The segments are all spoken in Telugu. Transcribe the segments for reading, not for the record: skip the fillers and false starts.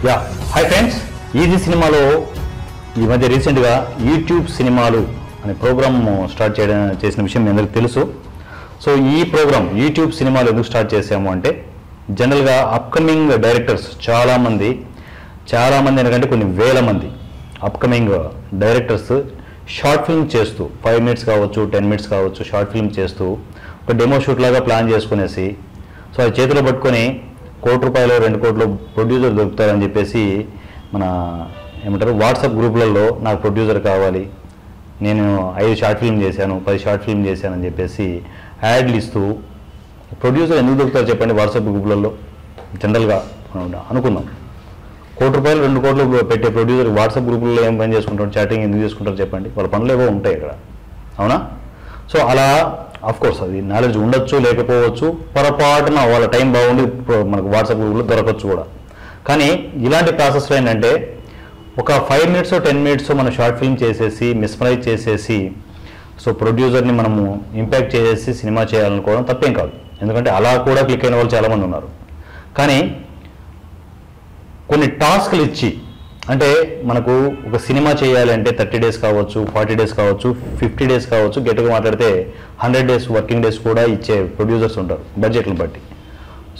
యా హాయ్ ఫ్రెండ్స్, ఈజీ సినిమాలో ఈ మధ్య రీసెంట్గా యూట్యూబ్ సినిమాలు అనే ప్రోగ్రామ్ స్టార్ట్ చేసిన విషయం మీ అందరికీ తెలుసు. సో ఈ ప్రోగ్రామ్ యూట్యూబ్ సినిమాలు ఎందుకు స్టార్ట్ చేసాము అంటే, జనరల్గా అప్కమింగ్ డైరెక్టర్స్ చాలామంది ఎందుకంటే కొన్ని వేల మంది అప్కమింగ్ డైరెక్టర్స్ షార్ట్ ఫిల్మ్ చేస్తూ 5 minutes కావచ్చు, 10 minutes కావచ్చు, షార్ట్ ఫిల్మ్ చేస్తూ ఒక డెమో షూట్ లాగా ప్లాన్ చేసుకునేసి, సో అది చేతిలో పట్టుకొని ₹1 కోటి 2 కోట్లు ప్రొడ్యూసర్ దొరుకుతారని చెప్పేసి మన ఏమంటారు వాట్సాప్ గ్రూపులలో నాకు ప్రొడ్యూసర్ కావాలి, నేను 5 షార్ట్ ఫిల్మ్ చేశాను, 10 షార్ట్ ఫిల్మ్ చేశానని చెప్పేసి యాడ్లు ఇస్తూ ప్రొడ్యూసర్ ఎందుకు దొరుకుతారు చెప్పండి వాట్సాప్ గ్రూపులలో? జనరల్గా అనుకుందాం, ₹1 కోటి 2 కోట్లు పెట్టే ప్రొడ్యూసర్ వాట్సాప్ గ్రూపులలో ఏం పని చేసుకుంటారు, చాటింగ్ ఎందుకు చేసుకుంటారు చెప్పండి? వాళ్ళ పనులు ఏవో ఉంటాయి ఇక్కడ, అవునా? సో అలా కోర్స్ అది నాలెడ్జ్ ఉండొచ్చు, లేకపోవచ్చు, పొరపాటున వాళ్ళ టైం బాగుండి మనకు వాట్సాప్ గ్రూప్లో దొరకచ్చు కూడా. కానీ ఇలాంటి ప్రాసెస్లో ఏంటంటే ఒక 5 minutes 10 minutes మనం షార్ట్ ఫిల్మ్ చేసేసి మిస్మరైజ్ చేసేసి సో ప్రొడ్యూసర్ని మనము ఇంపాక్ట్ చేసేసి సినిమా చేయాలనుకోవడం తప్పేం కాదు, ఎందుకంటే అలా కూడా క్లిక్ అయిన వాళ్ళు చాలామంది ఉన్నారు. కానీ కొన్ని టాస్క్లు ఇచ్చి, అంటే మనకు ఒక సినిమా చేయాలంటే 30 days కావచ్చు, 40 days కావచ్చు, 50 days కావచ్చు, గట్టిగా మాట్లాడితే 100 days వర్కింగ్ డేస్ కూడా ఇచ్చే ప్రొడ్యూసర్స్ ఉంటారు బడ్జెట్లను బట్టి.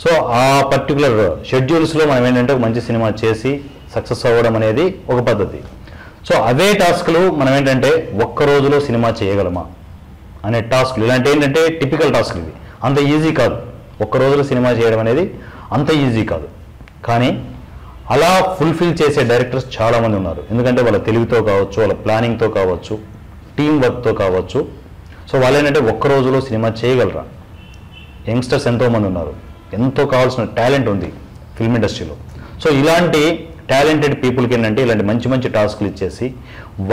సో ఆ పర్టికులర్ షెడ్యూల్స్లో మనం ఏంటంటే ఒక మంచి సినిమా చేసి సక్సెస్ అవ్వడం అనేది ఒక పద్ధతి. సో అవే టాస్క్లు మనం ఏంటంటే ఒక్క రోజులో సినిమా చేయగలమా అనే టాస్క్లు, ఇలాంటి ఏంటంటే టిపికల్ టాస్క్లు. ఇవి అంత ఈజీ కాదు, ఒక్క రోజులో సినిమా చేయడం అనేది అంత ఈజీ కాదు. కానీ అలా ఫుల్ఫిల్ చేసే డైరెక్టర్స్ చాలామంది ఉన్నారు, ఎందుకంటే వాళ్ళ తెలివితో కావచ్చు, వాళ్ళ ప్లానింగ్తో కావచ్చు, టీం వర్క్తో కావచ్చు. సో వాళ్ళు ఏంటంటే ఒక్క రోజులో సినిమా చేయగలరా? యంగ్స్టర్స్ ఎంతోమంది ఉన్నారు, ఎంతో కావాల్సిన టాలెంట్ ఉంది ఫిల్మ్ ఇండస్ట్రీలో. సో ఇలాంటి టాలెంటెడ్ పీపుల్కి ఏంటంటే ఇలాంటి మంచి మంచి టాస్క్లు ఇచ్చేసి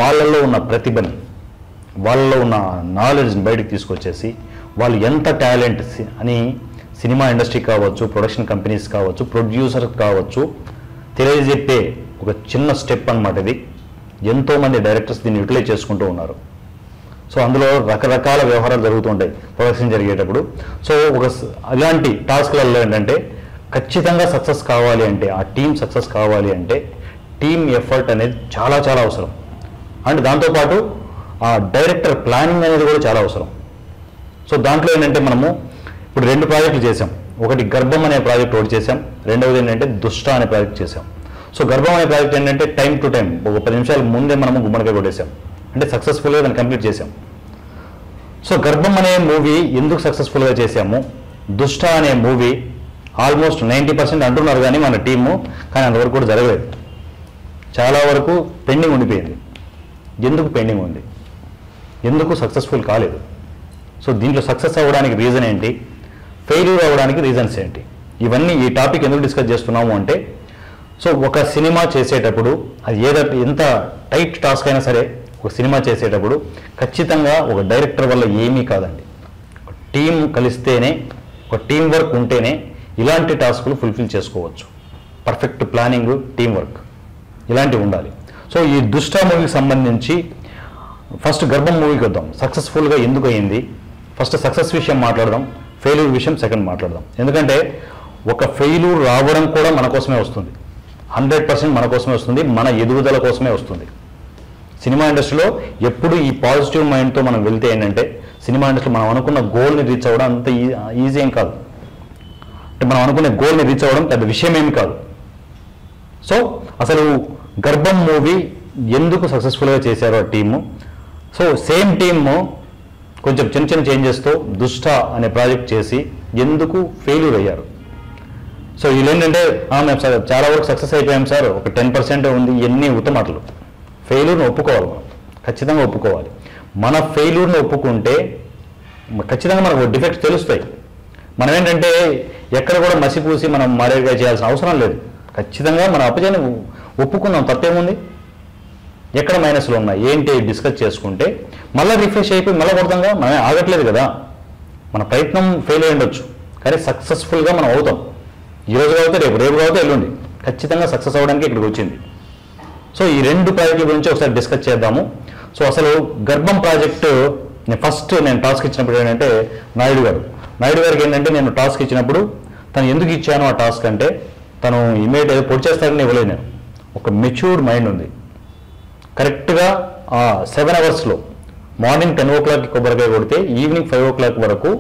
వాళ్ళల్లో ఉన్న ప్రతిభని, వాళ్ళలో ఉన్న నాలెడ్జ్ని బయటకు తీసుకొచ్చేసి వాళ్ళు ఎంత టాలెంట్ అని సినిమా ఇండస్ట్రీ కావచ్చు, ప్రొడక్షన్ కంపెనీస్ కావచ్చు, ప్రొడ్యూసర్ కావచ్చు తెలియజెప్పే ఒక చిన్న స్టెప్ అన్నమాట ఇది. ఎంతోమంది డైరెక్టర్స్ దీన్ని యూటిలైజ్ చేసుకుంటూ ఉన్నారు. సో అందులో రకరకాల వ్యవహారాలు జరుగుతుంటాయి ప్రొడక్షన్ జరిగేటప్పుడు. సో ఇలాంటి టాస్క్లలో ఏంటంటే ఖచ్చితంగా సక్సెస్ కావాలి అంటే, ఆ టీం సక్సెస్ కావాలి అంటే టీమ్ ఎఫర్ట్ అనేది చాలా చాలా అవసరం. అండ్ దాంతోపాటు ఆ డైరెక్టర్ ప్లానింగ్ అనేది కూడా చాలా అవసరం. సో దాంట్లో ఏంటంటే మనము ఇప్పుడు 2 ప్రాజెక్టులు చేసాం. ఒకటి గర్భం అనే ప్రాజెక్ట్ ఒకటి చేసాం, రెండవది ఏంటంటే దుష్ట అనే ప్రాజెక్ట్ చేసాం. సో గర్భం అనే ప్రాజెక్ట్ ఏంటంటే టైం టు టైం ఒక 10 నిమిషాల ముందే మనము గుమ్మడికాయ కొట్టేసాం, అంటే సక్సెస్ఫుల్గా దాన్ని కంప్లీట్ చేసాం. సో గర్భం అనే మూవీ ఎందుకు సక్సెస్ఫుల్గా చేసాము, దుష్ట అనే మూవీ ఆల్మోస్ట్ 90% అంటున్నారు కానీ మన టీము, కానీ అంతవరకు కూడా జరగలేదు. చాలా వరకు పెండింగ్ ఉండిపోయింది. ఎందుకు పెండింగ్ ఉంది, ఎందుకు సక్సెస్ఫుల్ కాలేదు? సో దీంట్లో సక్సెస్ అవ్వడానికి రీజన్ ఏంటి, ఫెయిల్యూర్ అవ్వడానికి రీజన్స్ ఏంటి, ఇవన్నీ ఈ టాపిక్ ఎందుకు డిస్కస్ చేస్తున్నాము అంటే, సో ఒక సినిమా చేసేటప్పుడు అది ఎంత టైట్ టాస్క్ అయినా సరే ఒక సినిమా చేసేటప్పుడు ఖచ్చితంగా ఒక డైరెక్టర్ వల్ల ఏమీ కాదండి. ఒక టీం కలిస్తేనే, ఒక టీం వర్క్ ఉంటేనే ఇలాంటి టాస్కులు ఫుల్ఫిల్ చేసుకోవచ్చు. పర్ఫెక్ట్ ప్లానింగ్, టీం వర్క్ ఇలాంటివి ఉండాలి. సో ఈ దుష్ట మూవీకి సంబంధించి ఫస్ట్ గర్భం మూవీకి వద్దాం. సక్సెస్ఫుల్గా ఎందుకు అయింది, ఫస్ట్ సక్సెస్ విషయం మాట్లాడదాం, ఫెయిల్యూర్ విషయం సెకండ్ మాట్లాడదాం. ఎందుకంటే ఒక ఫెయిల్యూర్ రావడం కూడా మన కోసమే వస్తుంది, 100% మన కోసమే వస్తుంది, మన ఎదుగుదల కోసమే వస్తుంది. సినిమా ఇండస్ట్రీలో ఎప్పుడు ఈ పాజిటివ్ మైండ్తో మనం వెళ్తే ఏంటంటే సినిమా ఇండస్ట్రీ మనం అనుకున్న గోల్ని రీచ్ అవ్వడం అంత ఈజీ ఏం కాదు. అంటే మనం అనుకునే గోల్ని రీచ్ అవ్వడం పెద్ద విషయం ఏమి కాదు. సో అసలు గర్భం మూవీ ఎందుకు సక్సెస్ఫుల్గా చేశారో ఆ టీము, సో సేమ్ టీము కొంచెం చిన్న చిన్న చేంజెస్తో దుష్ట అనే ప్రాజెక్ట్ చేసి ఎందుకు ఫెయిల్యూర్ అయ్యారు? సో వీళ్ళు ఏంటంటే మేము సార్ చాలా వరకు సక్సెస్ అయిపోయాం సార్, ఒక 10% ఉంది, ఇవన్నీ ఉత్తమాటలు. ఫెయిల్యూర్ని ఒప్పుకోవాలి, మనం ఖచ్చితంగా ఒప్పుకోవాలి. మన ఫెయిల్యూర్ని ఒప్పుకుంటే ఖచ్చితంగా మనకు డిఫెక్ట్స్ తెలుస్తాయి. మనం ఏంటంటే ఎక్కడ కూడా మసిపూసి మనం మారేగా చేయాల్సిన అవసరం లేదు. ఖచ్చితంగా మన అపజయాన్ని ఒప్పుకుందాం, తప్పేముంది? ఎక్కడ మైనస్లు ఉన్నాయి ఏంటి డిస్కస్ చేసుకుంటే మళ్ళీ రిఫ్రెష్ అయిపోయి మళ్ళీ కొడతాంగా, మనమే ఆగట్లేదు కదా. మన ప్రయత్నం ఫెయిల్ అయి ఉండొచ్చు, కానీ సక్సెస్ఫుల్గా మనం అవుతాం. ఈరోజు కావుతే రేపు, రేపు కావుతే ఎల్లుండి, ఖచ్చితంగా సక్సెస్ అవ్వడానికి ఇక్కడికి వచ్చింది. సో ఈ 2 ప్రాజెక్టుల గురించి ఒకసారి డిస్కస్ చేద్దాము. సో అసలు గర్భం ప్రాజెక్టు నేను టాస్క్ ఇచ్చినప్పుడు ఏంటంటే నాయుడు గారికి ఏంటంటే నేను టాస్క్ ఇచ్చినప్పుడు తను ఎందుకు ఇచ్చాను ఆ టాస్క్ అంటే, తను ఇమీడియట్ ఏదో పొడి చేస్తాడని ఇవ్వలేదు నేను. ఒక మెచ్యూర్డ్ మైండ్ ఉంది. కరెక్ట్గా 7 అవర్స్లో మార్నింగ్ 10 o'clock కొబ్బరికాయ కొడితే ఈవినింగ్ 5 o'clock వరకు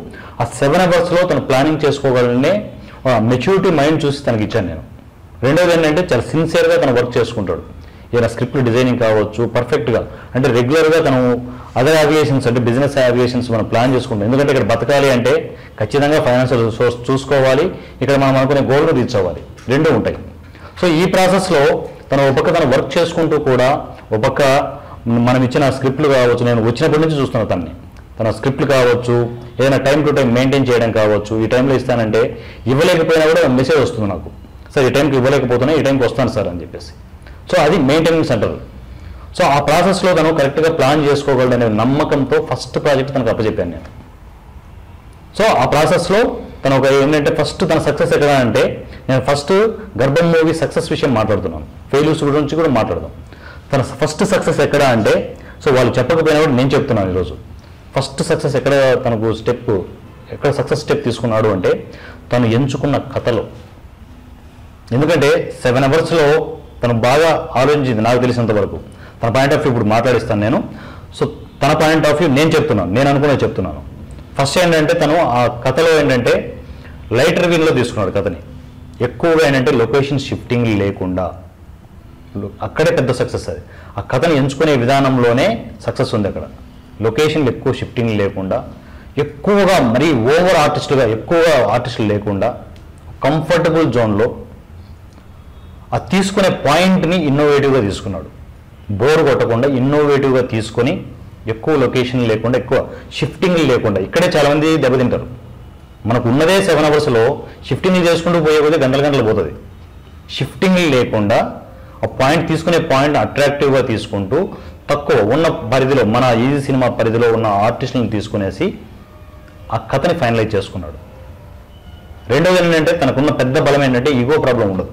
ఆ 7 అవర్స్లో తను ప్లానింగ్ చేసుకోగలనే మెచ్యూరిటీ మైండ్ చూసి తనకి ఇచ్చాను నేను. రెండోది ఏంటంటే చాలా సిన్సియర్గా తను వర్క్ చేసుకుంటాడు. ఏదైనా స్క్రిప్ట్ డిజైనింగ్ కావచ్చు పర్ఫెక్ట్గా, అంటే రెగ్యులర్గా తను అదర్ అవియేషన్స్ అంటే బిజినెస్ అవియేషన్స్ మనం ప్లాన్ చేసుకుంటాం. ఎందుకంటే ఇక్కడ బతకాలి అంటే ఖచ్చితంగా ఫైనాన్షియల్ సోర్స్ చూసుకోవాలి, ఇక్కడ మనం అనుకునే గోల్ను రీచ్ అవ్వాలి, రెండూ ఉంటాయి. సో ఈ ప్రాసెస్లో తను ఒక పక్క తను వర్క్ చేసుకుంటూ కూడా ఒక పక్క మనం ఇచ్చిన స్క్రిప్ట్లు కావచ్చు, నేను వచ్చినప్పటి నుంచి చూస్తున్నాను తన స్క్రిప్ట్లు కావచ్చు, ఏదైనా టైం టు టైం మెయింటైన్ చేయడం కావచ్చు. ఈ టైంలో ఇస్తానంటే ఇవ్వలేకపోయినా కూడా మెసేజ్ వస్తుంది నాకు, సార్ ఈ టైంకి ఇవ్వలేకపోతున్నా, ఈ టైంకి వస్తాను సార్ అని చెప్పేసి. సో అది మెయింటెనెన్స్ అంటారు. సో ఆ ప్రాసెస్లో తను కరెక్ట్గా ప్లాన్ చేసుకోగలడనే నమ్మకంతో ఫస్ట్ ప్రాజెక్ట్ తనకు అప్పచెప్పాను నేను. సో ఆ ప్రాసెస్లో తను ఒక ఏంటంటే ఫస్ట్ తన సక్సెస్ ఎక్కడ అంటే, నేను ఫస్ట్ గర్భం మూవీ సక్సెస్ విషయం మాట్లాడుతున్నాను, ఫెయిల్యూర్స్ గురించి కూడా మాట్లాడదాం. తన ఫస్ట్ సక్సెస్ ఎక్కడ అంటే, సో వాళ్ళు చెప్పకపోయినా కూడా నేను చెప్తున్నాను ఈరోజు. ఫస్ట్ సక్సెస్ ఎక్కడ తనకు ఎక్కడ సక్సెస్ స్టెప్ తీసుకున్నాడు అంటే తను ఎంచుకున్న కథలో. ఎందుకంటే 7 అవర్స్లో తను బాగా ఆలోచించింది నాకు తెలిసినంత వరకు. తన పాయింట్ ఆఫ్ వ్యూ ఇప్పుడు మాట్లాడిస్తాను నేను. సో తన పాయింట్ ఆఫ్ వ్యూ నేను అనుకునే చెప్తున్నాను. ఫస్ట్ ఏంటంటే తను ఆ కథలో ఏంటంటే లైటర్ వీల్లో తీసుకున్నాడు కథని. ఎక్కువగా ఏంటంటే లొకేషన్ షిఫ్టింగ్ లేకుండా, అక్కడే పెద్ద సక్సెస్ అది. ఆ కథని ఎంచుకునే విధానంలోనే సక్సెస్ ఉంది అక్కడ. లొకేషన్లు ఎక్కువ షిఫ్టింగ్ లేకుండా, ఎక్కువగా మరీ ఓవర్ ఎక్కువగా ఆర్టిస్టులు లేకుండా కంఫర్టబుల్ జోన్లో ఆ తీసుకునే పాయింట్ని ఇన్నోవేటివ్గా తీసుకున్నాడు. బోర్ కొట్టకుండా ఇన్నోవేటివ్గా తీసుకొని ఎక్కువ లొకేషన్ లేకుండా, ఎక్కువ షిఫ్టింగ్ లేకుండా. ఇక్కడే చాలామంది దెబ్బతింటారు. మనకు ఉన్నదే 7 అవర్స్లో షిఫ్టింగ్ చేసుకుంటూ పోయే కొద్దీ గంటలు పోతుంది. షిఫ్టింగ్ లేకుండా ఆ పాయింట్ తీసుకునే పాయింట్ అట్రాక్టివ్గా తీసుకుంటూ తక్కువ ఉన్న పరిధిలో, మన ఈజీ సినిమా పరిధిలో ఉన్న ఆర్టిస్టులను తీసుకునేసి ఆ కథని ఫైనలైజ్ చేసుకున్నాడు. రెండోది ఏంటంటే తనకున్న పెద్ద బలం ఏంటంటే ఈగో ప్రాబ్లం ఉండదు.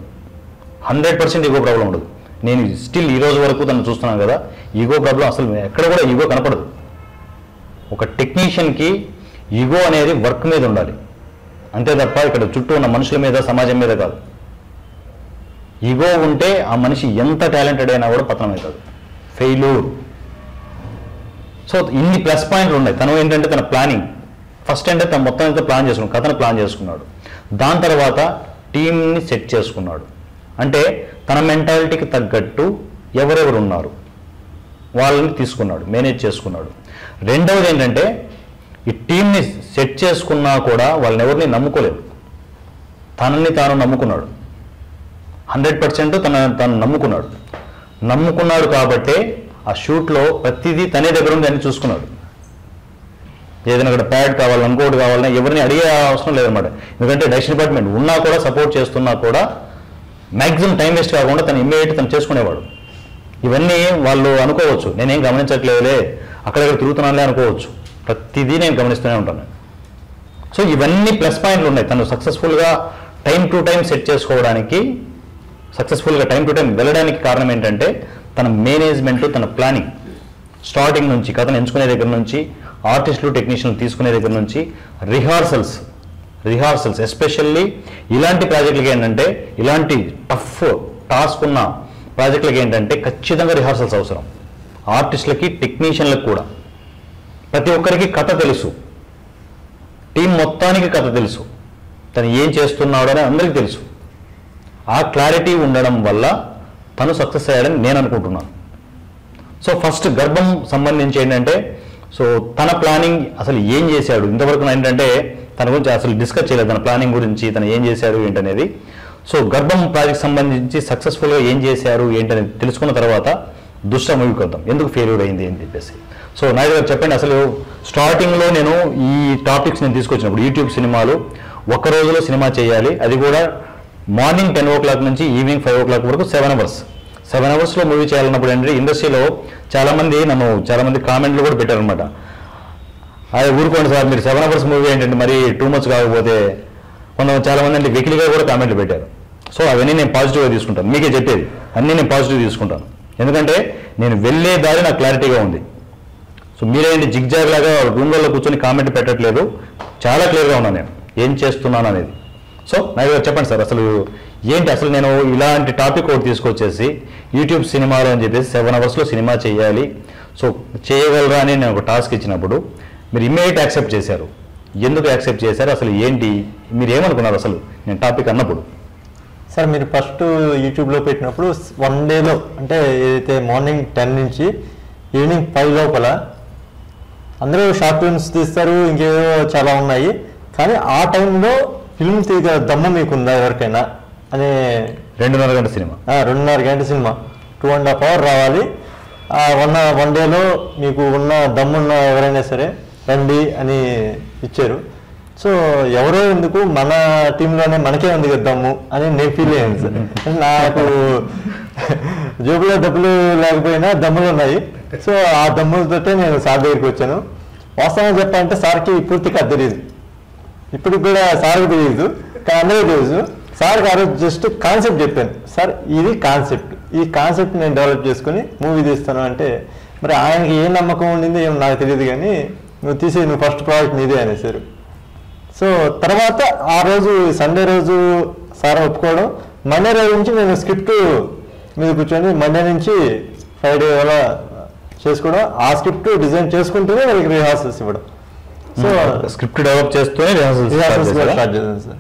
100% ఈగో ప్రాబ్లం ఉండదు. నేను స్టిల్ ఈ రోజు వరకు తను చూస్తున్నాను కదా, ఈగో ప్రాబ్లం అసలు ఎక్కడ కూడా ఈగో కనపడదు. ఒక టెక్నీషియన్కి ఈగో అనేది వర్క్ మీద ఉండాలి అంతే తప్ప ఇక్కడ చుట్టూ ఉన్న మనుషుల మీద, సమాజం మీద కాదు. ఈగో ఉంటే ఆ మనిషి ఎంత టాలెంటెడ్ అయినా కూడా పతనం అవుతుంది, ఫెయిల్యూర్. సో ఇన్ని ప్లస్ పాయింట్లు ఉన్నాయి. తను ఏంటంటే తన ప్లానింగ్ ఫస్ట్ అంటే తను మొత్తం అంతా ప్లాన్ చేసుకున్నాడు, కథను ప్లాన్ చేసుకున్నాడు. దాని తర్వాత టీంని సెట్ చేసుకున్నాడు. అంటే తన మెంటాలిటీకి తగ్గట్టు ఎవరెవరు ఉన్నారు వాళ్ళని తీసుకున్నాడు, మేనేజ్ చేసుకున్నాడు. రెండవది ఏంటంటే ఈ టీంని సెట్ చేసుకున్నా కూడా వాళ్ళని ఎవరిని నమ్ముకోలేదు, తనని తాను నమ్ముకున్నాడు. 100% తను నమ్ముకున్నాడు కాబట్టే ఆ షూట్లో ప్రతిదీ తనే దగ్గర ఉంది అని చూసుకున్నాడు. ఏదైనా అక్కడ ప్యాడ్ కావాలన్నా, ఇంకోటి కావాలన్నా ఎవరిని అడిగే అవసరం లేదన్నమాట. ఎందుకంటే డైరెక్షన్ డిపార్ట్మెంట్ ఉన్నా కూడా, సపోర్ట్ చేస్తున్నా కూడా మ్యాక్సిమం టైం వేస్ట్ కాకుండా తను ఇమ్మీడియట్ తను చేసుకునేవాడు. ఇవన్నీ వాళ్ళు అనుకోవచ్చు, నేనేం గమనించట్లేదులే, అక్కడెక్కడ తిరుగుతున్నానులే అనుకోవచ్చు. ప్రతిదీ నేను గమనిస్తూనే ఉంటాను. సో ఇవన్నీ ప్లస్ పాయింట్లు ఉన్నాయి. తను సక్సెస్ఫుల్గా టైం టు టైం సెట్ చేసుకోవడానికి, సక్సెస్ఫుల్గా టైం టు టైం వెళ్ళడానికి కారణం ఏంటంటే తన మేనేజ్మెంట్, తన ప్లానింగ్. స్టార్టింగ్ నుంచి కథను ఎంచుకునే దగ్గర నుంచి, ఆర్టిస్టులు టెక్నీషియన్లు తీసుకునే దగ్గర నుంచి, రిహార్సల్స్ ఎస్పెషల్లీ ఇలాంటి ప్రాజెక్టులకి ఏంటంటే, ఇలాంటి టఫ్ టాస్క్ ఉన్న ప్రాజెక్టులకి ఏంటంటే ఖచ్చితంగా రిహార్సల్స్ అవసరం. ఆర్టిస్టులకి, టెక్నీషియన్లకు కూడా. ప్రతి ఒక్కరికి కథ తెలుసు, టీం మొత్తానికి కథ తెలుసు, తను ఏం చేస్తున్నాడు అని అందరికీ తెలుసు. ఆ క్లారిటీ ఉండడం వల్ల తను సక్సెస్ అయ్యాడని నేను అనుకుంటున్నాను. సో ఫస్ట్ గర్భం సంబంధించి ఏంటంటే, సో తన ప్లానింగ్ అసలు ఏం చేశాడు ఇంతవరకు ఏంటంటే తన గురించి అసలు డిస్కస్ చేయలేదు, తన ప్లానింగ్ గురించి తను ఏం చేశాడు ఏంటనేది. సో గర్భం ప్రాజెక్ట్ సంబంధించి సక్సెస్ఫుల్గా ఏం చేశారు ఏంటనేది తెలుసుకున్న తర్వాత దుష్ట మూవీకి వద్దాం, ఎందుకు ఫెయిల్యూర్ అయింది అని చెప్పేసి. సో నాయుడు గారు చెప్పండి, అసలు స్టార్టింగ్లో నేను ఈ టాపిక్స్ నేను తీసుకొచ్చినప్పుడు యూట్యూబ్ సినిమాలు ఒక రోజులో సినిమా చేయాలి, అది కూడా మార్నింగ్ 10 o'clock నుంచి ఈవినింగ్ 5 o'clock వరకు 7 hours. 7 hours మూవీ చేయాలన్నప్పుడు ఏంటంటే ఇండస్ట్రీలో చాలామంది కామెంట్లు కూడా పెట్టారనమాట. అది ఊరుకోండి సార్, మీరు 7 hours మూవీ ఏంటంటే మరి టూ మచ్ కాకపోతే, చాలామంది అంటే వెకిలిగా కూడా కామెంట్లు పెట్టారు. సో అవన్నీ నేను పాజిటివ్గా తీసుకుంటాను, మీకే చెప్పేది అన్నీ నేను పాజిటివ్ తీసుకుంటాను. ఎందుకంటే నేను వెళ్ళే దారి నాకు క్లారిటీగా ఉంది. సో మీరేంటి జిగ్జాగ్ లాగా రూమ్లలో కూర్చొని కామెంట్ పెట్టట్లేదు, చాలా క్లియర్గా ఉన్నాను నేను ఏం చేస్తున్నాను అనేది. సో నాయుడు గారు చెప్పండి సార్, అసలు ఏంటి అసలు నేను ఇలాంటి టాపిక్ ఒకటి తీసుకొచ్చేసి యూట్యూబ్ సినిమాలు అని చెప్పేసి 7 అవర్స్లో సినిమా చేయాలి, సో చేయగలరా అని నేను ఒక టాస్క్ ఇచ్చినప్పుడు మీరు ఇమ్మీడియట్ యాక్సెప్ట్ చేశారు. ఎందుకు యాక్సెప్ట్ చేశారు, అసలు ఏంటి, మీరు ఏమనుకున్నారు అసలు నేను టాపిక్ అన్నప్పుడు? సార్ మీరు ఫస్ట్ యూట్యూబ్లో పెట్టినప్పుడు 1 డేలో అంటే ఏదైతే మార్నింగ్ 10 నుంచి ఈవినింగ్ 5 లోపల అందరూ షార్ట్ ఫిల్మ్స్ తీస్తారు, ఇంకేదో చాలా ఉన్నాయి, కానీ ఆ టైంలో ఫిల్మ్ తీగ దమ్ము మీకుందా ఎవరికైనా అనే 2.5 గంట సినిమా 2.5 గంట సినిమా 2.5 hours రావాలి, 1 డేలో మీకు ఉన్న దమ్మున్న ఎవరైనా సరే రండి అని ఇచ్చారు. సో ఎవరో ఎందుకు మన టీంలోనే మనకే ఉంది కదా దమ్ము అని నేను ఫీల్ అయ్యాను సార్. నాకు జోబులో డబ్బులు లేకపోయినా దమ్ములు ఉన్నాయి, సో ఆ దమ్ములతోటే నేను సార్ దగ్గరికి వచ్చాను. వాస్తవంగా చెప్పాలంటే సార్కి పూర్తిగా తెలియదు, ఇప్పటికి కూడా సార్కి తెలియదు, కానీ అందరికీ తెలుసు. సార్కి ఆ రోజు జస్ట్ కాన్సెప్ట్ చెప్పాను, సార్ ఇది కాన్సెప్ట్, ఈ కాన్సెప్ట్ నేను డెవలప్ చేసుకుని మూవీ తీస్తాను అంటే, మరి ఆయనకి ఏ నమ్మకం ఉండింది ఏమో నాకు తెలియదు, కానీ నువ్వు ఫస్ట్ ప్రాజెక్ట్ నీదే అనేసారు. సో తర్వాత ఆ రోజు సండే రోజు సార్ ఒప్పుకోవడం, మండే రోజు నుంచి నేను స్క్రిప్ట్ మీద కూర్చొని మండే నుంచి ఫ్రైడే అలా చేసుకోవడం, ఆ స్క్రిప్ట్ డిజైన్ చేసుకుంటూనే వాళ్ళకి రిహార్సల్స్ ఇవ్వడం. సో స్క్రిప్ట్ డెవలప్ చేస్తూనే రిహార్సల్స్ స్టార్ట్ చేశాను సార్.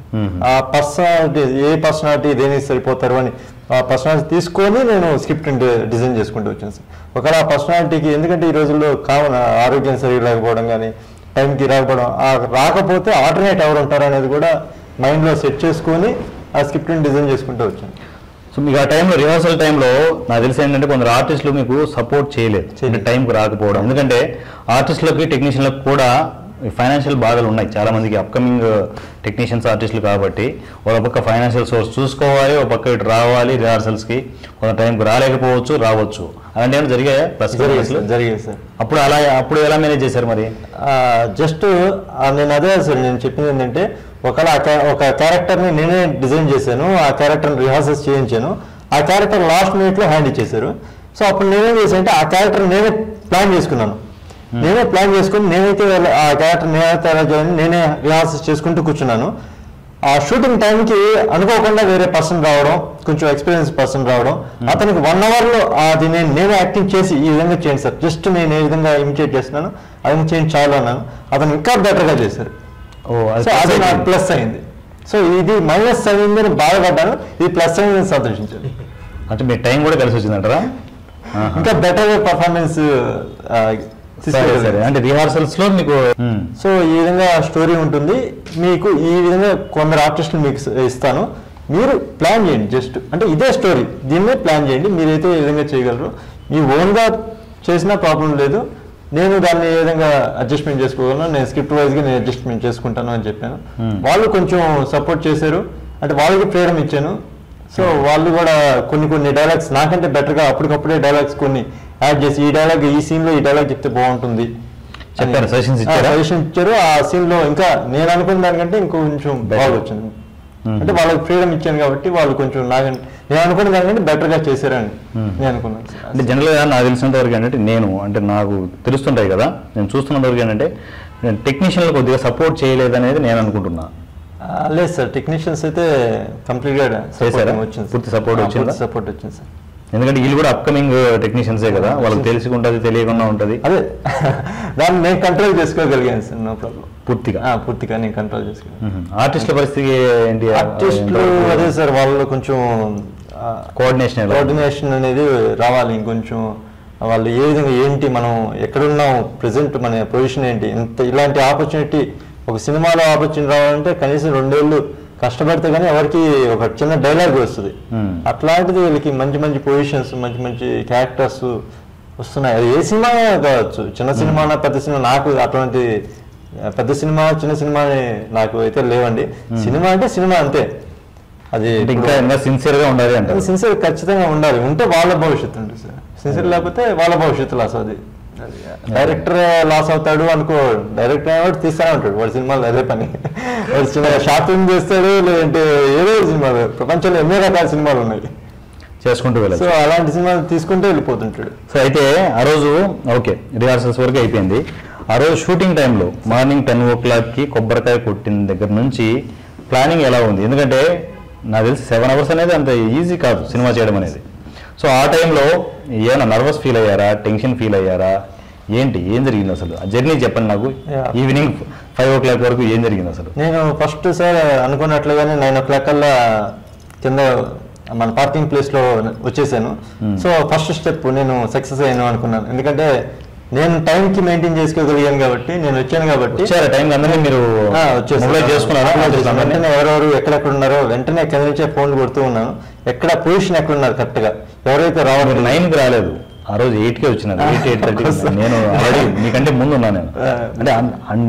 ఆ పర్సనాలిటీ ఏ పర్సనాలిటీ దేనికి సరిపోతారు అని ఆ పర్సనాలిటీ తీసుకొని నేను స్క్రిప్ట్ డిజైన్ చేసుకుంటూ వచ్చాను సార్. ఒకవేళ ఆ పర్సనాలిటీకి, ఎందుకంటే ఈ రోజుల్లో కామన్ ఆరోగ్యం సరిగ్గా లేకపోవడం కానీ టైంకి రాకపోవడం, రాకపోతే ఆల్టర్నేట్ ఎవరు ఉంటారు అనేది కూడా మైండ్లో సెట్ చేసుకొని ఆ స్క్రిప్ట్ని డిజైన్ చేసుకుంటూ వచ్చాను. సో మీకు ఆ టైంలో రిహార్సల్ టైంలో నాకు తెలిసి ఏంటంటే కొందరు ఆర్టిస్టులు మీకు సపోర్ట్ చేయలేదు, టైంకి రాకపోవడం. ఎందుకంటే ఆర్టిస్టులకి టెక్నీషియన్లకు కూడా ఫైనాన్షియల్ బాధలు ఉన్నాయి చాలా మందికి, అప్కమింగ్ టెక్నీషియన్స్ ఆర్టిస్టులు కాబట్టి ఒక పక్క ఫైనాన్షియల్ సోర్స్ చూసుకోవాలి, ఒక పక్క ఇటు రావాలి రిహార్సల్స్కి, కొంత టైంకి రాలేకపోవచ్చు, రావచ్చు. అలాంటి ఏమైనా జరిగాయా? జరిగాయి సార్. అప్పుడు ఎలా మేనేజ్ చేశారు మరి? జస్ట్ నేను అదే సార్ నేను చెప్పింది ఏంటంటే, ఒక క్యారెక్టర్ని నేనే డిజైన్ చేశాను, ఆ క్యారెక్టర్ని రిహార్సల్స్ చేయించాను, ఆ క్యారెక్టర్ లాస్ట్ మినిట్లో హ్యాండ్ ఇచ్చేశారు. సో అప్పుడు నేనేం చేశానంటే ఆ క్యారెక్టర్ నేనే ప్లాన్ చేసుకున్నాను, నేనే ప్లాన్ చేసుకుని నేనైతే ఆ క్యారెక్టర్ నేనే రిహార్సల్స్ చేసుకుంటూ కూర్చున్నాను. ఆ షూటింగ్ టైంకి అనుకోకుండా వేరే పర్సన్ రావడం, కొంచెం ఎక్స్పీరియన్స్ పర్సన్ రావడం, అతనికి 1 hourలో అది నేనే యాక్టింగ్ చేసి ఈ విధంగా చేయండి సార్, జస్ట్ నేను ఏ విధంగా ఇమిటేట్ చేస్తున్నాను అది చేయండి చాలు అన్నాను. అతను ఇంకా బెటర్గా చేశారు. సో అది నాకు ప్లస్ అయింది. సో ఇది మైనస్ అయిందని బాధపడ్డాను, ఇది ప్లస్ అయిందని సంతోషించాను. అంటే మీ టైం కూడా కలిసి వచ్చిందంటారా? ఇంకా బెటర్ పర్ఫార్మెన్స్ అంటే రిహార్సల్స్ లో మీకు. సో ఈ విధంగా స్టోరీ ఉంటుంది మీకు, ఈ విధంగా కొందరు ఆర్టిస్టులు మీకు ఇస్తాను, మీరు ప్లాన్ చేయండి. జస్ట్ అంటే ఇదే స్టోరీ, దీన్నే ప్లాన్ చేయండి, మీరైతే ఏ విధంగా చేయగలరు, మీ ఓన్గా చేసినా ప్రాబ్లం లేదు, నేను దాన్ని ఏ విధంగా అడ్జస్ట్మెంట్ చేసుకోగలను, నేను స్క్రిప్ట్ వైజ్గా నేను అడ్జస్ట్మెంట్ చేసుకుంటాను అని చెప్పాను. వాళ్ళు కొంచెం సపోర్ట్ చేశారు, అంటే వాళ్ళకి ఫ్రీడమ్ ఇచ్చాను. సో వాళ్ళు కూడా కొన్ని డైలాగ్స్ నాకంటే బెటర్గా అప్పటికప్పుడే డైలాగ్స్ కొన్ని యాడ్ చేసి, ఈ డైలాగ్ ఈ సీన్లో ఈ డైలాగ్ చెప్తే బాగుంటుంది సజెషన్ ఇచ్చారు. ఆ సీన్లో ఇంకా నేను అనుకున్న దానికంటే ఇంకొంచెం బాగా వచ్చింది. అంటే వాళ్ళకి ఫ్రీడమ్ ఇచ్చాను కాబట్టి వాళ్ళు కొంచెం నేను అనుకున్న దానికంటే బెటర్గా చేశారని నేను అనుకున్నాను. అంటే జనరల్గా నాకు తెలిసినంత వరకు ఏంటంటే అంటే నాకు తెలుస్తుంటాయి కదా, నేను చూస్తున్నంత వరకు ఏంటంటే టెక్నీషియన్లు కొద్దిగా సపోర్ట్ చేయలేదనేది నేను అనుకుంటున్నా. లేదు సార్, టెక్నీషియన్స్ అయితే కంప్లీట్గా వచ్చింది, పూర్తి సపోర్ట్ వచ్చింది సార్. ఎందుకంటే వీళ్ళు కూడా అప్కమింగ్ టెక్నీషియన్సే కదా, వాళ్ళకి తెలిసి ఉంటుంది తెలియకుండా ఉంటుంది, అదే దాన్ని నేను కంట్రోల్ చేసుకోగలిగాను సార్, నో ప్రాబ్లం. పూర్తిగా నేను కంట్రోల్ చేసుకోగలను. ఆర్టిస్టుల పరిస్థితి ఏంటి? ఆర్టిస్టులు అదే సార్, వాళ్ళు కొంచెం కోఆర్డినేషన్ అనేది రావాలి. ఇంకొంచెం వాళ్ళు ఏ విధంగా ఏంటి, మనం ఎక్కడున్నాం, ప్రెసెంట్ మన పొజిషన్ ఏంటి, ఇలాంటి ఆపర్చునిటీ ఒక సినిమాలో ఆపర్చునిటీ రావాలంటే కనీసం 2 ఏళ్ళు కష్టపడితే కానీ ఎవరికి ఒక చిన్న డైలాగ్ వస్తుంది. అట్లాంటిది వీళ్ళకి మంచి పొజిషన్స్, మంచి క్యారెక్టర్స్ వస్తున్నాయి. అది ఏ సినిమా కావచ్చు, చిన్న సినిమా పెద్ద సినిమా, నాకు అటువంటి పెద్ద సినిమా చిన్న సినిమా నాకు అయితే లేవండి. సినిమా అంటే సినిమా అంతే, అది ఇంకా సిన్సియర్గా ఉండాలి అంటే సిన్సియర్ ఖచ్చితంగా ఉండాలి. ఉంటే వాళ్ళ భవిష్యత్తు ఉంటుంది సార్, సిన్సియర్ లేకపోతే వాళ్ళ భవిష్యత్తు లాస్ అవుతుంది. డైరెక్టర్ లాస్ అవుతాడు అనుకో, డైరెక్టర్ అనేవాడు తీస్తానే ఉంటాడు, వాడి సినిమాలు అదే పని, వాడు సినిమా షార్ట్ ఫిల్మ్ చేస్తాడు, లేదంటే ఏదో సినిమాలు, ప్రపంచంలో ఎన్నో రకాల సినిమాలు ఉన్నాయి చేసుకుంటూ వెళ్ళాలి. సో అలాంటి సినిమాలు తీసుకుంటూ వెళ్ళిపోతుంటాడు. సో అయితే ఆ రోజు ఓకే రిహార్సల్స్ వరకు అయిపోయింది. ఆ రోజు షూటింగ్ టైంలో మార్నింగ్ 10 o'clockకి కొబ్బరికాయ కొట్టిన దగ్గర నుంచి ప్లానింగ్ ఎలా ఉంది? ఎందుకంటే నాకు తెలిసి 7 hours అనేది అంత ఈజీ కాదు సినిమా చేయడం అనేది. సో ఆ టైంలో ఏమైనా నర్వస్ ఫీల్ అయ్యారా, టెన్షన్ ఫీల్ అయ్యారా, ఏం జరిగింది అసలు ఆ జర్నీ చెప్పండి నాకు. ఈవినింగ్ 5 o'clock వరకు ఏం జరిగింది అసలు? నేను ఫస్ట్ సార్ అనుకున్నట్లుగానే 9 o'clock కల్లా కింద మన పార్కింగ్ ప్లేస్లో వచ్చేసాను. సో ఫస్ట్ స్టెప్ నేను సక్సెస్ అయ్యాను అనుకున్నాను. ఎందుకంటే నేను టైంకి మెయింటైన్ చేసుకోగలిగాను కాబట్టి, నేను వచ్చాను కాబట్టి. టైం అందరినీ మీరు వెంటనే ఎవరెవరు ఎక్కడెక్కడ ఉన్నారో వెంటనే కింద నుంచే ఫోన్లు కొడుతూ ఉన్నాను. ఎక్కడ పొజిషన్ ఎక్కడ ఉన్నారు కరెక్ట్గా, ఎవరైతే రావాలి. 9కి రాలేదు, ఆ రోజు 8కే వచ్చినాను. 8:30 నేను ఆల్రెడీ మీకంటే ముందు ఉన్నాను. నేను అంటే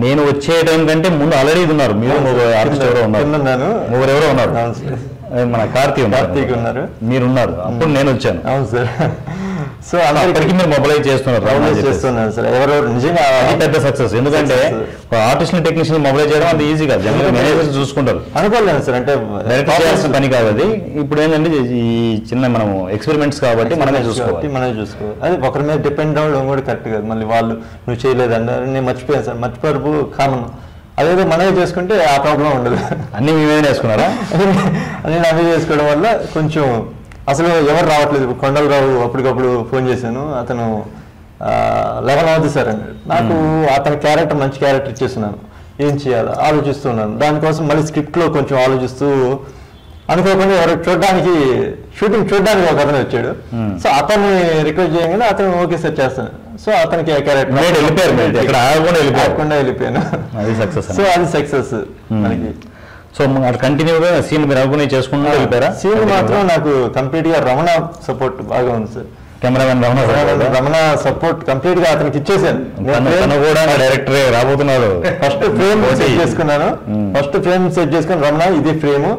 నేను వచ్చే టైం కంటే ముందు ఆల్రెడీ ఉన్నారు. మీరు ఆర్టిస్ట్ ఎవరో ఉన్నారు, ఎవరెవరో ఉన్నారు. మన కార్తీక్ ఉన్నారు, మీరు ఉన్నారు. అప్పుడు నేను వచ్చాను. అవును సార్. సో అందరికీ మీరు మొబైలైజ్ చేస్తున్నారు సార్. ఎవరెవరు నిజంగా అది పెద్ద సక్సెస్. ఎందుకంటే ఆర్టిస్ట్ టెక్నీషియన్ మొబైలైజ్ చేయడం అంత ఈజీ కాదు. జనరల్ మేనేజర్స్ చూసుకుంటారు. అనుకోలేదు సార్, అంటే డైరెక్ట్ చేయాల్సిన పని కాదు అది. ఇప్పుడు ఏంటంటే ఈ చిన్న మనం ఎక్స్పెరిమెంట్స్ కాబట్టి మనమే చూసుకోవాలి. అది ఒకరి మీద డిపెండ్ అవ్వడం కూడా కరెక్ట్ కాదు. మళ్ళీ వాళ్ళు నువ్వు చేయలేదన్నారు, నేను మర్చిపోయాను సార్. మర్చిపోరు కామన్. అదేదో మనమే చేసుకుంటే ఆ ప్రాబ్లం ఉండదు. అన్నీ మేమే చేసుకున్నారా? నేను అవే చేసుకోవడం వల్ల కొంచెం అసలు ఎవరు రావట్లేదు. కొండలరావు అప్పటికప్పుడు ఫోన్ చేశాను, అతను 11 అవుతుంది సార్ అన్నాడు. నాకు అతని క్యారెక్టర్ మంచి క్యారెక్టర్ ఇచ్చేస్తున్నాను, ఏం చేయాలో ఆలోచిస్తున్నాను. దానికోసం మళ్ళీ స్క్రిప్ట్లో కొంచెం ఆలోచిస్తూ అనుకోకుండా ఎవరు షూటింగ్ చూడడానికి ఒక అతను వచ్చాడు. సో అతన్ని రిక్వెస్ట్ చేయగానే అతను ఓకే సార్ చేస్తాను. సో అతనికి క్యారెక్టర్ వెళ్ళిపోయాను. సో అది సక్సెస్ మనకి. సో కంటిన్యూగా సీన్ మీరు అనుకునే చేసుకుంటూ వెళ్ళిపోయారా? సీన్ మాత్రం నాకు కంప్లీట్ గా రమణ సపోర్ట్ బాగా ఉంది sir. Cameraman Ramana support complete గా అతనికి ఇచ్చేసాను. కూడా డైరెక్టర్ రాబోతున్నాడు. ఫస్ట్ ఫ్రేమ్ సెట్ చేసుకున్నాను. రమణ ఇది ఫ్రేమ్,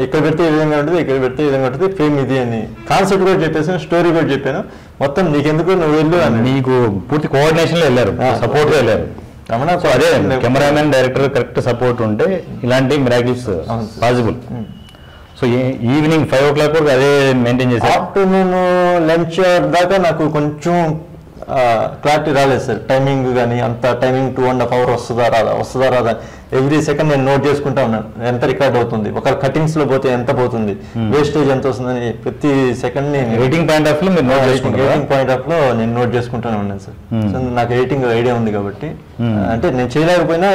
ఇక్కడ పెడితే ఈ విధంగా ఉంటుంది, ఇక్కడ పెడితే ఈ విధంగా ఉంటుంది, ఫ్రేమ్ ఇది అని కాన్సెప్ట్ కూడా చెప్పేసాను, స్టోరీ కూడా చెప్పాను. మొత్తం నీకెందుకు నువ్వు వెళ్ళు అని. మీకు పూర్తి కోఆర్డినేషన్ లో వెళ్ళారు, సపోర్ట్ వెళ్ళారు. సో అదే కెమెరామెన్ డైరెక్టర్ కరెక్ట్ సపోర్ట్ ఉంటే ఇలాంటి miracles possible. So evening 5 o'clock వరకు అదే మెయింటైన్ చేసి ఆఫ్టర్నూన్ లంచ్ దాకా నాకు కొంచెం క్లారిటీ రాలేదు సార్. టైమింగ్ కానీ అంత టైమింగ్ 2.5 hours వస్తుందా రాదా ఎవ్రీ సెకండ్ నేను నోట్ చేసుకుంటా ఉన్నాను. ఎంత రికార్డ్ అవుతుంది, ఒక కటింగ్స్ లో పోతే ఎంత పోతుంది, వేస్టేజ్ ఎంత వస్తుందని ప్రతి సెకండ్ ఎడిటింగ్ పాయింట్ ఆఫ్ లో నేను నోట్ చేసుకుంటానే ఉన్నాను సార్. సో నాకు ఎడిటింగ్ ఐడియా ఉంది కాబట్టి, అంటే నేను చేయలేకపోయినా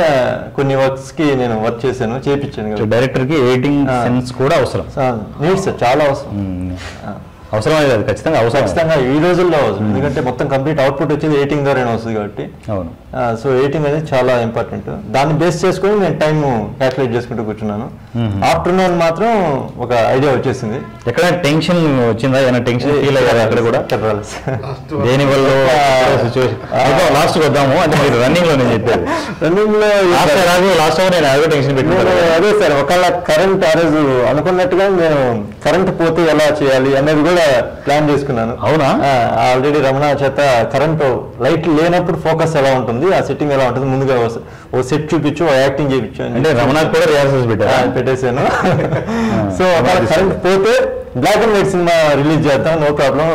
కొన్ని వర్క్స్ కి నేను వర్క్ చేశాను, చేయించాను. డైరెక్టర్ కి ఎడిటింగ్ సెన్స్ కూడా అవసరం, నీడ్ సార్, చాలా అవసరం. అవసరం అది ఖచ్చితంగా అవసరం, ఖచ్చితంగా ఈ రోజుల్లో అవసరం. ఎందుకంటే మొత్తం కంప్లీట్ అవుట్పుట్ వచ్చేది ఎడిటింగ్ ద్వారానే వస్తుంది కాబట్టి. అవును. సో ఎడిటింగ్ అనేది చాలా ఇంపార్టెంట్. దాన్ని బేస్ చేసుకొని నేను టైం క్యాల్కులేట్ చేసుకుంటూ కూర్చున్నాను. ఆఫ్టర్నూన్ మాత్రం ఒక ఐడియా వచ్చేసింది. ఎక్కడ టెన్షన్ వచ్చిందా, ఏమైనా టెన్షన్ ఫీల్ అయ్యారు అక్కడ కూడా? దేని వల్ల లాస్ట్ వద్దాము అంటే మీరు రన్నింగ్ లో నేను చెప్పేది. రన్నింగ్ లో లాస్ట్ అవర్ నేను అదే టెన్షన్ పెట్టుకున్నాను. అదే సార్, ఒకవేళ కరెంట్ ఆ రోజు అనుకున్నట్టుగా నేను కరెంట్ పోతే ఎలా చేయాలి అనేది కూడా ప్లాన్ చేసుకున్నాను. అవునా? ఆల్రెడీ రమణ చేత కరెంట్ లైట్ లేనప్పుడు ఫోకస్ ఎలా ఉంటుంది, ఆ సెట్టింగ్ ఎలా ఉంటుంది ముందుగా ఓ సెట్ చూపించు, యాక్టింగ్ చేయించు అంటే రమణ కూడా రిహార్సల్స్ పెట్టేశాను. సో కరెంట్ పోతే black and white cinema release చేస్తాను, నో ప్రాబ్లం,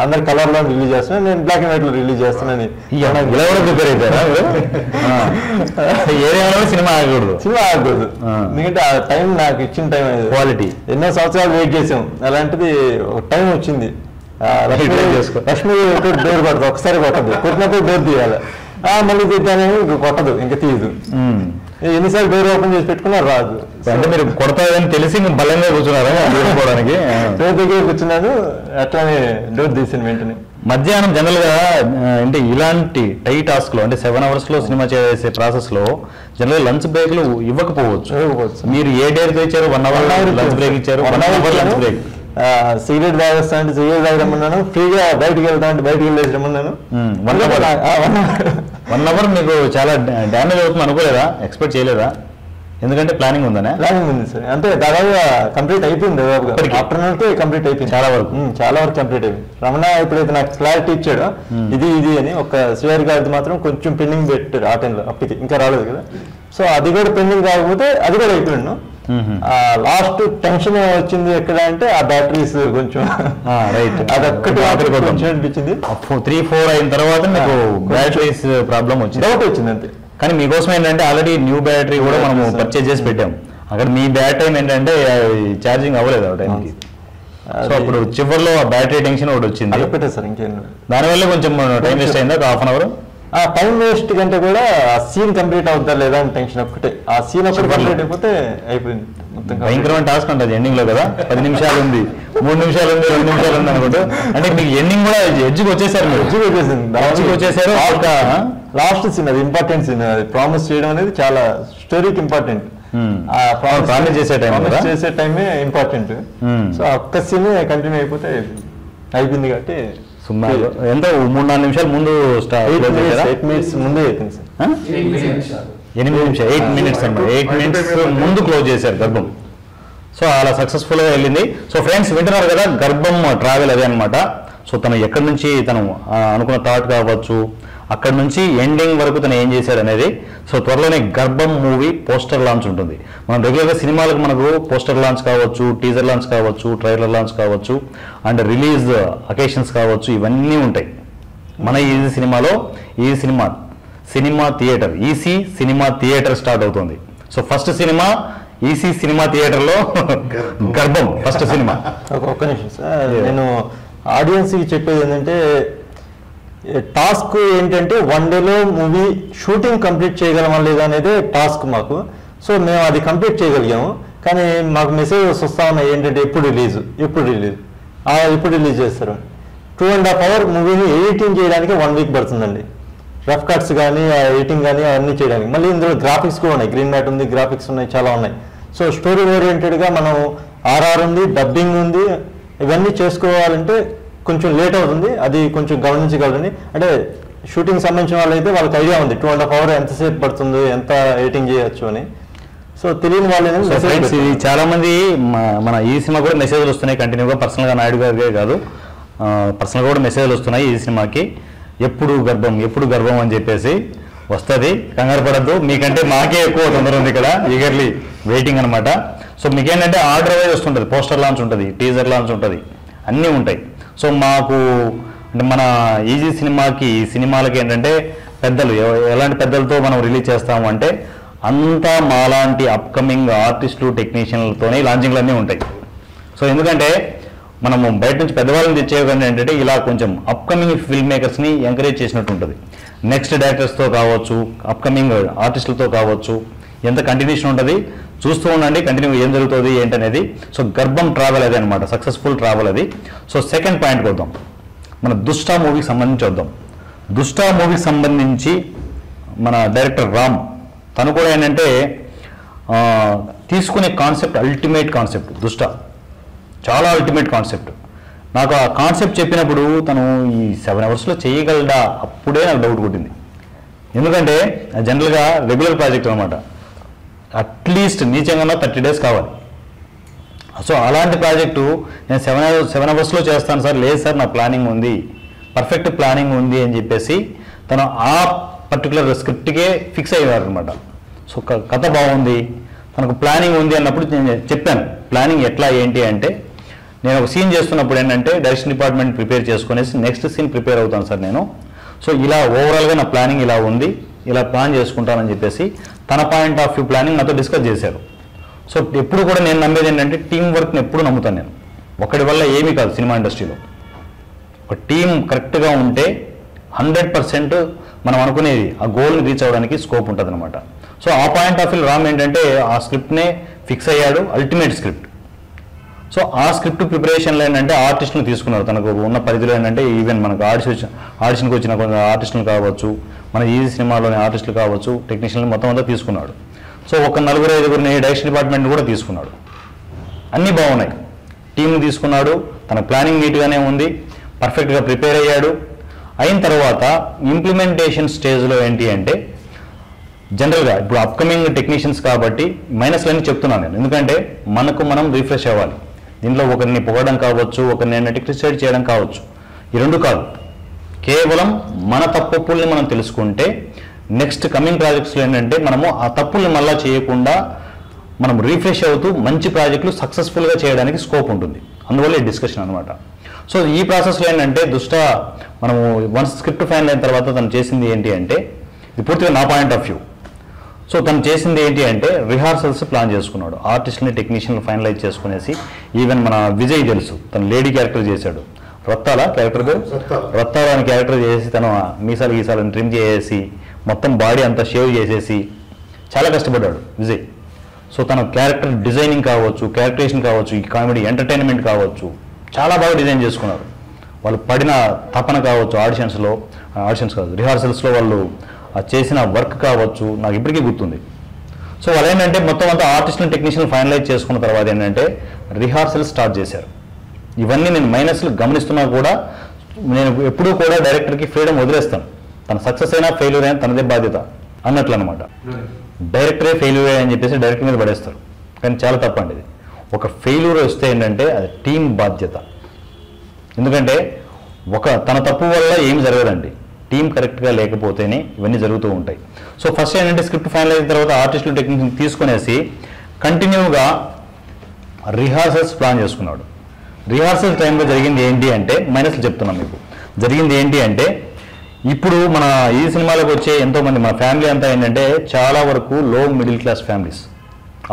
అందరు కలర్ లో రిలీజ్ చేస్తాను, నేను బ్లాక్ అండ్ వైట్ లో రిలీజ్ చేస్తానని ప్రిపేర్ అయిపోయారా? సినిమా ఆగకూడదు. ఎందుకంటే ఆ టైం నాకు ఇచ్చిన టైం క్వాలిటీ. ఎన్నో సంవత్సరాలు వెయిట్ చేసాం, అలాంటిది ఒక టైం వచ్చింది. లక్ష్మి డోర్ కొట్టదు, ఒకసారి కొట్టదు, కొట్టినప్పుడు డోర్ తీయాలి, మళ్ళీ తీద్దానే కొట్టదు, ఇంకా తీయదు. ఎన్నిసార్లు డోర్ ఓపెన్ చేసి పెట్టుకున్నా రాదు. అంటే మీరు కొడతారని తెలిసి బలంగా కూర్చున్నారా చూసుకోవడానికి? డోర్ దగ్గర కూర్చున్నాను, అట్లానే డోర్ తీసాను వెంటనే. మధ్యాహ్నం జనరల్ గా అంటే ఇలాంటి టైట్ టాస్క్ లో అంటే 7 hours లో సినిమా చేసే ప్రాసెస్ లో జనరల్ లంచ్ బ్రేక్ లు ఇవ్వకపోవచ్చు. మీరు ఏ డేట్ ఇచ్చారు? 1 hour లంచ్ బ్రేక్ ఇచ్చారు. 1 hour లంచ్ బ్రేక్. సిగరెట్ తాగేస్తా అంటే సిగరెట్ తాగరమ్మన్నాను, ఫ్రీగా బయటకు వెళ్తా అంటే బయటకు వెళ్ళేసి రమ్మన్నాను. 1 hour మీకు చాలా డ్యామేజ్ అవుతుంది అనుకోలేదా? ఎక్స్పెక్ట్ చేయలేదా? ఎందుకంటే ప్లానింగ్ ఉందనే? ప్లానింగ్ ఉంది సార్. అంటే దాదాపుగా కంప్లీట్ అయిపోయింది. ఆఫ్టర్నూన్ కి కంప్లీట్ అయిపోయింది, చాలా వరకు కంప్లీట్ అయిపోయింది. రమణ ఎప్పుడైతే నాకు క్లారిటీ ఇచ్చాడో ఇది అని, ఒక శ్రీహరి గారిది మాత్రం కొంచెం పెండింగ్ పెట్టాడు ఆ టైంలో, అప్పటికి ఇంకా రాలేదు కదా. సో అది కూడా పెండింగ్ కాకపోతే అది కూడా అయిపోయాను. లాస్ట్ టెన్షన్ వచ్చింది ఎక్కడ అంటే ఆ బ్యాటరీస్ కొంచెం అదొక్కటి కొంచెం అనిపించింది. 3-4 అయిన తర్వాత మీకు బ్యాటరీస్ ప్రాబ్లం వచ్చింది, డౌట్ వచ్చింది అంతే. కానీ మీకోసం ఏంటంటే ఆల్రెడీ న్యూ బ్యాటరీ కూడా మనం పర్చేజ్ చేసి పెట్టాం. అక్కడ మీ బ్యాడ్ టైం ఏంటంటే ఛార్జింగ్ అవ్వలేదు ఆ టైంకి. సో అప్పుడు చివరిలో బ్యాటరీ టెన్షన్ ఒకటి వచ్చింది సార్. ఇంకేం దానివల్ల కొంచెం టైం వేస్ట్ అయిందా హాఫ్ అన్ అవర్? ఆ టైం వేస్ట్ కంటే కూడా ఆ సీన్ కంప్లీట్ అవుతా లేదా అని టెన్షన్ ఒక్కటే. ఆ సీన్ ఒకటి కంప్లీట్ అయిపోతే అయిపోయింది మొత్తం. భయంకరమైన టాస్క్ ఉంటుంది ఎండింగ్ లో కదా. 10 నిమిషాలు ఉంది, 3 నిమిషాలు ఉంది, 2 నిమిషాలు ఉంది అనుకుంటూ. అంటే మీకు ఎండింగ్ కూడా ఎడ్జ్కి వచ్చేసారు, మీరు ఎడ్జ్కి వచ్చేసారు. లాస్ట్ సీన్ అది ఇంపార్టెంట్ సీన్. అది ప్రామిస్ చేయడం అనేది చాలా స్టోరీకి ఇంపార్టెంట్. ప్రామిస్ చేసే టైమే ఇంపార్టెంట్. సో ఒక్క సీన్ కంటిన్యూ అయిపోతే అయిపోయింది కాబట్టి ఎంత 3-4 నిమిషాలు ముందు 8 మినిట్స్ ముందే అయిపోయింది సార్. 8 మినిట్స్ అన్నమాట. 8 మినిట్స్ ముందు క్లోజ్ చేశారు గర్భం. సో అలా సక్సెస్ఫుల్గా వెళ్ళింది. సో ఫ్రెండ్స్ వింటున్నారు కదా, గర్భం ట్రావెల్ అదే అనమాట. సో తను ఎక్కడి నుంచి తను అనుకున్న థాట్ కావచ్చు, అక్కడ నుంచి ఎండింగ్ వరకు తను ఏం చేశాడు అనేది. సో త్వరలోనే గర్భం మూవీ పోస్టర్ లాంచ్ ఉంటుంది. మనం రెగ్యులర్గా సినిమాలకు మనకు పోస్టర్ లాంచ్ కావచ్చు, టీజర్ లాంచ్ కావచ్చు, ట్రైలర్ లాంచ్ కావచ్చు, అండ్ రిలీజ్ అకేషన్స్ కావచ్చు, ఇవన్నీ ఉంటాయి. మన ఈజీ సినిమాలో ఈ సినిమా థియేటర్, ఈసీ సినిమా థియేటర్ స్టార్ట్ అవుతుంది. సో ఫస్ట్ సినిమా ఈసీ సినిమా థియేటర్లో గర్భం ఫస్ట్ సినిమా. ఒక్క నిమిషం సార్, నేను ఆడియన్స్కి చెప్పేది ఏంటంటే టాస్క్ ఏంటంటే 1 డేలో మూవీ షూటింగ్ కంప్లీట్ చేయగలమా లేదా అనేది టాస్క్ మాకు. సో మేము అది కంప్లీట్ చేయగలిగాము. కానీ మాకు మెసేజెస్ వస్తా ఉన్నాయి ఏంటంటే ఎప్పుడు రిలీజ్ చేస్తారు. 2.5 hour మూవీని ఎడిటింగ్ చేయడానికి 1 week పడుతుందండి. రఫ్ కట్స్ కానీ ఎడిటింగ్ కానీ అవన్నీ చేయడానికి. మళ్ళీ ఇందులో గ్రాఫిక్స్ కూడా ఉన్నాయి, గ్రీన్ మ్యాట్ ఉంది, గ్రాఫిక్స్ ఉన్నాయి, చాలా ఉన్నాయి. సో స్టోరీ ఓరియంటెడ్గా మనం ఆర్ఆర్ ఉంది, డబ్బింగ్ ఉంది, ఇవన్నీ చేసుకోవాలంటే కొంచెం లేట్ అవుతుంది. అది కొంచెం గమనించగలరని. అంటే షూటింగ్ సంబంధించిన వాళ్ళు అయితే వాళ్ళకి ఐడియా ఉంది 2.5 hour ఎంతసేపు పడుతుంది, ఎంత ఎడిటింగ్ చేయొచ్చు అని. సో తెలియని వాళ్ళు చాలా మంది మన ఈ సినిమా కూడా మెసేజ్లు వస్తున్నాయి కంటిన్యూగా. పర్సనల్గా నాయుడు గారికే కాదు, పర్సనల్గా కూడా మెసేజ్లు వస్తున్నాయి ఈ సినిమాకి. ఎప్పుడు గర్భం అని చెప్పేసి వస్తుంది, కంగారు పడద్దు, మీకంటే మాకే ఎక్కువ తొందర ఉంది ఇక్కడ, ఈగర్లీ వెయిటింగ్ అనమాట. సో మీకేంటంటే ఆర్డర్ వైజ్ వస్తుంటుంది, పోస్టర్ లాంచ్ ఉంటుంది, టీజర్ లాంచ్ ఉంటుంది, అన్నీ ఉంటాయి. సో మాకు అంటే మన ఈజీ సినిమాలకి ఏంటంటే పెద్దలు, ఎలాంటి పెద్దలతో మనం రిలీజ్ చేస్తాము అంటే అంతా మాలాంటి అప్కమింగ్ ఆర్టిస్టులు, టెక్నీషియన్లతోనే లాంచింగ్లు అన్నీ ఉంటాయి. సో ఎందుకంటే మనము బయట నుంచి పెద్దవాళ్ళని తెచ్చేయకుండా ఏంటంటే ఇలా కొంచెం అప్కమింగ్ ఫిల్మ్ మేకర్స్ని ఎంకరేజ్ చేసినట్టు ఉంటుంది. నెక్స్ట్ డైరెక్టర్స్తో కావచ్చు, అప్కమింగ్ ఆర్టిస్టులతో కావచ్చు, ఎంత కంటిన్యూషన్ ఉంటుంది. చూస్తూ ఉండండి కంటిన్యూ ఏం జరుగుతుంది ఏంటనేది. సో గర్భం ట్రావెల్ అదే అనమాట, సక్సెస్ఫుల్ ట్రావెల్ అది. సో సెకండ్ పాయింట్కి వద్దాం, మన దుష్టా మూవీకి సంబంధించి వద్దాం. దుష్టా మూవీకి సంబంధించి మన డైరెక్టర్ రామ్ తను కూడా ఏంటంటే తీసుకునే కాన్సెప్ట్ అల్టిమేట్ కాన్సెప్ట్. దుష్టా చాలా అల్టిమేట్ కాన్సెప్ట్. నాకు ఆ కాన్సెప్ట్ చెప్పినప్పుడు తను ఈ 7 hours చేయగలడా, అప్పుడే నాకు డౌట్ పుట్టింది. ఎందుకంటే జనరల్గా రెగ్యులర్ ప్రాజెక్ట్ అనమాట, అట్లీస్ట్ నీచంగా 30 days కావాలి. సో అలాంటి ప్రాజెక్టు నేను 7 hours చేస్తాను సార్, లేదు సార్ నా ప్లానింగ్ ఉంది, పర్ఫెక్ట్ ప్లానింగ్ ఉంది అని చెప్పేసి తను ఆ పర్టికులర్ స్క్రిప్ట్కే ఫిక్స్ అయ్యారు అనమాట. సో కథ బాగుంది, తనకు ప్లానింగ్ ఉంది అన్నప్పుడు నేను చెప్పాను ప్లానింగ్ ఎట్లా ఏంటి అంటే, నేను ఒక సీన్ చేస్తున్నప్పుడు ఏంటంటే డైరెక్షన్ డిపార్ట్మెంట్ ప్రిపేర్ చేసుకునేసి నెక్స్ట్ సీన్ ప్రిపేర్ అవుతాను సార్ నేను. సో ఇలా ఓవరాల్గా నా ప్లానింగ్ ఇలా ఉంది, ఇలా ప్లాన్ చేసుకుంటానని చెప్పేసి తన పాయింట్ ఆఫ్ వ్యూ ప్లానింగ్ నాతో డిస్కస్ చేశారు. సో ఎప్పుడు కూడా నేను నమ్మేది ఏంటంటే టీం వర్క్ని ఎప్పుడు నమ్ముతాను నేను. ఒకటి వల్ల ఏమీ కాదు సినిమా ఇండస్ట్రీలో. ఒక టీం కరెక్ట్గా ఉంటే 100% మనం అనుకునేది ఆ గోల్ని రీచ్ అవ్వడానికి స్కోప్ ఉంటుంది అనమాట. సో ఆ పాయింట్ ఆఫ్ వ్యూ రామ్ ఏంటంటే ఆ స్క్రిప్ట్నే ఫిక్స్ అయ్యాడు, అల్టిమేట్ స్క్రిప్ట్. సో ఆ స్క్రిప్ట్ ప్రిపరేషన్లో ఏంటంటే ఆర్టిస్టులను తీసుకున్నారు. తనకు ఉన్న పరిధిలో ఏంటంటే ఈవెన్ మనకు ఆడిషన్కి వచ్చిన కొంచెం ఆర్టిస్టులు కావచ్చు, మన ఈజీ సినిమాలోని ఆర్టిస్టులు కావచ్చు, టెక్నీషియన్లు మొత్తం అంతా తీసుకున్నాడు. సో ఒక 4-5 డైరెక్షన్ డిపార్ట్మెంట్ కూడా తీసుకున్నాడు. అన్నీ బాగున్నాయి, టీంని తీసుకున్నాడు, తన ప్లానింగ్ నీట్గానే ఉంది, పర్ఫెక్ట్గా ప్రిపేర్ అయ్యాడు. అయిన తర్వాత ఇంప్లిమెంటేషన్ స్టేజ్లో ఏంటి అంటే జనరల్గా ఇప్పుడు అప్కమింగ్ టెక్నీషియన్స్ కాబట్టి మైనస్లన్నీ చెప్తున్నాను నేను, ఎందుకంటే మనం రిఫ్రెష్ అవ్వాలి. దీంట్లో ఒకరిని పొగడం కావచ్చు, ఒకరిని ఏంటంటే క్రిటిసైడ్ చేయడం కావచ్చు, ఈ రెండు కాదు. కేవలం మన తప్పుల్ని మనం తెలుసుకుంటే నెక్స్ట్ కమింగ్ ప్రాజెక్ట్స్లో ఏంటంటే మనము ఆ తప్పుల్ని మళ్ళా చేయకుండా మనం రీఫ్రెష్ అవుతూ మంచి ప్రాజెక్టులు సక్సెస్ఫుల్గా చేయడానికి స్కోప్ ఉంటుంది. అందువల్ల ఈ డిస్కషన్ అనమాట. సో ఈ ప్రాసెస్లో ఏంటంటే మనము వన్స్ స్క్రిప్ట్ ఫైనల్ అయిన తర్వాత తను చేసింది ఏంటి అంటే, ఇది పూర్తిగా నా పాయింట్ ఆఫ్ వ్యూ. సో తను చేసింది ఏంటి అంటే రిహార్సల్స్ ప్లాన్ చేసుకున్నాడు, ఆర్టిస్ట్ని టెక్నీషియన్లు ఫైనలైజ్ చేసుకునేసి. ఈవెన్ మన విజయ్ తెలుసు, తను లేడీ క్యారెక్టర్ చేశాడు, రత్తాల క్యారెక్టర్ పేరు, రత్తాల అని క్యారెక్టర్ చేసి తను మీసాలు గీసాలను ట్రిమ్ చేసేసి మొత్తం బాడీ అంతా షేవ్ చేసేసి చాలా కష్టపడ్డాడు విజయ్. సో తన క్యారెక్టర్ డిజైనింగ్ కావచ్చు, క్యారెక్టరేషన్ కావచ్చు, ఈ కామెడీ ఎంటర్టైన్మెంట్ కావచ్చు, చాలా బాగా డిజైన్ చేసుకున్నారు. వాళ్ళు పడిన తపన కావచ్చు, ఆడిషన్స్ కాదు రిహార్సల్స్లో వాళ్ళు చేసిన వర్క్ కావచ్చు, నాకు ఇప్పటికీ గుర్తుంది. సో వాళ్ళు ఏంటంటే మొత్తం అంతా ఆర్టిస్ట్ని టెక్నీషియన్ ఫైనలైజ్ చేసుకున్న తర్వాత ఏంటంటే రిహార్సల్ స్టార్ట్ చేశారు. ఇవన్నీ నేను మైనస్లు గమనిస్తున్నా కూడా నేను ఎప్పుడూ కూడా డైరెక్టర్కి ఫ్రీడమ్ వదిలేస్తాను. తన సక్సెస్ అయినా ఫెయిల్యూర్ అయినా తనదే బాధ్యత అన్నట్లు అనమాట. డైరెక్టరే ఫెయిల్యూర్ అని చెప్పేసి డైరెక్టర్ మీద పడేస్తారు, కానీ చాలా తప్పండి ఇది. ఒక ఫెయిల్యూర్ వస్తే ఏంటంటే అది టీం బాధ్యత. ఎందుకంటే తన తప్పు వల్ల ఏం జరగదండి, టీం కరెక్ట్గా లేకపోతేనే ఇవన్నీ జరుగుతూ ఉంటాయి. సో ఫస్ట్ ఏంటంటే స్క్రిప్ట్ ఫైనల్ అయిన తర్వాత ఆర్టిస్టులు టెక్నీషియన్ తీసుకునేసి కంటిన్యూగా రిహార్సల్స్ ప్లాన్ చేసుకున్నాడు. రిహార్సల్ టైంలో జరిగింది ఏంటి అంటే, మైనస్లు చెప్తున్నాను మీకు, జరిగింది ఏంటి అంటే ఇప్పుడు మన ఈ సినిమాలకు వచ్చే ఎంతోమంది మన ఫ్యామిలీ అంతా ఏంటంటే చాలా వరకు లో మిడిల్ క్లాస్ ఫ్యామిలీస్,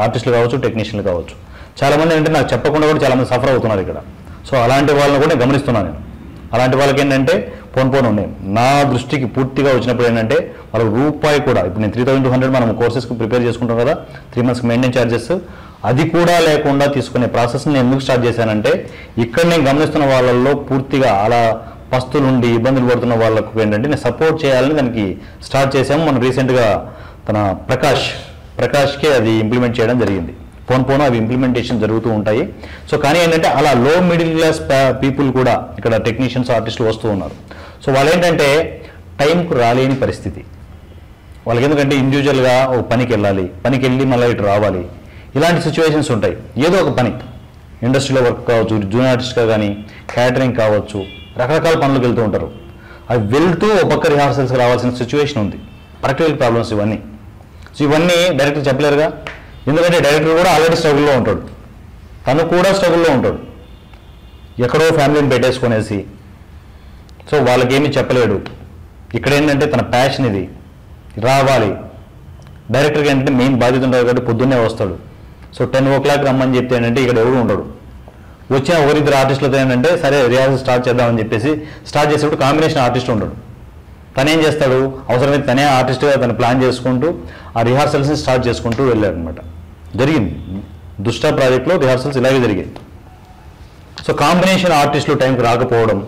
ఆర్టిస్టులు కావచ్చు, టెక్నీషియన్లు కావచ్చు. చాలామంది ఏంటంటే నాకు చెప్పకుండా కూడా చాలామంది సఫర్ అవుతున్నారు ఇక్కడ. సో అలాంటి వాళ్ళని కూడా గమనిస్తున్నాను నేను. అలాంటి వాళ్ళకి ఏంటంటే పోను ఉన్నాయి. నా దృష్టికి పూర్తిగా వచ్చినప్పుడు ఏంటంటే వాళ్ళకి రూపాయి కూడా, ఇప్పుడు నేను 3200 మనం కోర్సెస్కి ప్రిపేర్ చేసుకుంటాం కదా, 3 months మెయింటైన్ ఛార్జెస్, అది కూడా లేకుండా తీసుకునే ప్రాసెస్ని నేను ఎందుకు స్టార్ట్ చేశానంటే ఇక్కడ నేను గమనిస్తున్న వాళ్ళల్లో పూర్తిగా అలా పస్తులుండి ఇబ్బందులు పడుతున్న వాళ్ళకు ఏంటంటే నేను సపోర్ట్ చేయాలని దానికి స్టార్ట్ చేసాము. మనం రీసెంట్గా తన ప్రకాష్కి అది ఇంప్లిమెంట్ చేయడం జరిగింది. పోను అవి ఇంప్లిమెంటేషన్ జరుగుతూ ఉంటాయి. సో కానీ ఏంటంటే అలా లో మిడిల్ క్లాస్ పీపుల్ కూడా ఇక్కడ టెక్నీషియన్స్, ఆర్టిస్టులు వస్తూ ఉన్నారు. సో వాళ్ళు ఏంటంటే టైంకు రాలేని పరిస్థితి వాళ్ళకి. ఎందుకంటే ఇండివిజువల్గా ఒక పనికి వెళ్ళి మళ్ళీ ఇటు రావాలి, ఇలాంటి సిచ్యువేషన్స్ ఉంటాయి. ఏదో ఒక పని, ఇండస్ట్రీలో వర్క్ కావచ్చు, జూనియర్ ఆర్టిస్ట్గా కానీ, క్యాటరింగ్ కావచ్చు, రకరకాల పనులకు వెళ్తూ ఉంటారు. అవి వెళ్తూ ఒక పక్క రిహార్సల్స్కి రావాల్సిన సిచ్యువేషన్ ఉంది. ప్రాక్టికల్ ప్రాబ్లమ్స్ ఇవన్నీ. సో ఇవన్నీ డైరెక్టర్ చెప్పలేరుగా, ఎందుకంటే డైరెక్టర్ కూడా ఆల్రెడీ స్ట్రగుల్లో ఉంటాడు, తను కూడా స్ట్రగుల్లో ఉంటాడు, ఎక్కడో ఫ్యామిలీని పెట్టేసుకునేసి. సో వాళ్ళకేమీ చెప్పలేడు. ఇక్కడ ఏంటంటే తన ప్యాషన్ ఇది, రావాలి. డైరెక్టర్కి ఏంటంటే మెయిన్ బాధ్యత ఉంటుంది కాబట్టి పొద్దున్నే వస్తాడు. సో 10 o'clock రమ్మని చెప్తే ఏంటంటే ఇక్కడ ఎవరు ఉండడు. వచ్చిన ఒకరిద్దరు ఆర్టిస్టులతో ఏంటంటే సరే రిహార్సల్ స్టార్ట్ చేద్దామని చెప్పేసి స్టార్ట్ చేసేప్పుడు కాంబినేషన్ ఆర్టిస్ట్ ఉండడు. తనేం చేస్తాడు, అవసరమైతే తనే ఆర్టిస్ట్గా తను ప్లాన్ చేసుకుంటూ ఆ రిహార్సల్స్ని స్టార్ట్ చేసుకుంటూ వెళ్ళాడు అనమాట. జరిగింది దుష్ట ప్రాజెక్ట్లో రిహార్సల్స్ ఇలాగే జరిగాయి. సో కాంబినేషన్ ఆర్టిస్టులు టైంకి రాకపోవడం,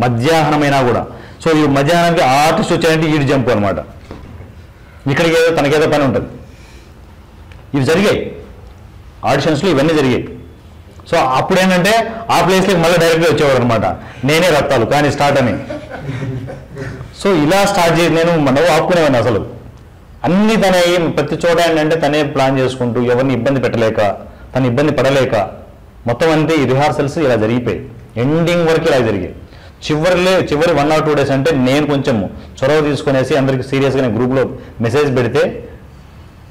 మధ్యాహ్నమైనా కూడా. సో ఈ మధ్యాహ్నానికి ఆ ఆర్టిస్ట్ వచ్చాడంటే ఈడు జంపు అనమాట, ఇక్కడికి ఏదో తనకేదో పని ఉంటుంది. ఇవి జరిగాయి ఆడిషన్స్లో, ఇవన్నీ జరిగాయి. సో అప్పుడు ఏంటంటే ఆ ప్లేస్లోకి మళ్ళీ డైరెక్ట్గా వచ్చేవాడు అనమాట, నేనే రక్తాలు కానీ స్టార్ట్ అని. సో ఇలా స్టార్ట్ చేసి నేను నవ్వు ఆపుకునేవాడిని. అసలు అన్నీ తనే ప్రతి చోట ఏంటంటే తనే ప్లాన్ చేసుకుంటూ ఎవరిని ఇబ్బంది పెట్టలేక, తను ఇబ్బంది పడలేక మొత్తం అంతే ఈ రిహార్సల్స్ ఇలా జరిగిపోయి ఎండింగ్ వరకు ఇలా జరిగాయి. చివరి 1 or 2 days అంటే నేను కొంచెం చొరవ తీసుకునేసి అందరికి సీరియస్గా గ్రూప్లో మెసేజ్ పెడితే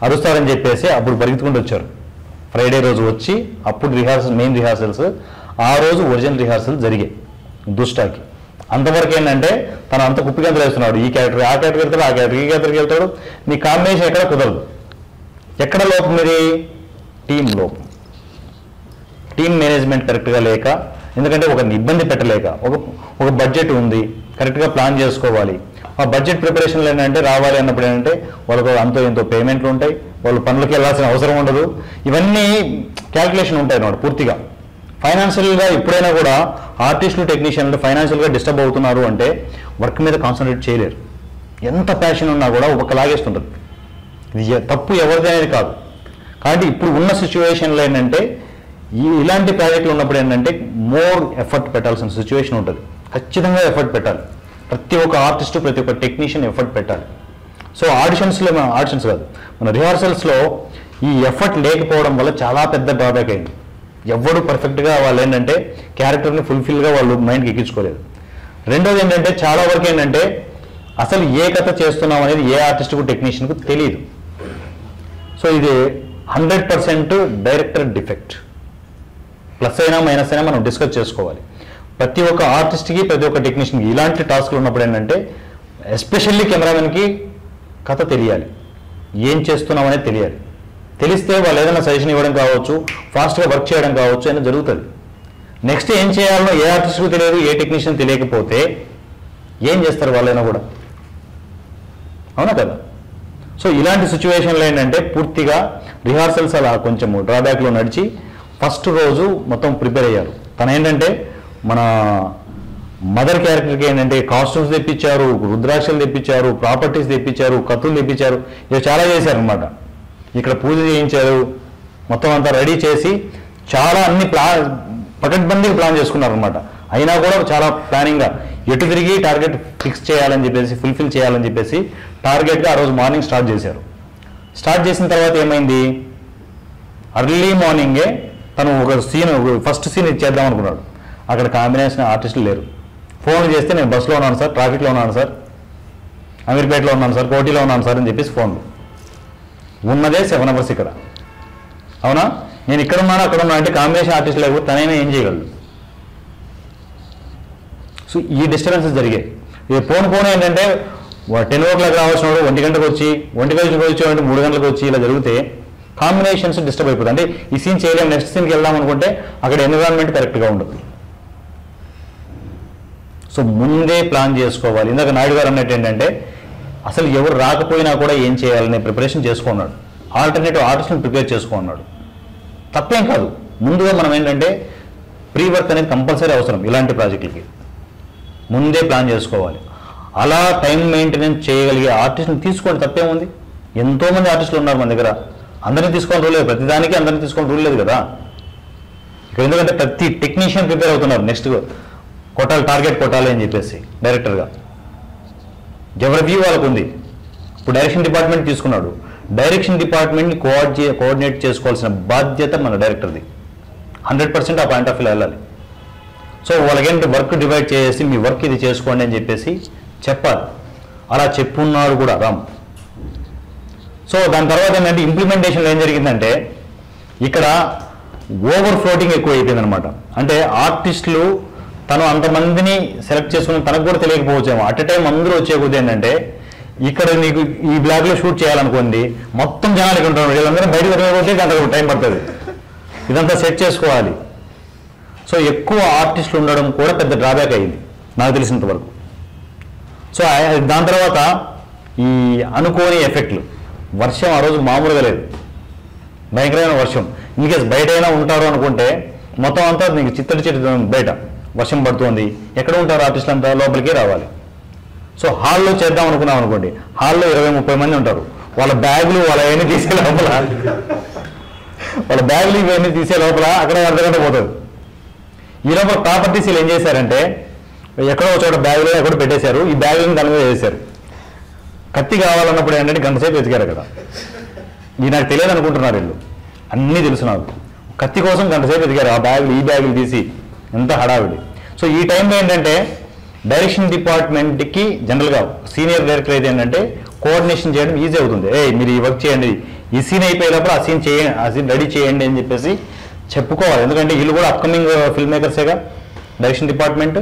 అరుస్తారని చెప్పేసి అప్పుడు పరిగెత్తుకుంటూ వచ్చారు. ఫ్రైడే రోజు వచ్చి అప్పుడు మెయిన్ రిహార్సల్స్, ఆ రోజు ఒరిజినల్ రిహార్సల్ జరిగాయి దుష్టాకి. అంతవరకు ఏంటంటే తను అంత కుప్పిగంతలు వేస్తున్నాడు, ఈ క్యారెక్టర్ ఆ క్యారెక్టర్ వెళ్తాడు, ఆ క్యారెక్టర్ ఈ క్యారెక్టర్కి వెళ్తాడు. మీ కాంబినేషన్ ఎక్కడ కుదరదు. ఎక్కడ లోపం ఇది, టీం లోపం, టీం మేనేజ్మెంట్ కరెక్ట్గా లేక. ఎందుకంటే ఒకరిని ఇబ్బంది పెట్టలేక, ఒక బడ్జెట్ ఉంది, కరెక్ట్గా ప్లాన్ చేసుకోవాలి. ఆ బడ్జెట్ ప్రిపరేషన్లు ఏంటంటే రావాలి అన్నప్పుడు ఏంటంటే వాళ్ళకు అంతో ఎంతో పేమెంట్లు ఉంటాయి, వాళ్ళు పనులకి వెళ్ళాల్సిన అవసరం ఉండదు. ఇవన్నీ క్యాల్కులేషన్ ఉంటాయి అన్నమాట పూర్తిగా. ఫైనాన్షియల్గా ఎప్పుడైనా కూడా ఆర్టిస్టులు, టెక్నీషియన్లు ఫైనాన్షియల్గా డిస్టర్బ్ అవుతున్నారు అంటే వర్క్ మీద కాన్సన్ట్రేట్ చేయలేరు. ఎంత ప్యాషన్ ఉన్నా కూడా ఒక లాగేస్తుంటుంది. ఇది తప్పు ఎవరిది అనేది కాదు. కాబట్టి ఇప్పుడు ఉన్న సిచ్యువేషన్లో ఏంటంటే ఇలాంటి ప్రాజెక్టులు ఉన్నప్పుడు ఏంటంటే మోర్ ఎఫర్ట్ పెట్టాల్సిన సిచ్యువేషన్ ఉంటుంది. ఖచ్చితంగా ఎఫర్ట్ పెట్టాలి. ప్రతి ఒక్క ఆర్టిస్టు, ప్రతి ఒక్క టెక్నీషియన్ ఎఫర్ట్ పెట్టాలి. సో ఆడిషన్స్ కాదు, మన రిహార్సల్స్లో ఈ ఎఫర్ట్ లేకపోవడం వల్ల చాలా పెద్ద డ్రాబ్యాక్ అయింది. ఎవరు పర్ఫెక్ట్గా వాళ్ళు ఏంటంటే క్యారెక్టర్ని ఫుల్ఫిల్గా వాళ్ళు మైండ్కి ఎక్కించుకోలేదు. రెండోది ఏంటంటే చాలా వరకు ఏంటంటే అసలు ఏ కథ చేస్తున్నాం అనేది ఏ ఆర్టిస్ట్కు, టెక్నీషియన్కు తెలియదు. సో ఇది 100% డైరెక్టర్ డిఫెక్ట్. ప్లస్ అయినా మైనస్ అయినా మనం డిస్కస్ చేసుకోవాలి. ప్రతి ఒక్క ఆర్టిస్ట్కి, ప్రతి ఒక్క టెక్నీషియన్కి ఇలాంటి టాస్క్లు ఉన్నప్పుడు ఏంటంటే ఎస్పెషల్లీ కెమెరామెన్కి కథ తెలియాలి. ఏం చేస్తున్నాం అనేది తెలియాలి. తెలిస్తే వాళ్ళు ఏదైనా సజెషన్ ఇవ్వడం కావచ్చు, ఫాస్ట్గా వర్క్ చేయడం కావచ్చు అనేది జరుగుతుంది. నెక్స్ట్ ఏం చేయాలో ఏ ఆర్టిస్ట్కు తెలియదు, ఏ టెక్నీషియన్ తెలియకపోతే ఏం చేస్తారు వాళ్ళైనా కూడా, అవునా కదా? సో ఇలాంటి సిచ్యువేషన్లో ఏంటంటే పూర్తిగా రిహార్సల్స్ అలా కొంచెం డ్రాబ్యాక్లో నడిచి ఫస్ట్ రోజు మొత్తం ప్రిపేర్ అయ్యారు. తను ఏంటంటే మన మదర్ క్యారెక్టర్కి ఏంటంటే కాస్ట్యూమ్స్ తెప్పించారు, రుద్రాక్షలు తెప్పించారు, ప్రాపర్టీస్ తెప్పించారు, కత్తులు తెప్పించారు, ఇవి చాలా చేశారనమాట. ఇక్కడ పూజ చేయించారు, మొత్తం అంతా రెడీ చేసి చాలా అన్ని పకడ్బందీగా ప్లాన్ చేసుకున్నారనమాట. అయినా కూడా చాలా ప్లానింగ్గా ఎటు తిరిగి టార్గెట్ ఫిక్స్ చేయాలని చెప్పేసి, ఫుల్ఫిల్ చేయాలని చెప్పేసి టార్గెట్గా ఆ రోజు మార్నింగ్ స్టార్ట్ చేశారు. స్టార్ట్ చేసిన తర్వాత ఏమైంది, అర్లీ మార్నింగే తను ఒక సీన్, ఫస్ట్ సీన్ ఇచ్చేద్దాం అనుకున్నాడు. అక్కడ కాంబినేషన్ ఆర్టిస్టులు లేరు. ఫోన్ చేస్తే నేను బస్సులో ఉన్నాను సార్, ట్రాఫిక్లో ఉన్నాను సార్, అమీర్పేటలో ఉన్నాను సార్, కోటిలో ఉన్నాను సార్ అని చెప్పేసి ఫోన్లు. ఉన్నదే 7 hours ఇక్కడ, అవునా? నేను ఇక్కడ ఉన్నాను అక్కడ ఉన్నా అంటే కాంబినేషన్ ఆర్టిస్ట్ లేకపోతే తనైనా ఏం చేయగలడు? సో ఈ డిస్టర్బెన్సెస్ జరిగాయి. ఇది పోను ఏంటంటే 10 o'clock రావాల్సిన వాడు 1 గంటకు వచ్చి, 1 గంటకు వచ్చి 3 గంటలకు వచ్చి ఇలా జరిగితే కాంబినేషన్స్ డిస్టర్బ్ అయిపోతుంది. అంటే ఈ సీన్ చేయలేము, నెక్స్ట్ సీన్కి వెళ్దాం అనుకుంటే అక్కడ ఎన్విరాన్మెంట్ కరెక్ట్గా ఉండదు. సో ముందే ప్లాన్ చేసుకోవాలి. ఇందాక నాయుడు గారు అన్నట్టు ఏంటంటే అసలు ఎవరు రాకపోయినా కూడా ఏం చేయాలనే ప్రిపరేషన్ చేసుకున్నాడు. ఆల్టర్నేటివ్ ఆర్టిస్ట్ని ప్రిపేర్ చేసుకున్నాడు. తప్పేం కాదు. ముందుగా మనం ఏంటంటే ప్రీ వర్క్ అనేది కంపల్సరీ అవసరం. ఇలాంటి ప్రాజెక్టులకి ముందే ప్లాన్ చేసుకోవాలి. అలా టైం మెయింటెనెన్స్ చేయగలిగే ఆర్టిస్ట్ని తీసుకోండి, తప్పేముంది? ఎంతోమంది ఆర్టిస్టులు ఉన్నారు మన దగ్గర. అందరినీ తీసుకోవాలి రూల్ లేదు, ప్రతిదానికి అందరినీ తీసుకోవాలి రూల్ లేదు కదా. ఇక్కడ ఎందుకంటే ప్రతి టెక్నీషియన్ ప్రిపేర్ అవుతున్నారు. నెక్స్ట్ కొట్టాలి, టార్గెట్ కొట్టాలి అని చెప్పేసి డైరెక్టర్గా ఎవరి వ్యూ వాళ్ళకు ఉంది. ఇప్పుడు డైరెక్షన్ డిపార్ట్మెంట్ తీసుకున్నాడు. డైరెక్షన్ డిపార్ట్మెంట్ని కోఆర్డినేట్ చేసుకోవాల్సిన బాధ్యత మన డైరెక్టర్ది. 100% ఆ పాయింట్ ఆఫ్ వ్యూ వెళ్ళాలి. సో వాళ్ళకేంటి వర్క్ డివైడ్ చేసి మీ వర్క్ ఇది చేసుకోండి అని చెప్పేసి చెప్పాలి. అలా చెప్పున్నాడు కూడా రామ్. సో దాని తర్వాత ఏంటంటే ఇంప్లిమెంటేషన్లో ఏం జరిగిందంటే ఇక్కడ ఓవర్ ఫ్లోటింగ్ ఎక్కువ అయిపోయిందనమాట. అంటే ఆర్టిస్టులు తను అంతమందిని సెలెక్ట్ చేసుకుని తనకు కూడా తెలియకపోవచ్చేమో. అట్ ఎ టైం అందరూ వచ్చే కొద్ది ఏంటంటే ఇక్కడ నీకు ఈ బ్లాక్లో షూట్ చేయాలనుకోండి, మొత్తం జనాలకి ఉంటారు, వీళ్ళందరూ బయటకు వెళ్ళకపోతే గంట టైం పడుతుంది. ఇదంతా సెట్ చేసుకోవాలి. సో ఎక్కువ ఆర్టిస్టులు ఉండడం కూడా పెద్ద డ్రాబ్యాక్ అయ్యింది నాకు తెలిసినంత వరకు. సో దాని తర్వాత ఈ అనుకోని ఎఫెక్ట్లు. వర్షం ఆ రోజు మామూలుగా లేదు, భయంకరమైన వర్షం. ఇన్కేస్ బయట అయినా ఉంటారు అనుకుంటే మొత్తం అంతా నీకు చిత్తడి చెట్టు బయట వర్షం పడుతుంది. ఎక్కడ ఉంటారు ఆర్టిస్టులు అంతా? లోపలికే రావాలి. సో హాల్లో చేద్దాం అనుకున్నాం అనుకోండి, హాల్లో 20-30 మంది ఉంటారు. వాళ్ళ బ్యాగులు ఇవన్నీ తీసే లోపల అక్కడ అర్ధగంట పోతుంది. ఈ లోపల ప్రాపర్టీస్ ఏం చేశారంటే ఎక్కడో ఒక చోట బ్యాగులో ఎక్కడో పెట్టేశారు. ఈ బ్యాగులను దాని మీద వేశారు. కత్తి కావాలన్నప్పుడు ఏంటంటే గంట సేపు వెతికారు అక్కడ. ఇది నాకు తెలియదు అనుకుంటున్నారు వీళ్ళు, అన్నీ తెలుసు నాకు. కత్తి కోసం గంట సేపు వెతికారు. ఆ బ్యాగులు ఈ బ్యాగులు తీసి ఎంత హడావిడి. సో ఈ టైంలో ఏంటంటే డైరెక్షన్ డిపార్ట్మెంట్కి జనరల్గా సీనియర్ డైరెక్టర్ అయితే ఏంటంటే కోఆర్డినేషన్ చేయడం ఈజీ అవుతుంది. మీరు ఈ వర్క్ చేయండి, ఈ సీన్ అయిపోయేటప్పుడు ఆ సీన్ చేయండి, ఆ సీన్ రెడీ చేయండి అని చెప్పేసి చెప్పుకోవాలి. ఎందుకంటే వీళ్ళు కూడా అప్కమింగ్ ఫిల్మ్ మేకర్సేగా డైరెక్షన్ డిపార్ట్మెంట్.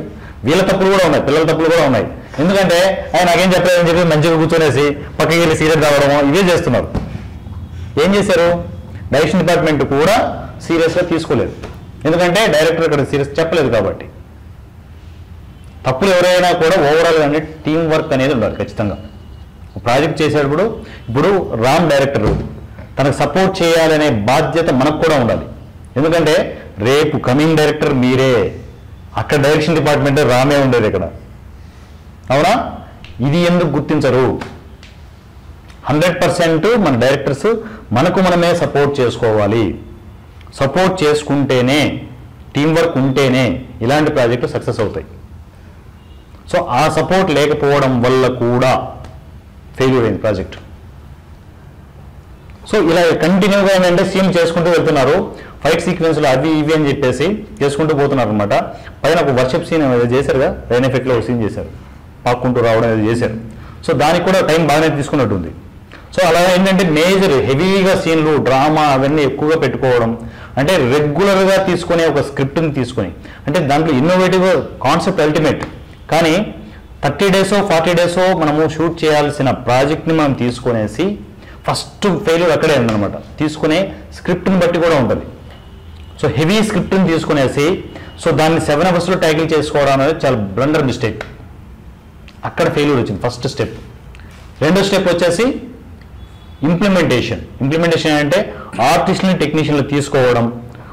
వీళ్ళ తప్పులు కూడా ఉన్నాయి, పిల్లల తప్పులు కూడా ఉన్నాయి. ఎందుకంటే ఆయన నాకేం చెప్పలేదని చెప్పి మంచిగా కూర్చొనేసి పక్కకి వెళ్ళి సీరియస్ రావడము ఇవే చేస్తున్నారు. ఏం చేశారు? డైరెక్షన్ డిపార్ట్మెంట్ కూడా సీరియస్గా తీసుకోలేదు. ఎందుకంటే డైరెక్టర్ ఇక్కడ సీరియస్ చెప్పలేదు కాబట్టి. తప్పులు ఎవరైనా కూడా ఓవరాల్ అంటే టీం వర్క్ అనేది ఉండాలి ఖచ్చితంగా. ప్రాజెక్ట్ చేసేటప్పుడు ఇప్పుడు రామ్ డైరెక్టర్ తనకు సపోర్ట్ చేయాలనే బాధ్యత మనకు కూడా ఉండాలి. ఎందుకంటే రేపు కమింగ్ డైరెక్టర్ మీరే. అక్కడ డైరెక్షన్ డిపార్ట్మెంట్ రామే ఉండేది ఇక్కడ, అవునా? ఇది ఎందుకు గుర్తించరు? 100% మన డైరెక్టర్స్ మనకు మనమే సపోర్ట్ చేసుకోవాలి. సపోర్ట్ చేసుకుంటేనే, టీం వర్క్ ఉంటేనే ఇలాంటి ప్రాజెక్టులు సక్సెస్ అవుతాయి. సో ఆ సపోర్ట్ లేకపోవడం వల్ల కూడా ఫెయిల్యూర్ అయింది ప్రాజెక్ట్. సో ఇలా కంటిన్యూగా ఏంటంటే సీన్ చేసుకుంటూ వెళ్తున్నారు. ఫైట్ సీక్వెన్స్లు అవి ఇవి అని చెప్పేసి చేసుకుంటూ పోతున్నారు అనమాట. పైన ఒక వర్షిప్ సీన్ చేశారుగా, రైన్ ఎఫెక్ట్లో ఒక సీన్ చేశారు, పాక్కుంటూ రావడం అనేది చేశారు. సో దానికి కూడా టైం బాగానే తీసుకున్నట్టుంది. సో అలా ఏంటంటే మేజర్ హెవీగా సీన్లు, డ్రామా అవన్నీ ఎక్కువగా పెట్టుకోవడం, అంటే రెగ్యులర్గా తీసుకునే ఒక స్క్రిప్ట్ని తీసుకొని, అంటే దాంట్లో ఇన్నోవేటివ్ కాన్సెప్ట్ అల్టిమేట్. కానీ 30 days 40 days మనము షూట్ చేయాల్సిన ప్రాజెక్ట్ని మనం తీసుకునేసి ఫస్ట్ ఫెయిల్యూర్ అక్కడే ఉందన్నమాట. తీసుకునే స్క్రిప్ట్ని బట్టి కూడా ఉంటుంది. సో హెవీ స్క్రిప్ట్ని తీసుకునేసి సో దాన్ని 7 అవర్స్లో ట్యాకిల్ చేసుకోవడం అనేది చాలా బ్లండర్ మిస్టేక్. అక్కడ ఫెయిల్యూర్ వచ్చింది ఫస్ట్ స్టెప్. రెండో స్టెప్ వచ్చేసి ఇంప్లిమెంటేషన్ అంటే ఆర్టిస్ట్ని టెక్నీషియన్లు తీసుకోవడం.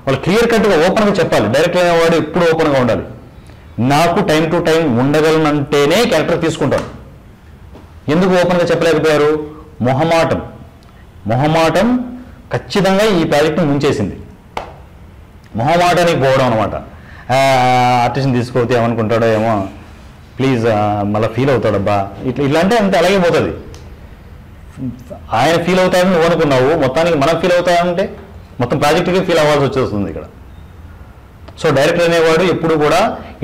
వాళ్ళు క్లియర్ కట్గా ఓపెన్గా చెప్పాలి. డైరెక్టర్ అనేవాడు ఎప్పుడు ఓపెన్గా ఉండాలి. నాకు టైం టు టైం ఉండగలనంటేనే క్యారెక్టర్ తీసుకుంటాను. ఎందుకు ఓపెన్గా చెప్పలేకపోయారు? మొహమాటం ఖచ్చితంగా ఈ ప్రాజెక్ట్ని ముంచేసింది. మొహమాటానికి పోవడం అనమాట. ఆర్టిస్ట్ని తీసుకోతే ఏమనుకుంటాడో ఏమో, ప్లీజ్ మళ్ళీ ఫీల్ అవుతాడబ్బా, ఇట్లా అంటే అంతే, అలాగే పోతుంది. ఆయన ఫీల్ అవుతాడని నువ్వు అనుకున్నావు, మొత్తానికి మనం ఫీల్ అవుతాడంటే మొత్తం ప్రాజెక్ట్కి ఫీల్ అవ్వాల్సి వచ్చేస్తుంది ఇక్కడ. సో డైరెక్టర్ అనేవాడు ఎప్పుడు కూడా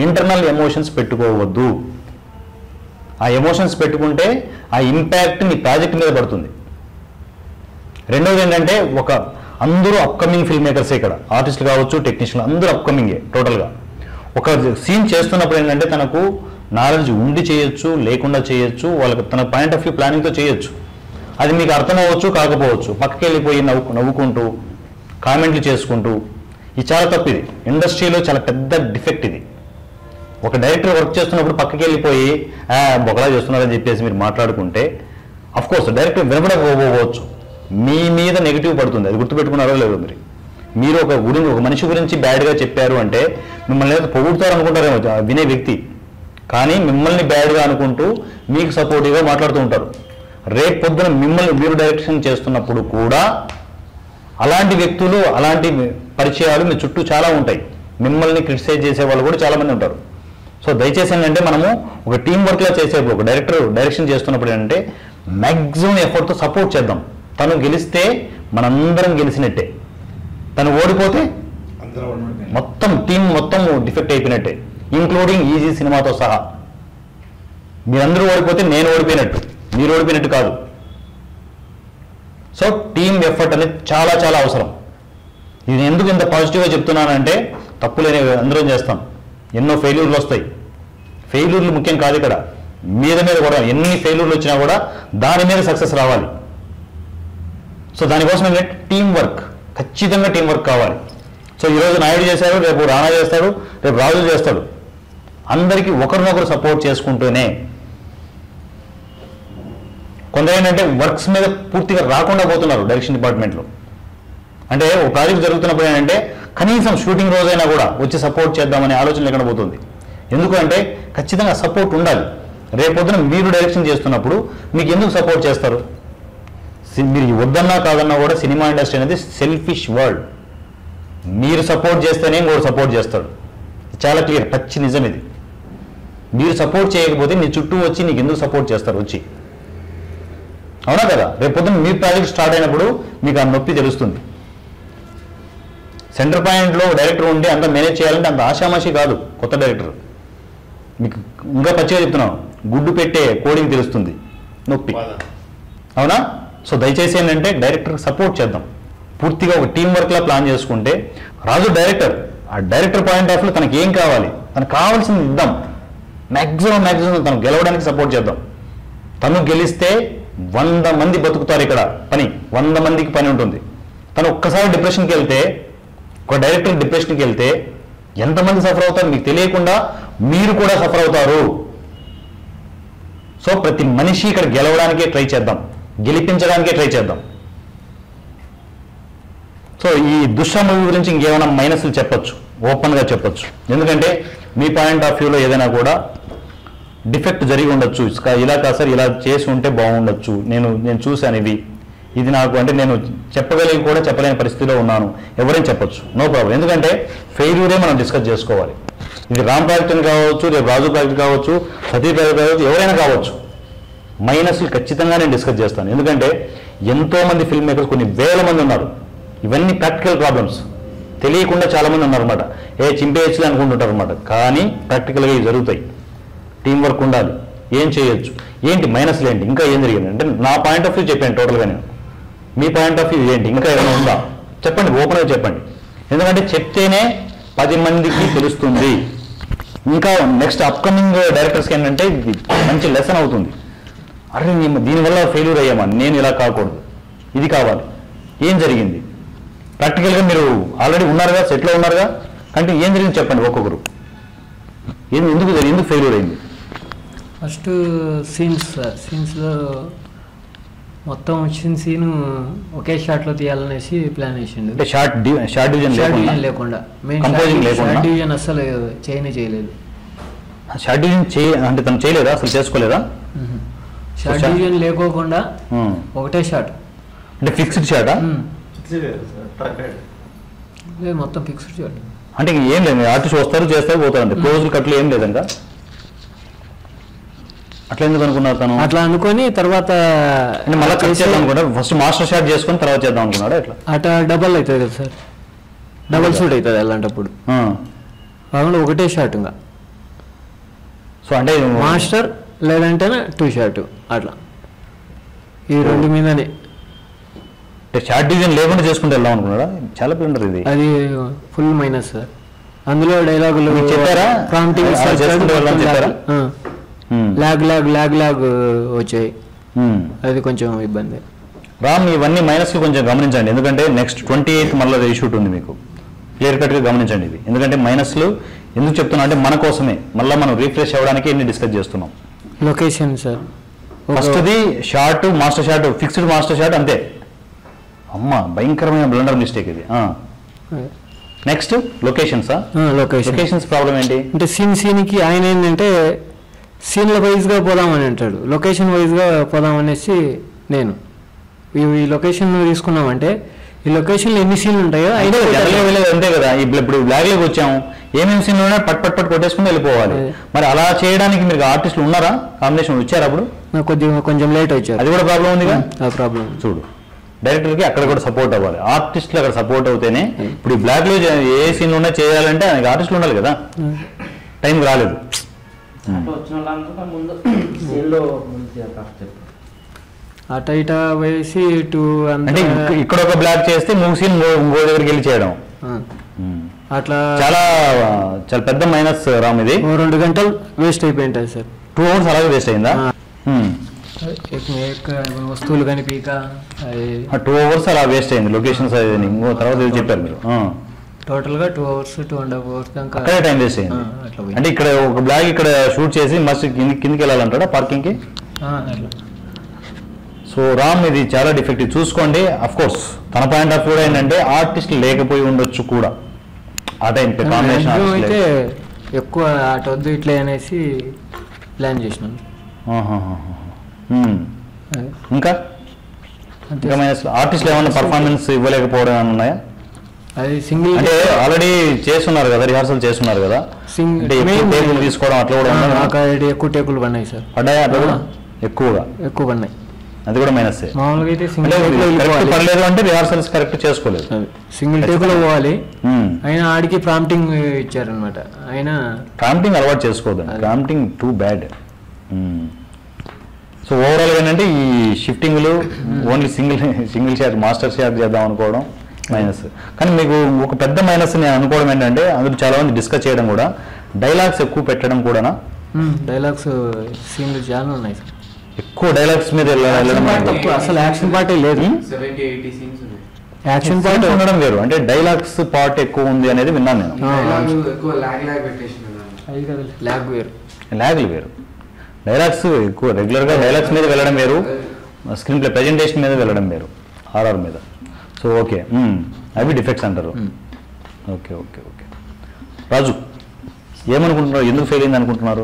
ఇంటర్నల్ ఎమోషన్స్ పెట్టుకోవద్దు. ఆ ఎమోషన్స్ పెట్టుకుంటే ఆ ఇంపాక్ట్ నీ ప్రాజెక్ట్ మీద పడుతుంది. రెండవది ఏంటంటే అందరూ అప్కమింగ్ ఫిల్మ్ మేకర్సే ఇక్కడ. ఆర్టిస్టులు కావచ్చు, టెక్నీషియన్లు అందరూ అప్కమింగే. టోటల్గా ఒక సీన్ చేస్తున్నప్పుడు ఏంటంటే తనకు నాలెడ్జ్ ఉండి చేయొచ్చు, లేకుండా చేయొచ్చు, వాళ్ళకి తన పాయింట్ ఆఫ్ వ్యూ ప్లానింగ్తో చేయొచ్చు. అది మీకు అర్థం అవ్వచ్చు, కాకపోవచ్చు. పక్కకి వెళ్ళిపోయి నవ్వుకుంటూ కామెంట్లు చేసుకుంటూ, ఇది చాలా తప్పు. ఇది ఇండస్ట్రీలో చాలా పెద్ద డిఫెక్ట్. ఇది ఒక డైరెక్టర్ వర్క్ చేస్తున్నప్పుడు పక్కకి వెళ్ళిపోయి బొగలా చేస్తున్నారని చెప్పేసి మీరు మాట్లాడుకుంటే అఫ్కోర్స్ డైరెక్టర్ వినపడకపోవచ్చు, మీ మీద నెగిటివ్ పడుతుంది. అది గుర్తుపెట్టుకున్నారో లేదో మీరు ఒక మనిషి గురించి బ్యాడ్గా చెప్పారు అంటే మిమ్మల్ని ఏదో పొగుడుతారు అనుకుంటారేమో వినే వ్యక్తి, కానీ మిమ్మల్ని బ్యాడ్గా అనుకుంటూ మీకు సపోర్టివ్గా మాట్లాడుతూ ఉంటారు. రేపు పొద్దున మీరు డైరెక్షన్ చేస్తున్నప్పుడు కూడా అలాంటి వ్యక్తులు, అలాంటి పరిచయాలు మీ చుట్టూ చాలా ఉంటాయి. మిమ్మల్ని క్రిటిసైజ్ చేసే వాళ్ళు కూడా చాలామంది ఉంటారు. సో దయచేసి ఏంటంటే మనము ఒక టీం వర్క్లా చేసేప్పుడు, ఒక డైరెక్షన్ చేస్తున్నప్పుడు ఏంటంటే మ్యాక్సిమం ఎఫర్ట్తో సపోర్ట్ చేద్దాం. తను గెలిస్తే మనందరం గెలిచినట్టే, తను ఓడిపోతే టీం మొత్తం డిఫెక్ట్ అయిపోయినట్టే, ఇంక్లూడింగ్ ఈజీ సినిమాతో సహా. మీరందరూ ఓడిపోతే నేను ఓడిపోయినట్టు, మీరు ఓడిపోయినట్టు కాదు. సో టీం ఎఫర్ట్ అనేది చాలా చాలా అవసరం. ఇది ఎందుకు ఇంత పాజిటివ్గా చెప్తున్నానంటే తప్పులేని అందరం చేస్తాం, ఎన్నో ఫెయిల్యూర్లు వస్తాయి. ఫెయిల్యూర్లు ముఖ్యం కాదు ఇక్కడ, మీద కూడా ఎన్ని ఫెయిల్యూర్లు వచ్చినా కూడా దాని మీద సక్సెస్ రావాలి. సో దానికోసం ఏంటంటే టీం వర్క్, ఖచ్చితంగా టీం వర్క్ కావాలి. సో ఈరోజు నాయుడు చేశారు, రేపు రానా చేస్తాడు, రేపు రాజు చేస్తాడు. అందరికీ ఒకరినొకరు సపోర్ట్ చేసుకుంటూనే. కొందరు ఏంటంటే వర్క్స్ మీద పూర్తిగా రాకుండా పోతున్నారు డైరెక్షన్ డిపార్ట్మెంట్లో. అంటే ఒక ప్రాజెక్ట్ జరుగుతున్నప్పుడు ఏంటంటే కనీసం షూటింగ్ రోజైనా కూడా వచ్చి సపోర్ట్ చేద్దామనే ఆలోచన లేకుండా పోతుంది. ఎందుకంటే ఖచ్చితంగా సపోర్ట్ ఉండాలి. రేపొద్దున మీరు డైరెక్షన్ చేస్తున్నప్పుడు మీకు ఎందుకు సపోర్ట్ చేస్తారు? మీరు వద్దన్నా కాదన్నా కూడా సినిమా ఇండస్ట్రీ అనేది సెల్ఫిష్ వరల్డ్. మీరు సపోర్ట్ చేస్తేనే ఇంకోటి సపోర్ట్ చేస్తాడు. చాలా క్లియర్, పచ్చి నిజం ఇది. మీరు సపోర్ట్ చేయకపోతే నీ చుట్టూ వచ్చి నీకు ఎందుకు సపోర్ట్ చేస్తారు వచ్చి? అవునా కదా? రేపు పొద్దున్న మీ ప్రాజెక్ట్ స్టార్ట్ అయినప్పుడు మీకు ఆ నొప్పి తెలుస్తుంది. సెంటర్ పాయింట్లో డైరెక్టర్ ఉండి అంత మేనేజ్ చేయాలంటే అంత ఆషామాషి కాదు. కొత్త డైరెక్టర్ మీకు ఇంకా పచ్చిగా చెప్తున్నాను, గుడ్డు పెట్టే కోడింగ్ తెలుస్తుంది నొప్పి. అవునా? సో దయచేసి ఏంటంటే డైరెక్టర్కి సపోర్ట్ చేద్దాం. పూర్తిగా ఒక టీం వర్క్లా ప్లాన్ చేసుకుంటే రాజు డైరెక్టర్, ఆ డైరెక్టర్ పాయింట్ ఆఫ్ వ్యూ తనకి ఏం కావాలి, తనకు కావాల్సింది ఇద్దాం. మ్యాక్సిమం తను గెలవడానికి సపోర్ట్ చేద్దాం. తను గెలిస్తే 100 మంది బతుకుతారు ఇక్కడ. 100 మందికి పని ఉంటుంది. తను ఒక్కసారి డిప్రెషన్కి వెళ్తే, ఒక డైరెక్టర్ డిప్రెషన్కి వెళ్తే ఎంతమంది సఫర్ అవుతారు మీకు తెలియకుండా మీరు కూడా సఫర్ అవుతారు. సో ప్రతి మనిషి ఇక్కడ గెలవడానికే ట్రై చేద్దాం, గెలిపించడానికే ట్రై చేద్దాం. సో ఈ దుష్ట మూవీ గురించి ఇంకేమైనా మైనస్లు చెప్పొచ్చు, ఓపెన్గా చెప్పొచ్చు. ఎందుకంటే మీ పాయింట్ ఆఫ్ వ్యూలో ఏదైనా కూడా డిఫెక్ట్ జరిగి ఉండొచ్చు. ఇలా కాదు సార్, ఇలా చేసి ఉంటే బాగుండొచ్చు, నేను చూశాను ఇది నాకు అంటే నేను చెప్పగలిగి కూడా చెప్పలేని పరిస్థితిలో ఉన్నాను, ఎవరైనా చెప్పొచ్చు, నో ప్రాబ్లం. ఎందుకంటే ఫెయిల్యూరే మనం డిస్కస్ చేసుకోవాలి. ఇది రామ్ ప్రాజెక్ట్ కావచ్చు, రేపు రాజు ప్రాజెక్ట్ కావచ్చు, సతీ ప్రాజెక్ట్ కావచ్చు, ఎవరైనా కావచ్చు. మైనస్లు ఖచ్చితంగా నేను డిస్కస్ చేస్తాను. ఎందుకంటే ఎంతోమంది ఫిల్మ్ మేకర్స్, కొన్ని వేల మంది ఉన్నారు. ఇవన్నీ ప్రాక్టికల్ ప్రాబ్లమ్స్ తెలియకుండా చాలామంది ఉన్నారన్నమాట. చింపేయచ్చులే అనుకుంటుంటారు అనమాట. కానీ ప్రాక్టికల్గా ఇవి జరుగుతాయి. టీం వర్క్ ఉండాలి. ఏం చేయొచ్చు, ఏంటి మైనస్లు ఏంటి, ఇంకా ఏం జరిగింది అంటే నా పాయింట్ ఆఫ్ వ్యూ చెప్పాను టోటల్గా. నేను మీ పాయింట్ ఆఫ్ వ్యూ ఏంటి, ఇంకా ఏమైనా ఉందా చెప్పండి, ఓపెన్గా చెప్పండి. ఎందుకంటే చెప్తేనే 10 మందికి తెలుస్తుంది. ఇంకా నెక్స్ట్ అప్కమింగ్ డైరెక్టర్స్కి ఏంటంటే ఇది మంచి లెసన్ అవుతుంది. అరే దీనివల్ల ఫెయిల్యూర్ అయ్యామా, నేను ఇలా కాకూడదు, ఇది కావాలి. ఏం జరిగింది ప్రాక్టికల్గా? మీరు ఆల్రెడీ ఉన్నారుగా, సెట్లో ఉన్నారుగా, అంటే ఏం జరిగింది చెప్పండి ఒక్కొక్కరు. ఎందుకు ఫెయిల్యూర్ అయింది? ఫస్ట్ సీన్స్ సార్, సీన్స్లో మొత్తం వచ్చిన సీను ఒకే షాట్లో తీయాలనేసి ప్లాన్ వేసిండు. అంటే షార్ట్ డివిజన్ లేకుండా షార్ట్ డివిజన్ అసలు చేయలేదు. షార్ట్ డివిజన్ అంటే తను చేయలేదా, అసలు చేసుకోలేదా? షార్ట్ డివిజన్ లేకోకుండా ఒకటే షాట్. అంటే ఫిక్స్డ్ షాటా? లేదు, మొత్తం ఫిక్స్డ్ షాట్. అంటే ఏం లేదు, ఆర్టిస్ట్ వస్తారు చేస్తారు పోతారు, అంటే క్లోజ్ కట్లు ఏం లేదంట. అట్లా ఎందుకు అనుకున్నారు తను? అట్లా అనుకొని తర్వాత మళ్ళీ చేద్దాం అనుకున్నారు. ఫస్ట్ మాస్టర్ షాట్ చేసుకొని తర్వాత చేద్దాం అనుకున్నాడు. ఎట్లా అట్లా డబల్ అవుతుంది కదా సార్, డబల్ షూట్ అవుతుంది అలాంటప్పుడు. కాకుండా ఒకటే షాట్ ఇంకా. సో అంటే మాస్టర్ లేదంటే 2 షాట్ అట్లా, ఈ రెండు మీదనే. షార్ట్ డివిజన్ లేకుండా చేసుకుంటూ వెళ్దాం అనుకున్నాడా? చాలా ప్రింటర్ ఇది. అది ఫుల్ మైనస్ సార్. అందులో డైలాగులు చెప్పారా? చెప్పారా? లాగ్ లాగ్ లాగ్ లాగ్ వచ్చాయి, అది కొంచెం ఇబ్బంది. రామ్, ఇవన్నీ మైనస్కి కొంచెం గమనించండి, ఎందుకంటే నెక్స్ట్ 28th మళ్ళీ రీషూట్ ఉంది మీకు. క్లియర్ కట్గా గమనించండి ఇది. ఎందుకంటే మైనస్లు ఎందుకు చెప్తున్నా అంటే మన కోసమే, మళ్ళీ మనం రీఫ్రెష్ అవ్వడానికి ఎన్ని డిస్కస్ చేస్తున్నాం. లొకేషన్ సార్, ఫస్ట్ది short master shot, fixed master shot అంతే. అమ్మ భయంకరమైన బ్లండర్ మిస్టేక్ ఇది. నెక్స్ట్ లొకేషన్సా? లొకేషన్స్ ప్రాబ్లం ఏంటి అంటే సీన్కి ఆయన ఏంటంటే సీన్ల వైజ్గా పోదామని అంటాడు, లొకేషన్ వైజ్గా పోదామనేసి నేను ఈ లొకేషన్ తీసుకున్నామంటే ఈ లొకేషన్లో ఎన్ని సీన్లు ఉంటాయో అయితే అంతే కదా. ఇప్పుడు బ్లాక్లోకి వచ్చాము, ఏమేమి సీన్లు ఉన్నాయో పట్ కొట్టేసుకుని వెళ్ళిపోవాలి. మరి అలా చేయడానికి మీరు ఆర్టిస్టులు ఉన్నారా? కాంబినేషన్ వచ్చారు అప్పుడు? కొంచెం లేట్ వచ్చారు, అది కూడా ప్రాబ్లం ఉందిగా. ఆ ప్రాబ్లం చూడు, డైరెక్టర్కి అక్కడ కూడా సపోర్ట్ అవ్వాలి, ఆర్టిస్టులు అక్కడ సపోర్ట్ అవుతేనే. ఇప్పుడు ఈ బ్లాక్లో ఏ సీన్లు ఉన్నా చేయాలంటే ఆయనకి ఆర్టిస్టులు ఉండాలి కదా, టైంకి రాలేదు. అట ఇట వేసి అంటే ఇక్కడ ఒక బ్లాక్ చేస్తే మూడు సీన్ ఇంకో దగ్గరికి వెళ్ళి చేయడం, అట్లా చాలా పెద్ద మైనస్ రామ్. ఇది 2 గంటలు వేస్ట్ అయిపోయింటాయి సార్. 2 hours అలాగే వేస్ట్ అయిందా? వస్తువులు కానీ పీక 2 hours అలా వేస్ట్ అయింది. లొకేషన్స్ ఇంకో తర్వాత చెప్పారు మీరు. టోటల్గా 2 hours 2.5 hours దాకా అక్కడే టైం వేస్ట్ అయింది. అంటే ఇక్కడ ఒక బ్లాక్ ఇక్కడ షూట్ చేసి మస్తు కిందికి వెళ్ళాలంటాడా పార్కింగ్కి? సో రామ్, ఇది చాలా డిఫెక్టివ్. చూసుకోండి. అఫ్ కోర్స్ తన పాయింట్ ఆఫ్ వ్యూ ఏంటంటే ఆర్టిస్ట్ లేకపోయి ఉండొచ్చు కూడా ఆ టైం. కాంబినేషన్ అయితే ఎక్కువ అటు వద్దు ఇట్లే అనేసి ప్లాన్ చేసినాను. ఇంకా ఆర్టిస్టులు ఏమన్నా పర్ఫార్మెన్స్ ఇవ్వలేకపోవడం ఏమైనా ఉన్నాయా? అది సింగిల్ అంటే ఆల్రెడీ చేస్తున్నారు కదా, రిహార్సల్ చేస్తున్నారు కదా, టేకులు తీసుకోవడం అట్లా కూడా ఎక్కువ టేకులు పడినాయి సార్. పడ్డాయి అట్లా కూడా ఎక్కువ పడినాయి, అది కూడా మైనస్. మామూలుగా అయితే పడలేదు అంటే రిహార్సల్స్ కరెక్ట్ చేసుకోలేదు, సింగిల్ టేకులో పోవాలి. ఆయన ఆడికి ప్రాంప్టింగ్ ఇచ్చారనమాట. ఆయన ప్రాంప్టింగ్ అలవాటు చేసుకోవద్దు, prompting too bad. So overall ఏంటంటే ఈ షిఫ్టింగ్లు only single shot master shot చేద్దాం అనుకోవడం మైనస్. కానీ మీకు ఒక పెద్ద మైనస్ నేను అనుకోవడం ఏంటంటే అందులో చాలా మంది డిస్కస్ చేయడం కూడా డైలాగ్స్ ఎక్కువ పెట్టడం కూడానా? డైలాగ్స్ సీన్లు చాలా ఉన్నాయి సార్, ఎక్కువ డైలాగ్స్ మీద వెళ్ళడం, అసలు యాక్షన్ పార్ట్ లేదు. యాక్షన్ పార్ట్ ఉండడం వేరు, అంటే డైలాగ్స్ పార్ట్ ఎక్కువ ఉంది అనేది విన్నాను నేను. ల్యాగ్లు వేరు, డైలాగ్స్ ఎక్కువ రెగ్యులర్గా డైలాగ్స్ మీద వెళ్ళడం వేరు, స్క్రీన్ ప్లే ప్రెజెంటేషన్ మీద వెళ్ళడం వేరు, ఆర్ఆర్ మీద. సో ఓకే, అవి డిఫెక్ట్స్ అంటారు. ఓకే ఓకే ఓకే రాజు, ఏమనుకుంటున్నారు? ఎందుకు ఫెయిల్ అయింది అనుకుంటున్నారు?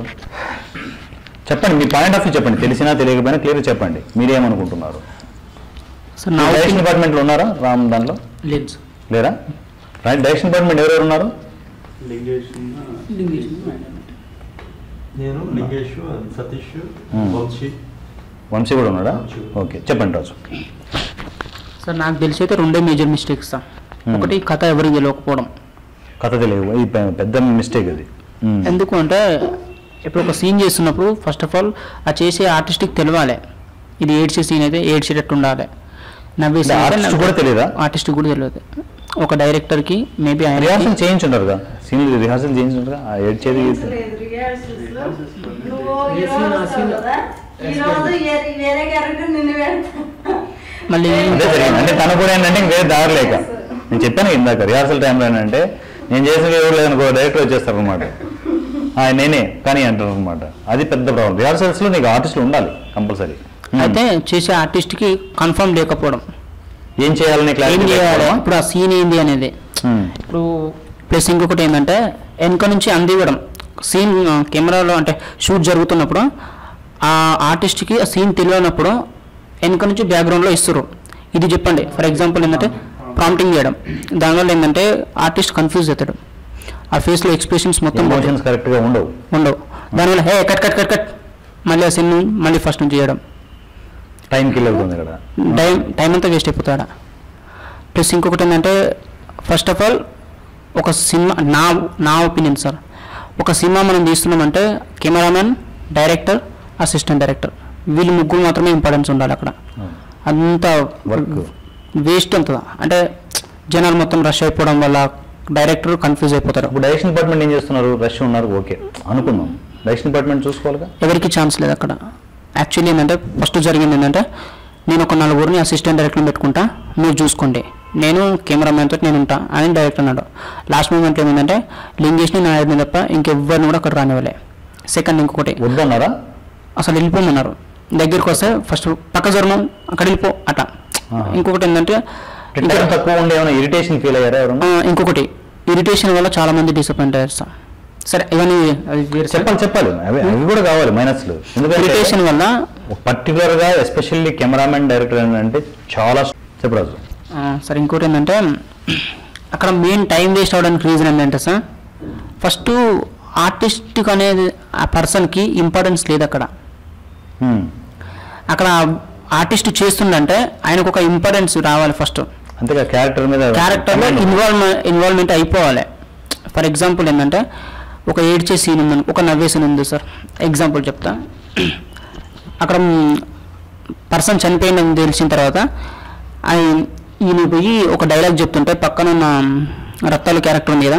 చెప్పండి, మీ పాయింట్ ఆఫ్ వ్యూ చెప్పండి, తెలిసినా తెలియకపోయినా క్లియర్గా చెప్పండి. మీరేమనుకుంటున్నారు? డైరెక్షన్ డిపార్ట్మెంట్లో ఉన్నారా రామ్? దాంట్లో లేరా? డైరెక్షన్ డిపార్ట్మెంట్ ఎవరెవరు ఉన్నారు? వంశీ కూడా ఉన్నాడా? ఓకే, చెప్పండి రాజు. సార్ నాకు తెలిసి అయితే 2 మేజర్ మిస్టేక్స్ సార్. ఒకటి కథ ఎవరికి తెలియకపోవడం. కథ తెలియదు, ఇది పెద్ద మిస్టేక్ అది. ఎందుకు అంటే ఇప్పుడు ఒక సీన్ చేస్తున్నప్పుడు ఫస్ట్ ఆఫ్ ఆల్ ఆ చేసే ఆర్టిస్ట్కి తెలియాలి, ఇది ఏడ్చే సీన్ అయితే ఏడ్చేటట్టు ఉండాలి, నవ్వే సీన్ కూడా తెలియదా? ఆర్టిస్ట్కి కూడా తెలియదు. ఒక డైరెక్టర్కి మేబీ ఆయన రిహార్సల్ చేయించుంటారు కదా, సీన్ రిహార్సల్ చేయించుంటారు, ఏడ్చేది మళ్ళీ అదే జరిగింది. అంటే తను కూడా ఏంటంటే ఇంకేం దారలేక నేను చెప్పాను ఇందాక రిహార్సల్ టైంలో ఏంటంటే నేను చేసిన ఎవరు లేదనుకో డైరెక్టర్ వచ్చేస్తారు అనమాట, నేనే కానీ అంటారు అనమాట. అది పెద్ద ప్రాబ్లం. రిహార్సల్స్లో నీకు ఆర్టిస్టులు ఉండాలి కంపల్సరీ. అయితే చేసే ఆర్టిస్ట్కి కన్ఫర్మ్ లేకపోవడం, ఏం చేయాలని ఏం క్లారిటీ చేయాలి, ఇప్పుడు ఆ సీన్ ఏంది అనేది. ఇప్పుడు ప్లస్ ఇంకొకటి ఏంటంటే వెనక నుంచి అందివ్వడం. సీన్ కెమెరాలో అంటే షూట్ జరుగుతున్నప్పుడు ఆ ఆర్టిస్ట్కి ఆ సీన్ తెలియనప్పుడు వెనక నుంచి బ్యాక్గ్రౌండ్లో ఇస్తారు, ఇది చెప్పండి. ఫర్ ఎగ్జాంపుల్ ఏంటంటే ప్రాంప్టింగ్ చేయడం. దానివల్ల ఏంటంటే ఆర్టిస్ట్ కన్ఫ్యూజ్ అవుతాడు, ఆ ఫేస్లో ఎక్స్ప్రెషన్స్ మొత్తం ఎమోషన్స్ కరెక్ట్గా ఉండవు. దానివల్ల హే కట్ కట్ కట్ కట్ మళ్ళీ ఆ సీన్ మళ్ళీ ఫస్ట్ నుంచి చేయడం, టైం కిల్ అవుతుంది ఇక్కడ, టైం అంతా వేస్ట్ అయిపోతాడా. ప్లస్ ఇంకొకటి ఏంటంటే ఫస్ట్ ఆఫ్ ఆల్ ఒక సినిమా నా ఒపీనియన్ సార్, ఒక సినిమా మనం తీస్తున్నామంటే కెమెరామెన్, డైరెక్టర్, అసిస్టెంట్ డైరెక్టర్ వీళ్ళు ముగ్గురు మాత్రమే ఇంపార్టెన్స్ ఉండాలి అక్కడ. అంత వర్క్ వేస్ట్ అవుతుందా అంటే జనాలు మొత్తం రష్ అయిపోవడం వల్ల డైరెక్టర్ కన్ఫ్యూజ్ అయిపోతారు. ఇప్పుడు డైరెక్షన్ డిపార్ట్మెంట్ ఏం చేస్తున్నారు, రష్ ఉన్నారు ఓకే అనుకుందాం, డైరెక్షన్ డిపార్ట్మెంట్ చూసుకోవాలిగా. ఎవరికి ఛాన్స్ లేదు అక్కడ. యాక్చువల్లీ ఏంటంటే ఫస్ట్ జరిగింది ఏంటంటే నేను ఒక 4 అసిస్టెంట్ డైరెక్టర్ని పెట్టుకుంటా, మీరు చూసుకోండి, నేను కెమెరామెన్ తోటి నేను ఉంటా అని డైరెక్టర్ అన్నాడు. లాస్ట్ మూమెంట్ ఏమైందంటే లింగేష్ని నా ఐడిని తప్ప ఇంకెవ్వరిని కూడా అక్కడ రానివ్వలే. సెకండ్ ఇంకొకటి వద్దన్నారా, అసలు వెళ్ళిపోమన్నారు. దగ్గరికి వస్తే ఫస్ట్ పక్క జర్మం అక్కడ వెళ్ళిపో అట్లా. ఇంకొకటి ఏంటంటే తక్కువ ఉండే ఏమైనా ఇరిటేషన్ ఫీల్ అయ్యారా ఎవరైనా? ఇంకొకటి ఇరిటేషన్ వల్ల చాలా మంది డిసప్పాయింట్ అయ్యారు సార్. సరే ఇవన్నీ చెప్పాలి అవి కూడా కావాలి మైనస్లు. ఎందుకంటే ఇరిటేషన్ వల్ల పర్టికులర్గా ఎస్పెషల్లీ కెమెరామెన్ డైరెక్టర్ అంటే చాలా చెప్పరాజు. సార్ ఇంకోటి ఏంటంటే అక్కడ మెయిన్ టైం వేస్ట్ అవడానికి రీజన్ ఏంటంటే సార్ ఫస్ట్ ఆర్టిస్ట్కి అనేది ఆ పర్సన్కి ఇంపార్టెన్స్ లేదు అక్కడ. అక్కడ ఆర్టిస్ట్ చేస్తుందంటే ఆయనకు ఒక ఇంపార్టెన్స్ రావాలి ఫస్ట్, అంతేగా క్యారెక్టర్లో ఇన్వాల్వ్మెంట్ అయిపోవాలి. ఫర్ ఎగ్జాంపుల్ ఏంటంటే ఒక ఏడ్చే సీన్ ఉందని, ఒక నవ్వే సీన్ ఉంది సార్. ఎగ్జాంపుల్ చెప్తా. అక్కడ పర్సన్ చనిపోయిందని తెలిసిన తర్వాత ఈయన పోయి ఒక డైలాగ్ చెప్తుంటే పక్కన ఉన్న రత్తాలు క్యారెక్టర్ మీద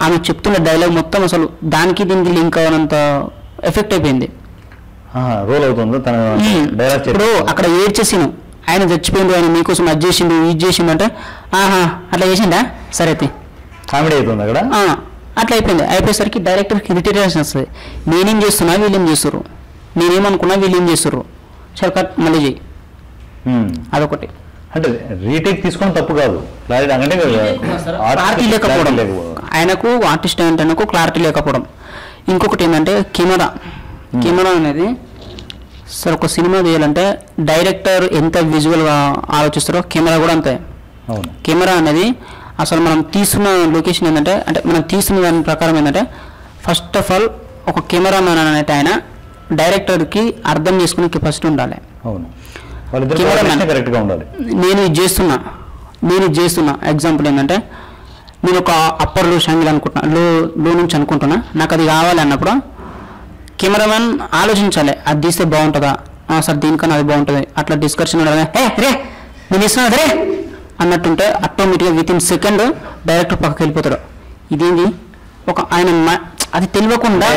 ఆమె చెప్తున్న డైలాగ్ మొత్తం అసలు దానికి దీనికి లింక్ అవ్వనంత ఎఫెక్ట్ అయిపోయింది. రోల్ అవుతుంది తన డైలాగ్. ఇప్పుడు అక్కడ ఏడ్చేసాను, ఆయన చచ్చిపోయిండు, ఆయన మీకోసం అది చేసిండు ఇది చేసిండు అంటే అట్లా చేసిండా సరే అయితే కామెడీ అవుతుంది అక్కడ. అట్లా అయిపోయింది. అయిపోయేసరికి డైరెక్టర్కి ఇరిటేషన్ వస్తుంది, నేనేం చేస్తున్నా వీళ్ళేం చేస్తారు, నేనేమనుకున్నా వీళ్ళేం చేస్తారు, సరే కట్ మళ్ళీ చేయి. అదొకటి. అంటే రీటేక్ తీసుకోవడం తప్పు కాదు, క్లారిటీ అంటే క్లారిటీ లేకపోవడం, ఆయనకు ఆర్టిస్ట్ అంటే క్లారిటీ లేకపోవడం. ఇంకొకటి ఏంటంటే కెమెరా అనేది సార్ ఒక సినిమా తీయాలంటే డైరెక్టర్ ఎంత విజువల్గా ఆలోచిస్తారో కెమెరా కూడా అంతే. కెమెరా అనేది అసలు మనం తీస్తున్న లొకేషన్ ఏంటంటే అంటే మనం తీస్తున్న దాని ప్రకారం ఏంటంటే ఫస్ట్ ఆఫ్ ఆల్ ఒక కెమెరామెన్ అనేది ఆయన డైరెక్టర్కి అర్థం చేసుకునే కెపాసిటీ ఉండాలి. కరెక్ట్గా ఉండాలి. నేను ఇది చేస్తున్నా ఎగ్జాంపుల్ ఏంటంటే నేను ఒక అప్పర్ లో షాంగిల్ అనుకుంటున్నా, లో నుంచి అనుకుంటున్నా, నాకు అది కావాలి అన్నప్పుడు కెమెరామెన్ ఆలోచించాలి, అది తీస్తే బాగుంటుందా సార్, దీనికన్నా అది బాగుంటుంది, అట్లా డిస్కషన్ రే నేను ఇస్తున్నా రే అన్నట్టుంటే ఆటోమేటిక్గా విత్ ఇన్ సెకండ్ డైరెక్టర్ పక్కకి వెళ్ళిపోతాడు. ఇదేంటి ఒక ఆయన అది తెలియకుండా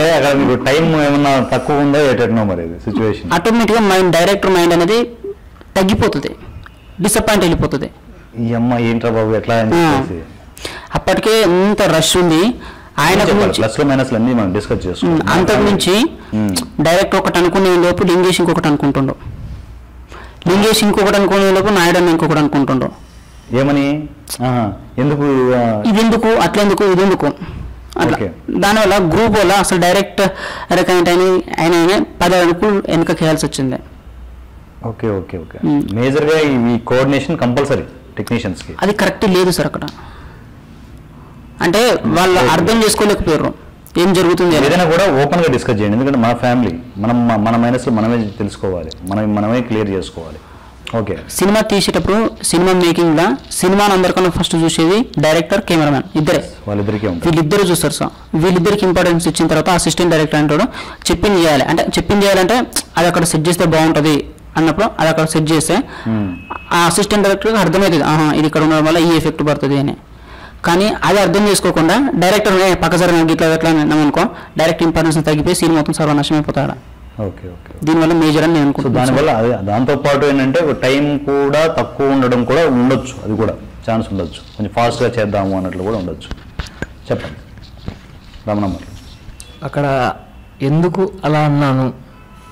టైం ఏమన్నా తక్కువ ఉందో మరి సిచ్యువేషన్ ఆటోమేటిక్గా డైరెక్టర్ మైండ్ అనేది తగ్గిపోతుంది, డిసప్పాయింట్ వెళ్ళిపోతుంది. ఈ అమ్మ ఏంట్రా బాబు ఎట్లా అప్పటికే ఎంత రష్ ఉంది ఆయన అంతకు మించి డైరెక్ట్ ఒకటి అనుకునే లోపు లింగేష్ ఇంకొకటి అనుకుంటుండో, లింగేష్ ఇంకొకటి అనుకునే లోపు నాయుడు ఇంకొకటి అనుకుంటుండో. ఏమని ఎందుకు ఇదెందుకు అట్లెందుకు ఇదెందుకు అట్లా. దానివల్ల గ్రూప్ వల్ల అసలు డైరెక్ట్ ఆయన 10 అడుగులు వెనక చేయాల్సి వచ్చింది. ఓకే ఓకే ఓకే మేజర్గా ఈ కోఆర్డినేషన్ కంపల్సరీ టెక్నీషియన్స్ కి అది కరెక్ట్ లేదు సార్ అక్కడ. అంటే వాళ్ళు అర్థం చేసుకోలేకపోయారు ఏం జరుగుతుంది. ఏదైనా కూడా ఓపెన్ గా డిస్కస్ చేయండి, ఎందుకంటే మన ఫ్యామిలీ మన మైనస్ మనమే తెలుసుకోవాలి, మనమే క్లియర్ చేసుకోవాలి. ఓకే సినిమా తీసేటప్పుడు సినిమా మేకింగ్ లా సినిమాని అందరికన్నా ఫస్ట్ చూసేది డైరెక్టర్ కెమెరామెన్ ఇద్దరే, వీళ్ళిద్దరు చూస్తారు సార్. వీళ్ళిద్దరికి ఇంపార్టెన్స్ ఇచ్చిన తర్వాత అసిస్టెంట్ డైరెక్టర్ అంటాడు చెప్పింది చేయాలి, అంటే చెప్పింది చేయాలంటే అది అక్కడ సెట్ చేస్తే బాగుంటుంది అన్నప్పుడు అది అక్కడ సెట్ చేస్తే ఆ అసిస్టెంట్ డైరెక్టర్కి అర్థమవుతుంది ఇది ఇక్కడ ఉండడం వల్ల ఈ ఎఫెక్ట్ పడుతుంది అని. కానీ అది అర్థం చేసుకోకుండా డైరెక్టర్ పక్క సరే ఇట్లా ఎట్లా అనుకో డైరెక్ట్ ఇంపార్టెన్స్ తగ్గిపోయి సీన్ మొత్తం సర్వనాశనం అయిపోతాడు. Okay okay. దీనివల్ల మేజర్ అని నేను సో అనుకుంటున్నాను. దానివల్ల అదే దాంతోపాటు ఏంటంటే ఒక టైం కూడా తక్కువ ఉండడం కూడా ఉండొచ్చు, అది కూడా ఛాన్స్ ఉండొచ్చు, కొంచెం ఫాస్ట్గా చేద్దాము అన్నట్లు కూడా ఉండొచ్చు. చెప్పండి రమణమ్మ. అక్కడ ఎందుకు అలా అన్నాను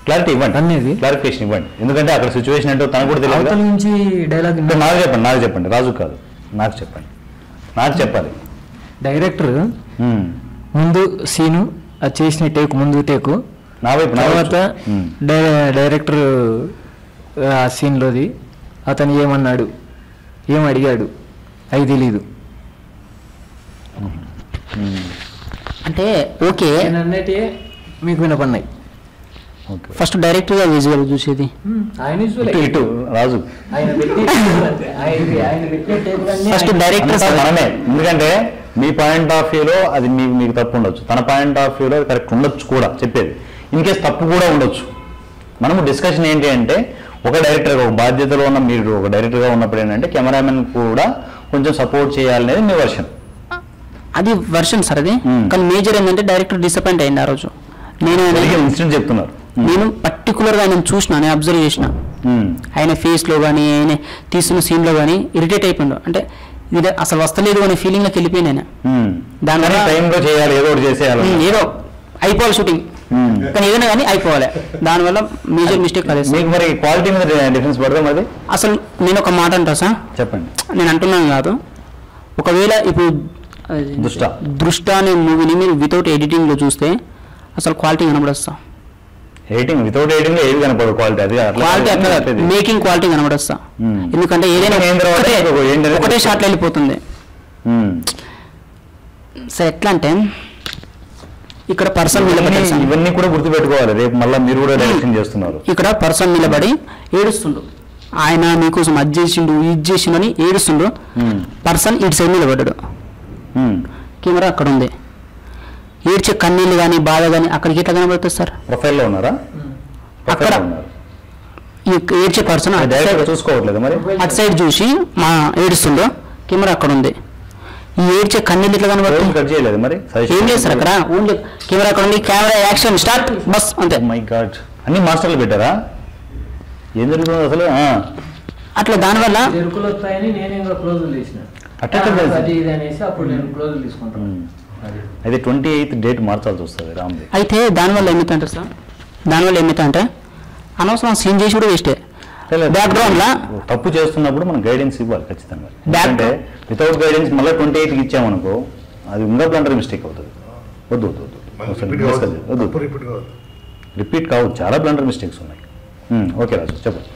క్లారిటీ ఇవ్వండి అనేది క్లారిఫికేషన్ ఇవ్వండి, ఎందుకంటే అక్కడ సిచ్యువేషన్ ఏంటో తనకు కూడా తెలియదు. అవతల నుంచి డైలాగ్ నాకు చెప్పండి రాజు కాదు, నాకు చెప్పాలి. డైరెక్టర్ ముందు సీను అది చేసిన టేకు ముందు టేకు నా వైపు తర్వాత డైరెక్టర్ ఆ సీన్లోది అతను ఏమన్నాడు ఏం అడిగాడు అది తెలీదు. అంటే ఓకే అన్నట్టే మీకు వినపడినాయి. ఫస్ట్ డైరెక్టర్ గా విజువల్ చూసేది ఇటు రాజు ఫస్ట్ డైరెక్టర్ మనమే, ఎందుకంటే మీ పాయింట్ ఆఫ్ వ్యూలో అది మీకు తప్పు ఉండొచ్చు, తన పాయింట్ ఆఫ్ వ్యూలో కరెక్ట్ ఉండొచ్చు కూడా చెప్పేది, ఇన్ కేస్ తప్పు కూడా ఉండొచ్చు. మనము డిస్కషన్ ఏంటి అంటే ఒక డైరెక్టర్గా ఒక బాధ్యతలో ఉన్న మీరు ఒక డైరెక్టర్గా ఉన్నప్పుడు ఏంటంటే కెమెరామెన్ కూడా కొంచెం సపోర్ట్ చేయాలనేది మీ వర్షన్. అది వర్షన్ సార్ అది. కానీ మేజర్ ఏంటంటే డైరెక్టర్ డిసప్పాయింట్ అయింది ఆ రోజు. నేను ఇన్సిడెంట్ చెప్తున్నారు, నేను పర్టికులర్గా ఆయన చూసిన, నేను అబ్జర్వ్ చేసిన, ఆయన ఫేస్లో కానీ ఆయన తీస్తున్న సీన్లో కానీ ఇరిటేట్ అయిపోయిండు. అంటే ఇది అసలు వస్తలేదు అనే ఫీలింగ్లోకి వెళ్ళిపోయింది ఆయన. దానివల్ల టైంలో చేయాలి, ఏదో ఒకటి చేసేయాలి, ఏదో అయిపోవాలి షూటింగ్, కానీ ఏదైనా కానీ అయిపోవాలి. దానివల్ల మేజర్ మిస్టేక్ కాదు. మీకు మరి క్వాలిటీ మీద డిఫరెన్స్ పడదా మరి? అసలు నేను ఒక మాట అంటా సార్, చెప్పండి. నేను అంటున్నాను కాదు, ఒకవేళ ఇప్పుడు దృష్ట అనే మూవీని మీరు వితౌట్ ఎడిటింగ్లో చూస్తే అసలు క్వాలిటీ కనబడొస్తా. ఎడిటింగ్ వితౌట్ ఎడిటింగ్ ఏది కనపడదు క్వాలిటీ, అది క్వాలిటీ అట్లా మేకింగ్ క్వాలిటీ కనబడొస్తా. ఎందుకంటే ఏదైనా ఒకటే షాట్లో వెళ్ళిపోతుంది. సార్ ఎట్లా అంటే ఇక్కడ పర్సన్ నిలబడి, ఇవన్నీ కూడా గుర్తుపెట్టుకోవాలి, రేపు మళ్ళీ మీరు కూడా డైరెక్షన్ చేస్తున్నారు. ఇక్కడ పర్సన్ నిలబడి ఏడుస్తుండు, ఆయన మీకోసం అది చేసిండు ఇది చేసిండు అని ఏడుస్తుండు. పర్సన్ ఇటు సైడ్ నిలబడ్డాడు, కెమెరా అక్కడ ఉంది. ఏడ్చే కన్నీళ్ళు కానీ బాధ కానీ అక్కడికి ఎట్లా కనబడుతుంది సార్? ప్రొఫైల్లో ఉన్నారా? అక్కడ ఏడ్చే పర్సన్ చూసుకోవట్లేదు మరి, అటు సైడ్ చూసి మా ఏడుస్తుండో, కెమెరా అక్కడ ఉంది. ఈ ఏడ్చే కన్నీళ్ళు ఎట్లా కనబడుతుంది? కట్ చేయలేదు మరి, ఏం చేస్తారు అక్కడ? ఓన్లీ కెమెరా అక్కడ ఉంది, కెమెరా యాక్షన్ స్టార్ట్ బస్ అంతే. మై గాడ్, అన్ని మాస్టర్లు పెట్టారా? ఏం జరుగుతుంది అసలు? అట్లా దానివల్ల అయితే 28th డేట్ మార్చాల్సి వస్తుంది రామ్ది. అయితే దానివల్ల ఏమిటంటే సార్, దానివల్ల ఏమిటంటే అనవసరం సీన్ చేసి కూడా వేస్టే. బ్యాక్గ్రౌండ్ లా తప్పు చేస్తున్నప్పుడు మనం గైడెన్స్ ఇవ్వాలి ఖచ్చితంగా, ఎందుకంటే వితౌట్ గైడెన్స్ మళ్ళీ 28కి ఇచ్చామనుకో అది ఇంకా బ్లండర్ మిస్టేక్ అవుతుంది. వద్దు రిపీట్ కావచ్చు, చాలా బ్లండర్ మిస్టేక్స్ ఉన్నాయి. ఓకే రాజు చెప్పండి.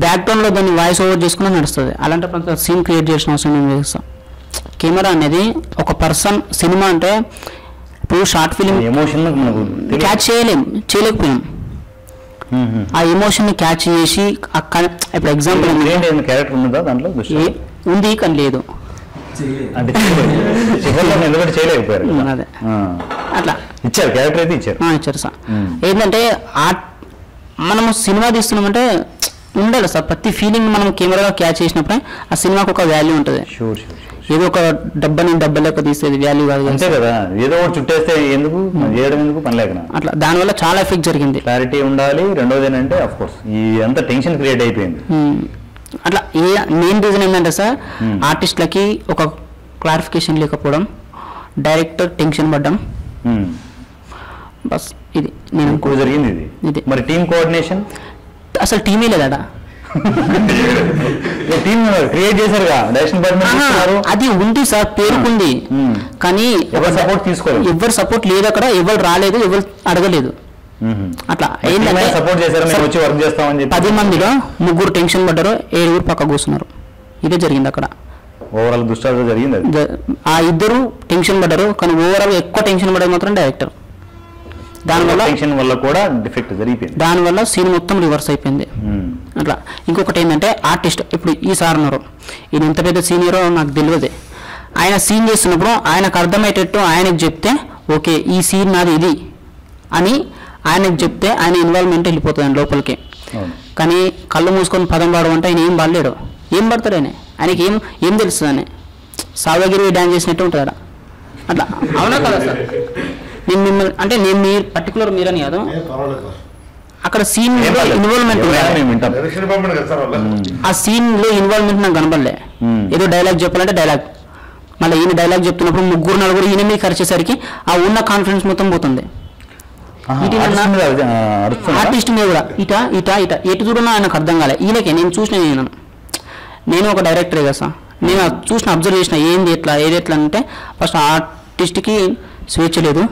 బ్యాక్గ్రౌండ్లో దాన్ని వాయిస్ ఓవర్ చేసుకుని నడుస్తుంది. అలాంటప్పుడు సీన్ క్రియేట్ చేసిన అవసరం నేను చేస్తాం. కెమెరా అనేది ఒక పర్సన్, సినిమా అంటే ఇప్పుడు షార్ట్ ఫిలిం ఎమోషన్ క్యాచ్ చేయలేకపోయాం. ఆ ఎమోషన్ ని క్యాచ్ చేసి అక్కడ ఇప్పుడు ఎగ్జాంపుల్ క్యారెక్టర్ ఉందా దాంట్లో? ఉంది కానీ లేదు, అంటే చేయలేకపోయారు. అదే అట్లా ఇచ్చారు, క్యారెక్టర్ అయితే ఇచ్చారు సార్. ఏంటంటే మనము సినిమా తీస్తున్నామంటే ఉండాలి సార్, ప్రతి ఫీలింగ్ మనం కెమెరాలో క్యాచ్ చేసినప్పుడే ఆ సినిమాకి ఒక వాల్యూ ఉంటుంది. ఏదో ఒక డబ్బా లెక్క తీసేది వాల్యూ కాదు అంతే కదా, ఏదో ఒకటి చుట్టేస్తే ఎందుకు చేయడం, ఎందుకు పని లేక అట్లా. దానివల్ల చాలా ఎఫెక్ట్ జరిగింది. క్లారిటీ ఉండాలి. రెండోది ఏంటంటే అఫ్ కోర్స్ ఈ అంత టెన్షన్ క్రియేట్ అయిపోయింది. అట్లా మెయిన్ రీజన్ ఏంటంటే సార్, ఆర్టిస్టులకి ఒక క్లారిఫికేషన్ లేకపోవడం, డైరెక్టర్ టెన్షన్ పడ్డం, బస్ ఇది నేను జరిగింది. ఇది మరి టీమ్ కోఆర్డినేషన్ అసలు టీమే లేదా? టీమ్ క్రియేట్ చేశారుగా, డైరెక్షన్ డిపార్ట్మెంట్ అది ఉంది సార్, పేరుకుంది, కానీ ఎవరు సపోర్ట్ తీసుకోలేదు, ఎవరు సపోర్ట్ లేదు అక్కడ, ఎవరు రాలేదు, ఎవరు అడగలేదు. అట్లా ఏంటంటే సపోర్ట్ చేశారు, మేము వచ్చి వర్క్ చేస్తామని చెప్పి 10 మందిలో 3 టెన్షన్ పడ్డారు, 7 పక్క కూర్చున్నారు. ఇదే జరిగింది అక్కడ. ఓవరాల్ దుష్టాలు జరిగింది. ఆ 2 టెన్షన్ పడ్డారు, కానీ ఓవరాల్ ఎక్కువ టెన్షన్ పడ్డది మాత్రం డైరెక్టర్. దానివల్ల టెన్షన్ వల్ల కూడా డిఫెక్ట్ జరిగిపోయింది. దానివల్ల సీన్ మొత్తం రివర్స్ అయిపోయింది. అట్లా ఇంకొకటి ఏంటంటే ఆర్టిస్ట్, ఇప్పుడు ఈ సార్ ఉన్నారు, ఈయన ఎంత పెద్ద సీనియరో నాకు తెలియదు. ఆయన సీన్ చేస్తున్నప్పుడు ఆయనకు అర్థమయ్యేటట్టు ఆయనకు చెప్తే ఓకే ఈ సీన్ నాది ఇది అని ఆయనకు చెప్తే ఆయన ఇన్వాల్వ్మెంట్ వెళ్ళిపోతుంది లోపలికి. కానీ కళ్ళు మూసుకొని పదం పాడమంటే ఆయన ఏం పాడలేడు. ఏం పడతాడు ఆయనకి ఏం తెలుస్తుంది అని సావగిరి డ్యాన్స్ చేసినట్టు ఉంటుంది అట్లా. అవునా కదా సార్? నేను మిమ్మల్ని అంటే నేను మీరు పర్టికులర్ మీరని కాదు, అక్కడ సీన్ ఇన్వాల్వ్మెంట్ ఆ సీన్ లో ఇన్వాల్వ్మెంట్ నాకు కనబడలే. ఏదో డైలాగ్ చెప్పాలంటే డైలాగ్, మళ్ళీ ఈయన డైలాగ్ చెప్తున్నప్పుడు 3-4 ఈయన మీద ఖర్చేసరికి ఆ ఉన్న కాన్ఫిడెన్స్ మొత్తం పోతుంది. ఆర్టిస్ట్ మీద కూడా ఇటా ఇటా ఇటా ఎటు చూడన్నా ఆయనకు అర్థం కాలే. ఈయనకే నేను చూసిన, నేను ఒక డైరెక్టరే కదా సార్, నేను చూసిన అబ్జర్వ్ చేసిన ఏంది ఎట్లా ఏది ఎట్లా అంటే ఫస్ట్ ఆర్టిస్ట్కి స్వేచ్ఛ లేదు,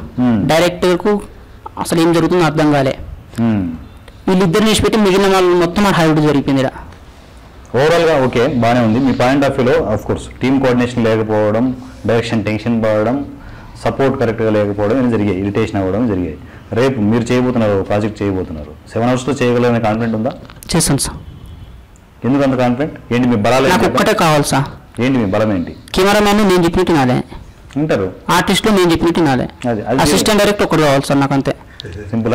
డైరెక్టర్కు అసలు ఏం జరుగుతుందో అర్థం కాలే. వీళ్ళిద్దరిని నిలిచిపెట్టి మిగిలిన వాళ్ళు మొత్తం హైడ్ జరిగిపోయింది. ఓవరాల్గా ఓకే బాగానే ఉంది. మీ పాయింట్ ఆఫ్ వ్యూలో ఆఫ్ కోర్స్ టీమ్ కోఆర్డినేషన్ లేకపోవడం, డైరెక్షన్ టెన్షన్ పడడం, సపోర్ట్ కరెక్ట్గా లేకపోవడం ఇవి జరిగాయి, ఇరిటేషన్ అవ్వడం జరిగాయి. రేపు మీరు చేయబోతున్నారు, ప్రాజెక్ట్ చేయబోతున్నారు, 7 hours చేయగలనే కాన్ఫిడెంట్ ఉందా? చేస్తాను సార్. ఎందుకు అంత కాన్ఫిడెంట్? ఏంటి మీ బలాలు? నాకు ఒక్కటే కావాలి సార్. ఏంటి మీ బలం ఏంటి? కెమెరామ్యాన్ నేను చెప్పినట్టు నాలే ఉంటారు, ఆర్టిస్ట్లో నేను చెప్పినట్టు నాలే, అసిస్టెంట్ డైరెక్టర్ ఒకటి కావాలి సార్. నాకు అంతే. సింపుల్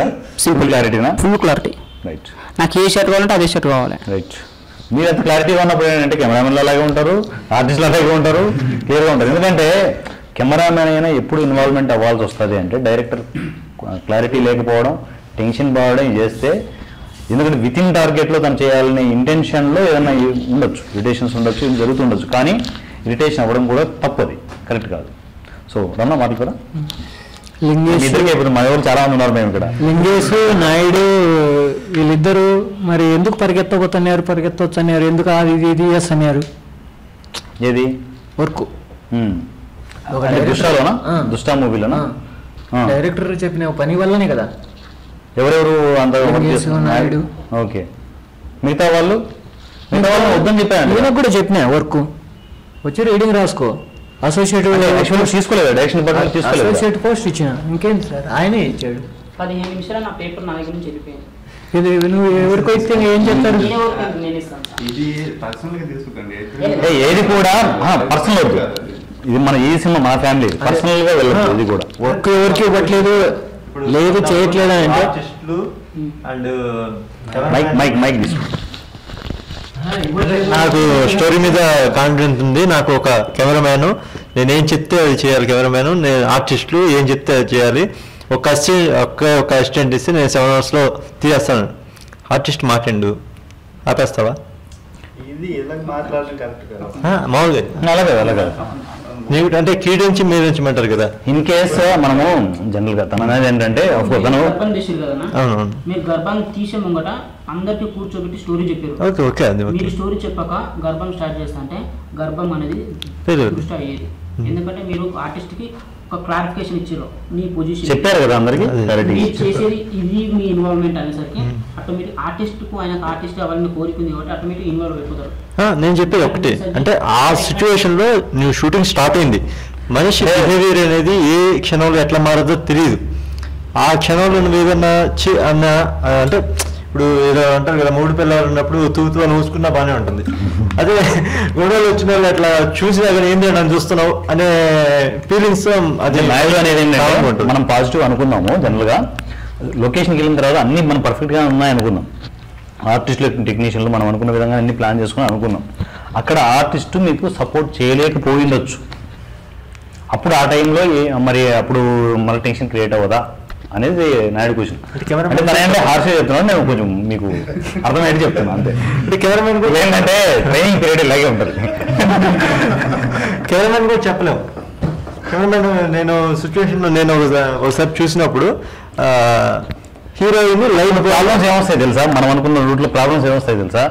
క్లారిటీనా? Full clarity. రైట్. నాకు ఏ షర్ట్ కావాలంటే అదే షర్ట్ కావాలి. రైట్. మీరు అంత క్లారిటీగా ఉన్నప్పుడు ఏంటంటే కెమెరామెన్లు అలాగే ఉంటారు, ఆర్టిస్టులు అలాగే ఉంటారు, క్లియర్గా ఉంటారు. ఎందుకంటే కెమెరామెన్ అయినా ఎప్పుడు ఇన్వాల్వ్మెంట్ అవ్వాల్సి వస్తుంది అంటే డైరెక్టర్ క్లారిటీ లేకపోవడం, టెన్షన్ పడడం చేస్తే, ఎందుకంటే విత్ ఇన్ టార్గెట్లో తను చేయాలనే ఇంటెన్షన్లో ఏదైనా ఉండొచ్చు, ఇరిటేషన్స్ ఉండొచ్చు, ఇది జరుగుతుండొచ్చు. కానీ ఇరిటేషన్ అవ్వడం కూడా తప్పది, కరెక్ట్ కాదు. సో రమణ మాటలు కూడా ఇద్దరికి ఇప్పుడు మా ఎవరు చాలా మంది ఉన్నారు మేము ఇక్కడ. లింగేష్ నాయుడు వీళ్ళిద్దరు మరి ఎందుకు పరిగెత్తవచ్చు అన్నారు, ఎందుకు అది ఇది ఎస్ అన్నారు. ఏది వర్క్ దుష్టాలోనా? దుష్టా మూవీలోనా? డైరెక్టర్ చెప్పిన పని వల్లనే కదా. ఎవరెవరు అంత నాయుడు? ఓకే. మిగతా వాళ్ళు వద్దని చెప్పాను. నేను కూడా చెప్పినా వర్క్ వచ్చి రీడింగ్ రాసుకో, అసోసియేట్ తీసుకోలేదు, డైరెక్షన్ డిపార్ట్మెంట్ తీసుకోలేదు, అసోసియేట్ పోస్ట్ ఇచ్చిన. ఇంకేంటి సార్, ఆయనే ఇచ్చాడు. 15 నిమిషాలు నా పేపర్ నా దగ్గర నుంచి వెళ్ళిపోయింది. ఇది నువ్వు ఎవరికో ఇస్తే ఏం చెప్తారు? ఏది కూడా పర్సనల్ వద్దు, ఇది మన ఈ సినిమా మా ఫ్యామిలీ పర్సనల్ గా వెళ్ళదు. ఇది కూడా వర్క్ ఎవరికి ఇవ్వట్లేదు, లేదు చేయట్లేదు అంటే మైక్ నాకు స్టోరీ మీద కాన్ఫిడెన్స్ ఉంది. నాకు ఒక కెమెరామ్యాన్, నేనేం చెప్తే అది చేయాలి. కెమెరామ్యాన్, నేను ఆర్టిస్టులు ఏం చెప్తే అది చేయాలి. ఒక అసిస్టెంట్ ఇస్తే నేను 7 hours తీసేస్తాను. ఆర్టిస్ట్ మాట్లాడు ఆపేస్తావా? మామూలుగా అలాగే నీకు అంటే కీడు నుంచి మీరు నుంచి అంటారు కదా. ఇన్ కేస్ మనము జనరల్ గా తన అనేది ఏంటంటే గర్భాన్ని తీసే ముంగట అందరికి కూర్చోబెట్టి స్టోరీ చెప్పారు. మీరు స్టోరీ చెప్పాక గర్భం స్టార్ట్ చేస్తా అంటే గర్భం అనేది దృష్టి అయ్యేది. ఎందుకంటే మీరు ఆర్టిస్ట్ కి ఒక క్లారిఫికేషన్ ఇచ్చారు, నీ పొజిషన్ చెప్పారు కదా అందరికి. చేసేది ఇది మీ ఇన్వాల్వ్మెంట్ అనేసరికి ఆటోమేటిక్ ఆర్టిస్ట్ కు ఆయన ఆర్టిస్ట్ అవ్వాలని కోరుకుంది కాబట్టి ఆటోమేటిక్ ఇన్వాల్వ్ అయిపోతారు. నేను చెప్పేది ఒకటి అంటే ఆ సిచ్యువేషన్ లో నువ్వు షూటింగ్ స్టార్ట్ అయింది, మనిషి బిహేవియర్ అనేది ఏ క్షణంలో ఎట్లా మారదో తెలియదు. ఆ క్షణంలో నువ్వు ఏదన్నా అంటే ఇప్పుడు ఏదో అంటారు కదా, 3 పిల్లలు ఉన్నప్పుడు తూతూ అని ఊసుకున్నా బాగానే ఉంటుంది. అదే గొడవలు వచ్చిన వాళ్ళు అట్లా చూసినా కానీ ఏంటి నన్ను చూస్తున్నావు అనే ఫీలింగ్స్. అదే నాయుడు అనేది ఏంటంటే మనం పాజిటివ్ అనుకున్నాము. జనరల్ గా లొకేషన్కి వెళ్ళిన తర్వాత అన్ని మనం పర్ఫెక్ట్ గా ఉన్నాయి అనుకున్నాం. ఆర్టిస్టులు టెక్నీషియన్లు మనం అనుకున్న విధంగా అన్ని ప్లాన్ చేసుకుని అనుకున్నాం. అక్కడ ఆర్టిస్టు మీకు సపోర్ట్ చేయలేకపోయిండొచ్చు. అప్పుడు ఆ టైంలో మరి అప్పుడు మళ్ళీ టెన్షన్ క్రియేట్ అవ్వదా అనేది నాయుడు క్వశ్చన్. అంటే హార్షే చెప్తున్నాను, నేను కొంచెం మీకు అర్థమయ్యేది చెప్తున్నాను అంతే. కెమెరామెన్ కూడా ఏంటంటే ట్రైనింగ్ పీరియడ్ ఇలాగే ఉంటుంది. కెమెరామెన్ కూడా చెప్పలేము. కెమెరామెన్ నేను సిచ్యువేషన్ నేను ఒకసారి చూసినప్పుడు హీరోయిన్ లైవ్ ప్రాబ్లమ్స్ ఏమొస్తాయి తెలుసా, మనం అనుకున్న రూట్లో ప్రాబ్లమ్స్ ఏమొస్తాయి తెలుసా.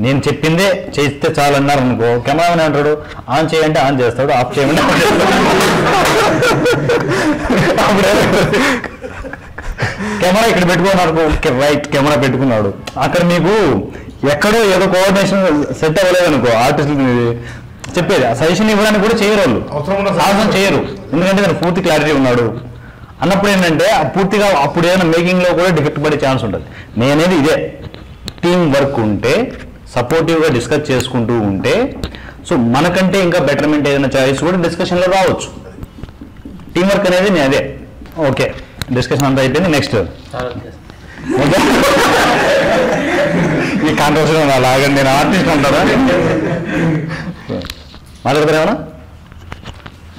నేను చెప్పిందే చేస్తే చాలు అన్నారు అనుకో, కెమెరామెన్ అంటాడు ఆన్ చేయంటే ఆన్ చేస్తాడు, ఆఫ్ చేయమంటే ఆఫ్ చేస్తాడు. కెమెరా ఇక్కడ పెట్టుకున్నారు, రైట్ కెమెరా పెట్టుకున్నాడు, అక్కడ మీకు ఎక్కడో ఏదో కోఆర్డినేషన్ సెట్ అవ్వలేదు అనుకో, ఆర్టిస్టులు చెప్పేది సజెషన్ ఇవ్వడానికి కూడా చేయరు వాళ్ళు, సాహసం చేయరు. ఎందుకంటే నేను పూర్తి క్లారిటీ ఉన్నాడు అన్నప్పుడు ఏంటంటే పూర్తిగా అప్పుడు ఏదైనా మేకింగ్లో కూడా డిఫెక్ట్ పడే ఛాన్స్ ఉంటుంది. నేనేది ఇదే, టీం వర్క్ ఉంటే సపోర్టివ్గా డిస్కస్ చేసుకుంటూ ఉంటే సో మనకంటే ఇంకా బెటర్మెంట్ ఏదైనా చాయిస్ కూడా డిస్కషన్లో రావచ్చు. టీం వర్క్ అనేది నేను అదే. ఓకే, డిస్కషన్ అంతా అయిపోయింది. నెక్స్ట్ ఈ కాంట్రవర్సీ లాగండి, నేను ఆర్టిస్ట్ ఉంటారా మాట్లాడతారు ఏమన్నా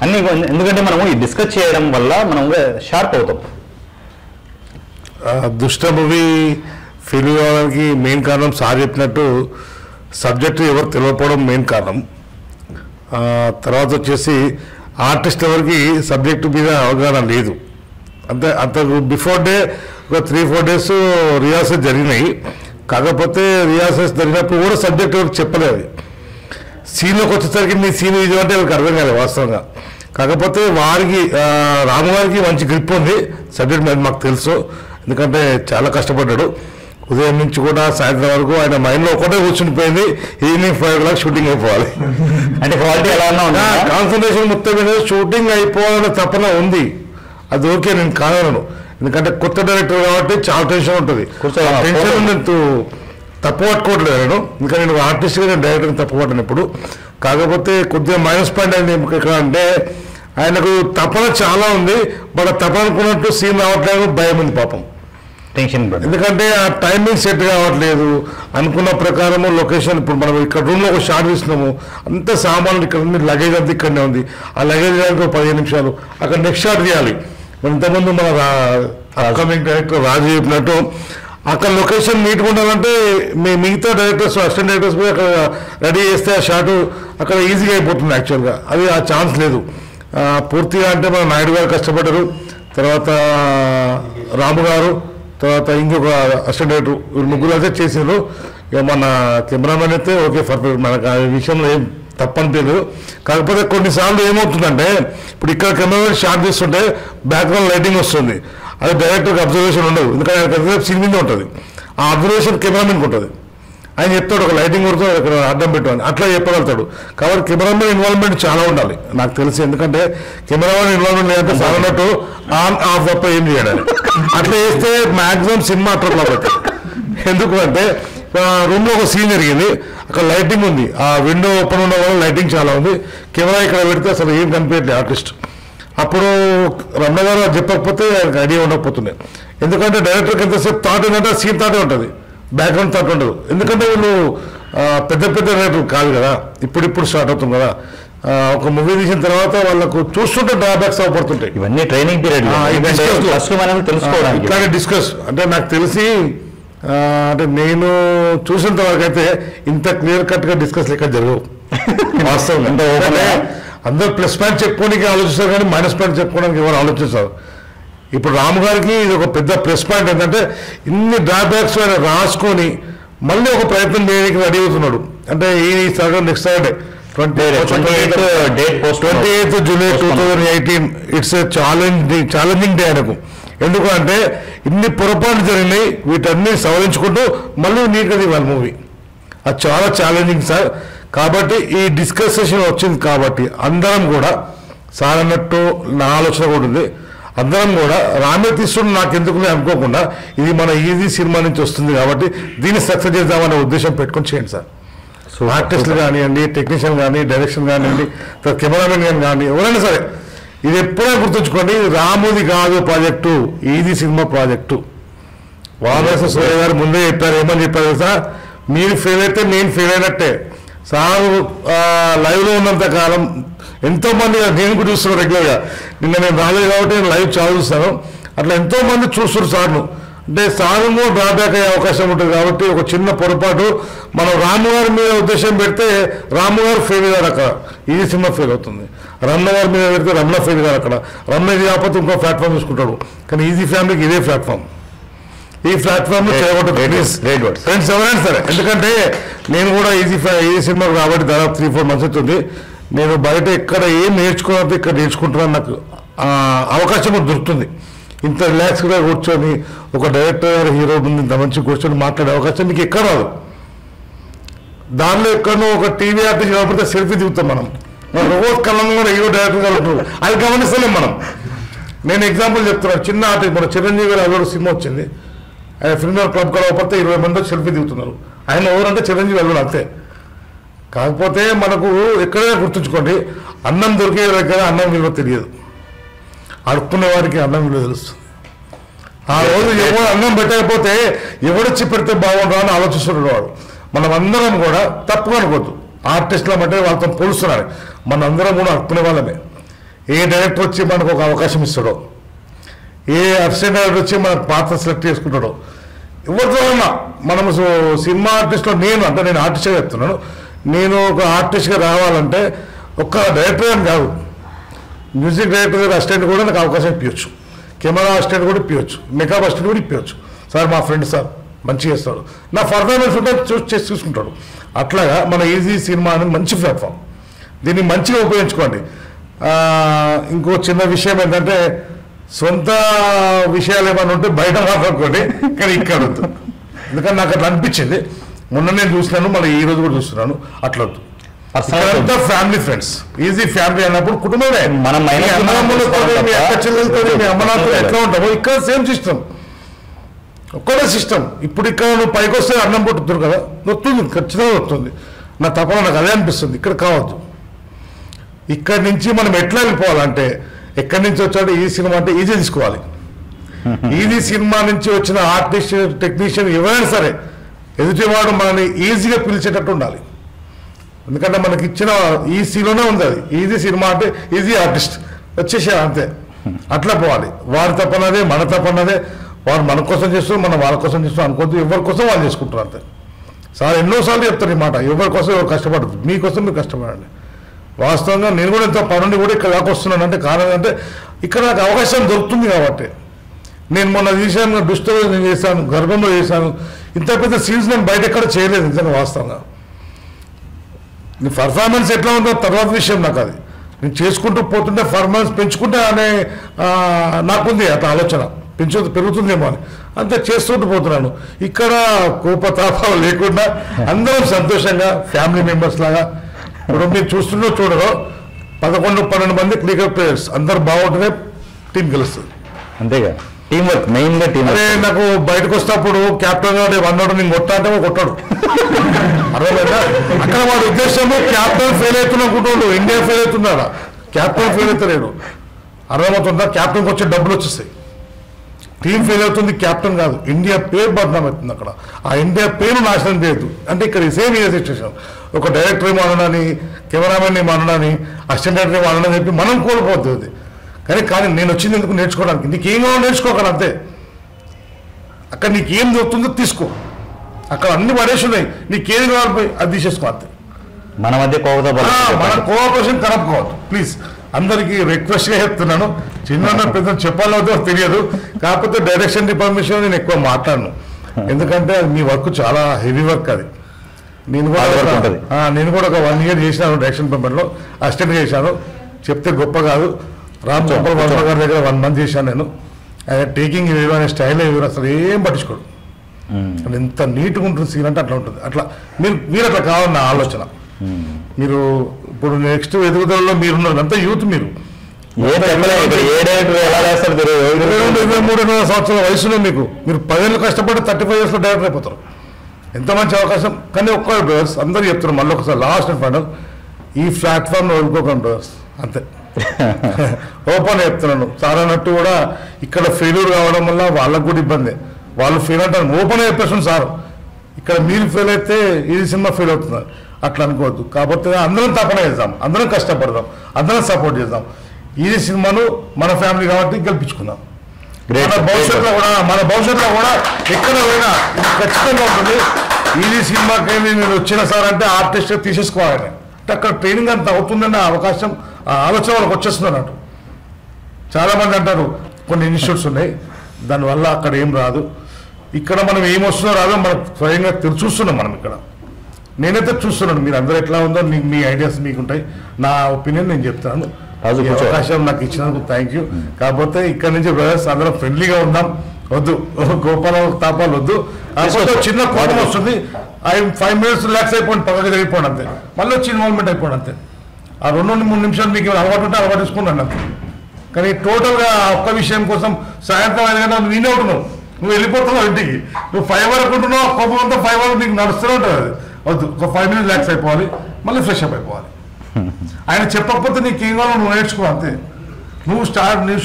అన్నీ. ఎందుకంటే మనము ఈ డిస్కస్ చేయడం వల్ల మనం షార్ప్ అవుతాం. దుష్ట మూవీ ఫెయిల్యూర్ అవడానికి మెయిన్ కారణం సార్ చెప్పినట్టు సబ్జెక్టు ఎవరు తెలియకపోవడం మెయిన్ కారణం. తర్వాత వచ్చేసి ఆర్టిస్ట్ ఎవరికి సబ్జెక్టు మీద అవగాహన లేదు. అంత బిఫోర్ డే ఒక 3-4 days రిహార్సల్ జరిగినాయి. కాకపోతే రిహార్సల్స్ జరిగినప్పుడు కూడా సబ్జెక్ట్ ఎవరికి చెప్పలేదు. సీన్లోకి వచ్చేసరికి మీ సీన్ ఇది అంటే వాళ్ళకి అర్థం కాలేదు వాస్తవంగా. కాకపోతే వారికి రాము గారికి మంచి గ్రిప్ ఉంది సబ్జెక్ట్ మీద, మాకు తెలుసు. ఎందుకంటే చాలా కష్టపడ్డాడు. ఉదయం నుంచి కూడా సాయంత్రం వరకు ఆయన మైండ్లో ఒకటే కూర్చునిపోయింది, ఈవినింగ్ 5 o'clock షూటింగ్ అయిపోవాలి. అంటే క్వాలిటీ ఎలా ఉన్నా కాన్సన్ట్రేషన్ మొత్తం మీద షూటింగ్ అయిపోవాలనే తపన ఉంది. అది ఓకే, నేను కాదనను. ఎందుకంటే కొత్త డైరెక్టర్ కాబట్టి చాలా టెన్షన్ ఉంటుంది. టెన్షన్ నేను తప్పు పట్టుకోవట్లేదు నేను. ఇంకా నేను ఆర్టిస్ట్గా నేను డైరెక్టర్ని తప్పు పట్టినప్పుడు. కాకపోతే కొద్దిగా మైనస్ పాయింట్ అయింది ఎక్కడ అంటే ఆయనకు తపన చాలా ఉంది. బట్ తపన అనుకున్నట్టు సీన్ రావట్లేదు, భయం ఉంది పాపం, టెన్షన్. ఎందుకంటే ఆ టైమింగ్ సెట్ కావట్లేదు అనుకున్న ప్రకారము. లొకేషన్ ఇప్పుడు మనం ఇక్కడ రూమ్లో ఒక షాట్ తీస్తున్నాము, అంత సామాన్లు ఇక్కడ ఉంది, లగేజ్ అంతా ఇక్కడనే ఉంది. ఆ లగేజ్ ఒక 15 నిమిషాలు అక్కడ నెక్స్ట్ షాట్ తీయాలి. ఇంతకుముందు మన అప్కమింగ్ డైరెక్టర్ రాజు చెప్పినట్టు అక్కడ లొకేషన్ నీట్గా ఉండాలంటే మిగతా డైరెక్టర్స్ అసిస్టెంట్ డైరెక్టర్స్ పోయి అక్కడ రెడీ చేస్తే ఆ షాటు అక్కడ ఈజీగా అయిపోతుంది. యాక్చువల్గా అది ఆ ఛాన్స్ లేదు పూర్తిగా. అంటే మన నాయుడు గారు కష్టపడ్డారు, తర్వాత రాము గారు, తర్వాత ఇంకొక అసిస్టెంట్ డైరెక్టర్, వీళ్ళు ముగ్గురు అయితే చేసారు. ఇక మన కెమెరామెన్ అయితే ఓకే పర్ఫెక్ట్, మనకు ఆ విషయంలో ఏం తప్పనిపించలేదు. కాకపోతే కొన్నిసార్లు ఏమవుతుందంటే ఇప్పుడు ఇక్కడ కెమెరామెన్ షాట్ తీస్తుంటే బ్యాక్గ్రౌండ్ లైటింగ్ వస్తుంది, అది డైరెక్టర్కి అబ్జర్వేషన్ ఉండదు. ఎందుకంటే ఆయన సీన్ మీద ఉంటుంది, ఆ అబ్జర్వేషన్ కెమెరామెన్కి ఉంటుంది. ఆయన చెప్తాడు ఒక లైటింగ్ కొడుతూ ఇక్కడ అడ్డం పెట్టాలని, అట్లా చెప్పగలుగుతాడు. కాబట్టి కెమెరామెన్ ఇన్వాల్వ్మెంట్ చాలా ఉండాలి నాకు తెలిసి. ఎందుకంటే కెమెరామెన్ ఇన్వాల్వ్మెంట్ లేదంటే సాగనట్టు ఆన్ ఆఫ్ తప్ప ఏం చేయడానికి. అట్లా చేస్తే మ్యాక్సిమం సినిమా అట్లా అవుతుంది. ఎందుకు అంటే రూమ్లో ఒక సీన్ జరిగింది, అక్కడ లైటింగ్ ఉంది, ఆ విండో ఓపెన్ ఉన్న వల్ల లైటింగ్ చాలా ఉంది, కెమెరా ఇక్కడ పెడితే అసలు ఏం కనిపించట్లేదు ఆర్టిస్ట్. అప్పుడు రమణ గారు చెప్పకపోతే ఆయనకు ఐడియా ఉండకపోతున్నాయి. ఎందుకంటే డైరెక్టర్కి ఎంతసేపు థాట్ ఏంటంటే సీన్ థాటే ఉంటుంది, బ్యాక్గ్రౌండ్ థాట్ ఉండదు. ఎందుకంటే వీళ్ళు పెద్ద పెద్ద డైరెక్టర్ కాదు కదా, ఇప్పుడిప్పుడు స్టార్ట్ అవుతుంది కదా. ఒక మూవీ తీసిన తర్వాత వాళ్ళకు చూస్తుంటే డ్రాబ్యాక్స్ అవపడుతుంటాయి. ఇవన్నీ ట్రైనింగ్ పీరియడ్ తెలుసుకోవడానికి ఇట్లాగే డిస్కస్. అంటే నాకు తెలిసి అంటే నేను చూసినంత వరకు అయితే ఇంత క్లియర్ కట్గా డిస్కస్ లెక్క జరగవు వాస్తవంగా. అందరూ ప్లస్ పాయింట్ చెప్పుకోవడానికి ఆలోచిస్తారు కానీ మైనస్ పాయింట్ చెప్పుకోవడానికి ఎవరు ఆలోచిస్తారు. ఇప్పుడు రాము గారికి ఇది ఒక పెద్ద ప్లస్ పాయింట్ ఏంటంటే ఇన్ని డ్రాబ్యాక్స్ ఆయన రాసుకొని మళ్ళీ ఒక ప్రయత్నం చేయడానికి రెడీ అవుతున్నాడు. అంటే ఈ Saturday next Saturday 28th July 2018 it's a challenging day ఆయనకు. ఎందుకంటే ఇన్ని పొరపాట్లు జరిగినాయి, వీటన్ని సవరించుకుంటూ మళ్ళీ నీట్గా ఇవ్వాలి మూవీ. అది చాలా ఛాలెంజింగ్ సార్. కాబట్టి ఈ డిస్కషన్ వచ్చింది కాబట్టి అందరం కూడా సార్ అన్నట్టు నా ఆలోచన కూడా ఉంది, అందరం కూడా రామే తీసుకుని నాకు ఎందుకులే అనుకోకుండా ఇది మన ఈజీ సినిమా నుంచి వస్తుంది కాబట్టి దీన్ని సక్సెస్ చేద్దామనే ఉద్దేశం పెట్టుకొని చేయండి సార్. ఆర్టిస్టులు కానివ్వండి, టెక్నీషియన్ కానీ, డైరెక్షన్ కానివ్వండి, కెమెరామెన్ కానీ ఎవరైనా సరే ఇది ఎప్పుడైనా గుర్తుంచుకోండి, రాముది కాదు ప్రాజెక్టు, ఈజీ సినిమా ప్రాజెక్టు. వారాణసి సూర్య గారు ముందే చెప్పారు, ఏమని చెప్పారు సార్, మీరు ఫెయిల్ అయితే నేను ఫెయిల్ అయినట్టే. సార్ లైవ్లో ఉన్నంత కాలం ఎంతోమంది, నేను కూడా చూస్తున్నాను రెగ్యులర్గా, నిన్న నేను రాలేదు కాబట్టి నేను లైవ్ చాలా చూస్తాను, అట్లా ఎంతోమంది చూస్తారు సార్ను. అంటే సార్ కూడా డ్రాబ్యాక్ అయ్యే అవకాశం ఉంటుంది కాబట్టి ఒక చిన్న పొరపాటు మనం రాము గారి మీద ఉద్దేశం పెడితే రాము గారు ఫెయిల్ గారు అక్కడ, ఈ సినిమా ఫెయిల్ అవుతుంది. రమణ గారి మీద పెడితే రమణ ఫెయిల్ గారు అక్కడ, రమణ ఇది కాకపోతే ఇంకో ప్లాట్ఫామ్ చూసుకుంటాడు. కానీ ఈజీ ఫ్యామిలీకి ఇదే ప్లాట్ఫామ్, ఈ ప్లాట్ఫామ్ ఫ్రెండ్స్ ఎవరైనా సరే. ఎందుకంటే నేను కూడా ఈజీ సినిమాకు కాబట్టి దాదాపు 3-4 months అవుతుంది. నేను బయట ఎక్కడ ఏం నేర్చుకోవాలంటే ఇక్కడ నేర్చుకుంటున్నాను, నాకు అవకాశం దొరుకుతుంది. ఇంత రిలాక్స్గా కూర్చొని ఒక డైరెక్టర్ హీరో ముందు ఇంత మంచి కూర్చొని మాట్లాడే అవకాశం మీకు ఎక్కడ రాదు. దానిలో ఎక్కడో ఒక టీవీ ఆర్టిస్ట్ కాబట్టి సెల్ఫీ దిగుతాం మనం, రోజు కళ్ళంగా కూడా హీరో డైరెక్టర్ గారు ఉంటారు, అది గమనిస్తలేం మనం. నేను ఎగ్జాంపుల్ చెప్తున్నాను, చిన్న ఆర్టిస్ట్ మన చిరంజీవి గారు అల్లుడు సినిమా వచ్చింది, ఆయన ఫిల్మ్ క్లబ్ కలవకపోతే 20 మంది సెల్ఫీ దిగుతున్నారు. ఆయన ఎవరంటే చిరంజీవి అల్లుడు అంతే. కాకపోతే మనకు ఎక్కడైనా గుర్తుంచుకోండి, అన్నం దొరికే దగ్గర అన్నం విలువ తెలియదు, అడుక్కునే వారికి అన్నం విలువ తెలుస్తుంది. ఆ రోజు ఎవరు అన్నం పెట్టకపోతే ఎవడొచ్చి పెడితే బాగుండదు అని ఆలోచిస్తున్నాడు వాడు. మనం అందరం కూడా తప్పుగా అనుకోవద్దు, ఆర్టిస్టుల అంటే వాళ్ళతో పోలుస్తున్నారు, మనందరం కూడా అడుక్కునే వాళ్ళమే. ఏ డైరెక్టర్ వచ్చి మనకు ఒక అవకాశం ఇస్తాడో, ఏ అసిస్టెంట్ డైరెక్టర్ వచ్చి మనకు పాత్ర సెలెక్ట్ చేసుకుంటాడో, ఎవరితో మనము సినిమా ఆర్టిస్ట్లో నేను ఆర్టిస్ట్గా చెప్తున్నాను. నేను ఒక ఆర్టిస్ట్గా రావాలంటే ఒక్క డైరెక్టర్ అని కాదు, మ్యూజిక్ డైరెక్టర్ అసిస్టెంట్ కూడా నాకు అవకాశం ఇప్పించచ్చు, కెమెరా అసిస్టెంట్ కూడా ఇప్పించచ్చు, మేకప్ అసిస్టెంట్ కూడా ఇప్పించచ్చు. సార్ మా ఫ్రెండ్ సార్ మంచిగా చేస్తాడు, నా పర్ఫార్మెన్స్ ఉంటే చూసుకుంటాడు. అట్లాగా మన ఈజీ సినిమా అనేది మంచి ప్లాట్ఫామ్, దీన్ని మంచిగా ఉపయోగించుకోండి. ఇంకో చిన్న విషయం ఏంటంటే సొంత విషయాలు ఏమైనా ఉంటే బయట మాట్లాడుకోండి, కానీ ఇక్కడ వద్దు. ఎందుకంటే నాకు అట్లా అనిపించింది, మొన్న నేను చూసినాను, మళ్ళీ ఈ రోజు కూడా చూస్తున్నాను. అట్లా వద్దు. ఇక్కడంతా ఫ్యామిలీ ఫ్రెండ్స్, ఈజీ ఫ్యామిలీ అన్నప్పుడు కుటుంబమే. మనం అమ్మనాథులతో మీ అక్క చెల్లెలతో మీ అమ్మనాథులు ఎట్లా ఉంటామో ఇక్కడ సేమ్ సిస్టమ్, ఒక్కడే సిస్టమ్. ఇప్పుడు ఇక్కడ నువ్వు పైకి వస్తే అన్నం పుట్టుతుంది కదా, వస్తుంది, ఖచ్చితంగా వస్తుంది. నా తప్పన నాకు అదే అనిపిస్తుంది. ఇక్కడ కావద్దు. ఇక్కడి నుంచి మనం ఎట్లా వెళ్ళిపోవాలంటే, ఎక్కడి నుంచి వచ్చాడు ఈ సినిమా అంటే ఈజీ తీసుకోవాలి. ఈజీ సినిమా నుంచి వచ్చిన ఆర్టిస్ట్, టెక్నీషియన్ ఎవరైనా సరే ఎదుటివాడు మనల్ని ఈజీగా పిలిచేటట్టు ఉండాలి. ఎందుకంటే మనకి ఇచ్చిన ఈసీలోనే ఉంది అది. ఈజీ సినిమా అంటే ఈజీ ఆర్టిస్ట్ వచ్చేసారు అంతే. అట్లా పోవాలి. వారి తప్పన్నదే మన తప్పన్నదే. వారు మన కోసం చేస్తూ మనం వాళ్ళ కోసం చేస్తూ అనుకోవద్దు. ఎవరి కోసం వాళ్ళు చేసుకుంటారు అంతే. సార్ ఎన్నోసార్లు చెప్తారు ఈ మాట, ఎవరి కోసం ఎవరు కష్టపడదు, మీకోసం మీరు కష్టపడండి. వాస్తవంగా నేను కూడా ఎంతో పనుండి కూడా ఇక్కడ దాకా వస్తున్నాను అంటే కారణం అంటే ఇక్కడ నాకు అవకాశం దొరుకుతుంది కాబట్టి. నేను మొన్న తీశాను, దుష్టలో నేను చేశాను, గర్భంలో చేశాను. ఇంత పెద్ద సీన్స్ నేను బయట ఎక్కడ చేయలేదు నిజంగా. వాస్తవంగా నీ పర్ఫార్మెన్స్ ఎట్లా ఉందో తర్వాత విషయం నాకు. అది నేను చేసుకుంటూ పోతుంటే పర్ఫార్మెన్స్ పెంచుకుంటే అనే నాకుంది అట్లా ఆలోచన, పెరుగుతుందేమో అని అంతే చేస్తుంటూ పోతున్నాను. ఇక్కడ కోపతాపాలు లేకుండా అందరం సంతోషంగా ఫ్యామిలీ మెంబర్స్ లాగా. ఇప్పుడు మీరు చూడరో 11-12 మంది క్రికెట్ ప్లేయర్స్ అందరు బాగుంటేనే టీం గెలుస్తుంది. అంతేగా, టీం వర్క్ మెయిన్గా. టీం అదే నాకు బయటకు వస్తేప్పుడు క్యాప్టెన్ గా వన్నాడు, నేను కొట్టాంటే కొట్టాడు. అర్థమైందా? అక్కడ వాడి ఉద్దేశము క్యాప్టెన్ ఫెయిల్ అవుతున్నా అనుకుంటాడు, ఇండియా ఫెయిల్ అవుతున్నాడా, క్యాప్టెన్ ఫెయిల్ అవుతలేడు. అర్థమవుతుందా? క్యాప్టెన్కి వచ్చే డబ్బులు వచ్చేస్తాయి. టీం ఫెయిల్ అవుతుంది, క్యాప్టెన్ కాదు. ఇండియా పేరు బదనాం అవుతుంది అక్కడ. ఆ ఇండియా పేరు నాశనం చేయొద్దు. అంటే ఇక్కడ సేమ్ ఇదే సిచ్యువేషన్. ఒక డైరెక్టర్ ఏమో అనడాని, కెమెరామెన్ ఏమో అనడాని, అసిస్టెంట్ డైరెక్టర్ ఏమో అనని చెప్పి మనం కోల్పోతుంది. కానీ నేను వచ్చింది ఎందుకు నేర్చుకోవడానికి. నీకేం కావాలో నేర్చుకోగలను అంతే. అక్కడ నీకేం దొరుకుతుందో తీసుకో. అక్కడ అన్ని పడేసి ఉన్నాయి, నీకేది కావాలి అది తీసేసుకో అంతే. మన మధ్య మన కోఆపరేషన్ కలుపుకోవద్దు ప్లీజ్. అందరికీ రిక్వెస్ట్గా చెప్తున్నాను. చిన్న పెద్ద చెప్పాలో తెలియదు, కాకపోతే డైరెక్షన్ డిపార్ట్మెంట్ నేను ఎక్కువ మాట్లాడను. ఎందుకంటే అది మీ వర్క్ చాలా హెవీ వర్క్. అది నేను కూడా ఒక 1 year చేసినాను డైరెక్షన్ డిపార్ట్మెంట్లో, అసిస్టెంట్గా చేశాను. చెప్తే గొప్ప కాదు. రామ్ చోపల్ వర్మ గారి దగ్గర 1 month చేశాను నేను. ఆయన టేకింగ్ వేరు, ఆయన స్టైల్ వేరు, అసలు ఏం పట్టించుకోడు. ఎంత నీట్గా ఉంటుంది సీన్ అంటే అట్లా ఉంటుంది. అట్లా మీరు అట్లా కావాలన్న ఆలోచన. మీరు ఇప్పుడు నెక్స్ట్ ఎదుగుదలలో మీరున్నారు అంతా యూత్. మీరు 23 సంవత్సరాల వయసులో మీరు 10 ఏళ్ళు కష్టపడి 35 yearsలో డైరెక్టర్ అయిపోతారు. ఎంత మంచి అవకాశం. కానీ ఒక్క బ్రదర్స్ అందరూ చెప్తున్నారు, మళ్ళీ ఒకసారి లాస్ట్ అండ్ ఫైనల్, ఈ ప్లాట్ఫామ్లో వదులుకోకండి బ్రదర్స్ అంతే. ఓపెన్ చెప్తున్నాను. సార్ అన్నట్టు కూడా ఇక్కడ ఫెయిల్యూర్ కావడం వల్ల వాళ్ళకు కూడా ఇబ్బంది. వాళ్ళు ఫెయిల్ అంటారు, ఓపెన్ చెప్పేస్తుంది సార్. ఇక్కడ మీరు ఫెయిల్ అయితే ఈ సినిమా ఫెయిల్ అవుతున్నారు, అట్లా అనుకోవద్దు. కాబట్టి అందరం తపన చేద్దాం, అందరం కష్టపడదాం, అందరం సపోర్ట్ చేద్దాం. ఈ సినిమాను మన ఫ్యామిలీ కాబట్టి గెలిపించుకుందాం. మన భవిష్యత్తులో కూడా ఎక్కడ పోయినా ఇది ఖచ్చితంగా ఉంటుంది. ఈ సినిమాకి నేను వచ్చిన సార్ అంటే ఆర్టిస్ట్ తీసేసుకోవాలి అంటే అక్కడ ట్రైనింగ్ అంత అవుతుందన్న అవకాశం, ఆలోచన వాళ్ళకి వచ్చేస్తుంది అన్నట్టు. చాలామంది అంటారు కొన్ని ఇన్స్టిట్యూట్స్ ఉన్నాయి, దానివల్ల అక్కడ ఏం రాదు. ఇక్కడ మనం ఏం వస్తుందో రాదో మనం స్వయంగా చూస్తున్నాం. మనం ఇక్కడ నేనైతే చూస్తున్నాను. మీరు అందరూ ఎట్లా ఉందో మీ ఐడియాస్ మీకు ఉంటాయి. నా ఒపీనియన్ నేను చెప్తాను. అవకాశం నాకు ఇచ్చినందుకు థ్యాంక్ యూ. కాకపోతే ఇక్కడ నుంచి బ్రదర్స్ అందరం ఫ్రెండ్లీగా ఉందాం. వద్దు గోపాల తాపాలు వద్దు. కాకపోతే చిన్న కోపం వస్తుంది. 5 minutes రిలాక్స్ అయిపోండి, పక్కకి జరిగిపోండి అంతే. మళ్ళీ వచ్చి ఇన్వాల్వ్మెంట్ అయిపోండి అంతే. ఆ 2-3 నిమిషాలు మీకు అలవాటు ఉంటే అలవాటు తీసుకున్నాను అంతే. కానీ టోటల్గా ఒక్క విషయం కోసం సాయంత్రం 5 గంటలు నేనే ఉంటున్నావు, నువ్వు వెళ్ళిపోతున్నావు ఇంటికి, నువ్వు 5 వరకు ఉంటున్నావు. కోపం అంతా 5 వరకు నీకు నడుస్తూనే ఉంటుంది. అది వద్దు. ఒక 5 minutes రిలాక్స్ అయిపోవాలి, మళ్ళీ ఫ్రెష్ అప్ అయిపోవాలి. ఆయన చెప్పకపోతే నీకు ఏం కావాలో నువ్వు నేర్చుకో అంతే. నువ్వు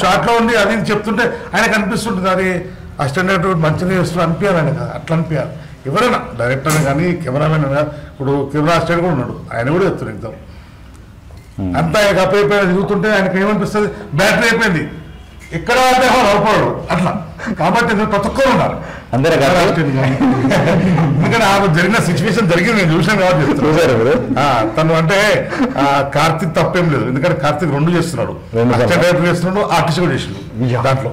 షార్ట్లో ఉండి అది చెప్తుంటే ఆయనకు అనిపిస్తుంటుంది, అది అసిస్టెంట్ డైరెక్టర్ మంచిగా చేస్తున్నా అనిపించాలి ఆయన కదా. అట్లా అనిపించాలి. ఎవరైనా డైరెక్టర్ కానీ కెమెరామెన్ అయినా, ఇప్పుడు కెమెరా అసిస్టెంట్ కూడా ఉన్నాడు, ఆయన కూడా చెప్తారు ఎగ్జామ్ అంతా ఆయనకు అప్పైపోయిన దిగుతుంటే ఆయనకు ఏమనిపిస్తుంది, బ్యాటరీ అయిపోయింది, ఎక్కడ అంటే అవపడడు అట్లా. కాబట్టి ప్రతి ఒక్కరు ఉన్నారు అందరూ ఎందుకంటే ఆమె జరిగిన సిచ్యువేషన్ జరిగింది, నేను చూసాను కాబట్టి చెప్తున్నాను. తను అంటే కార్తీక్ తప్పేం లేదు, ఎందుకంటే కార్తీక్ 2 చేస్తున్నాడు, డైరెక్టర్ చేస్తున్నాడు, ఆర్టిస్ట్ కూడా చేస్తున్నాడు దాంట్లో.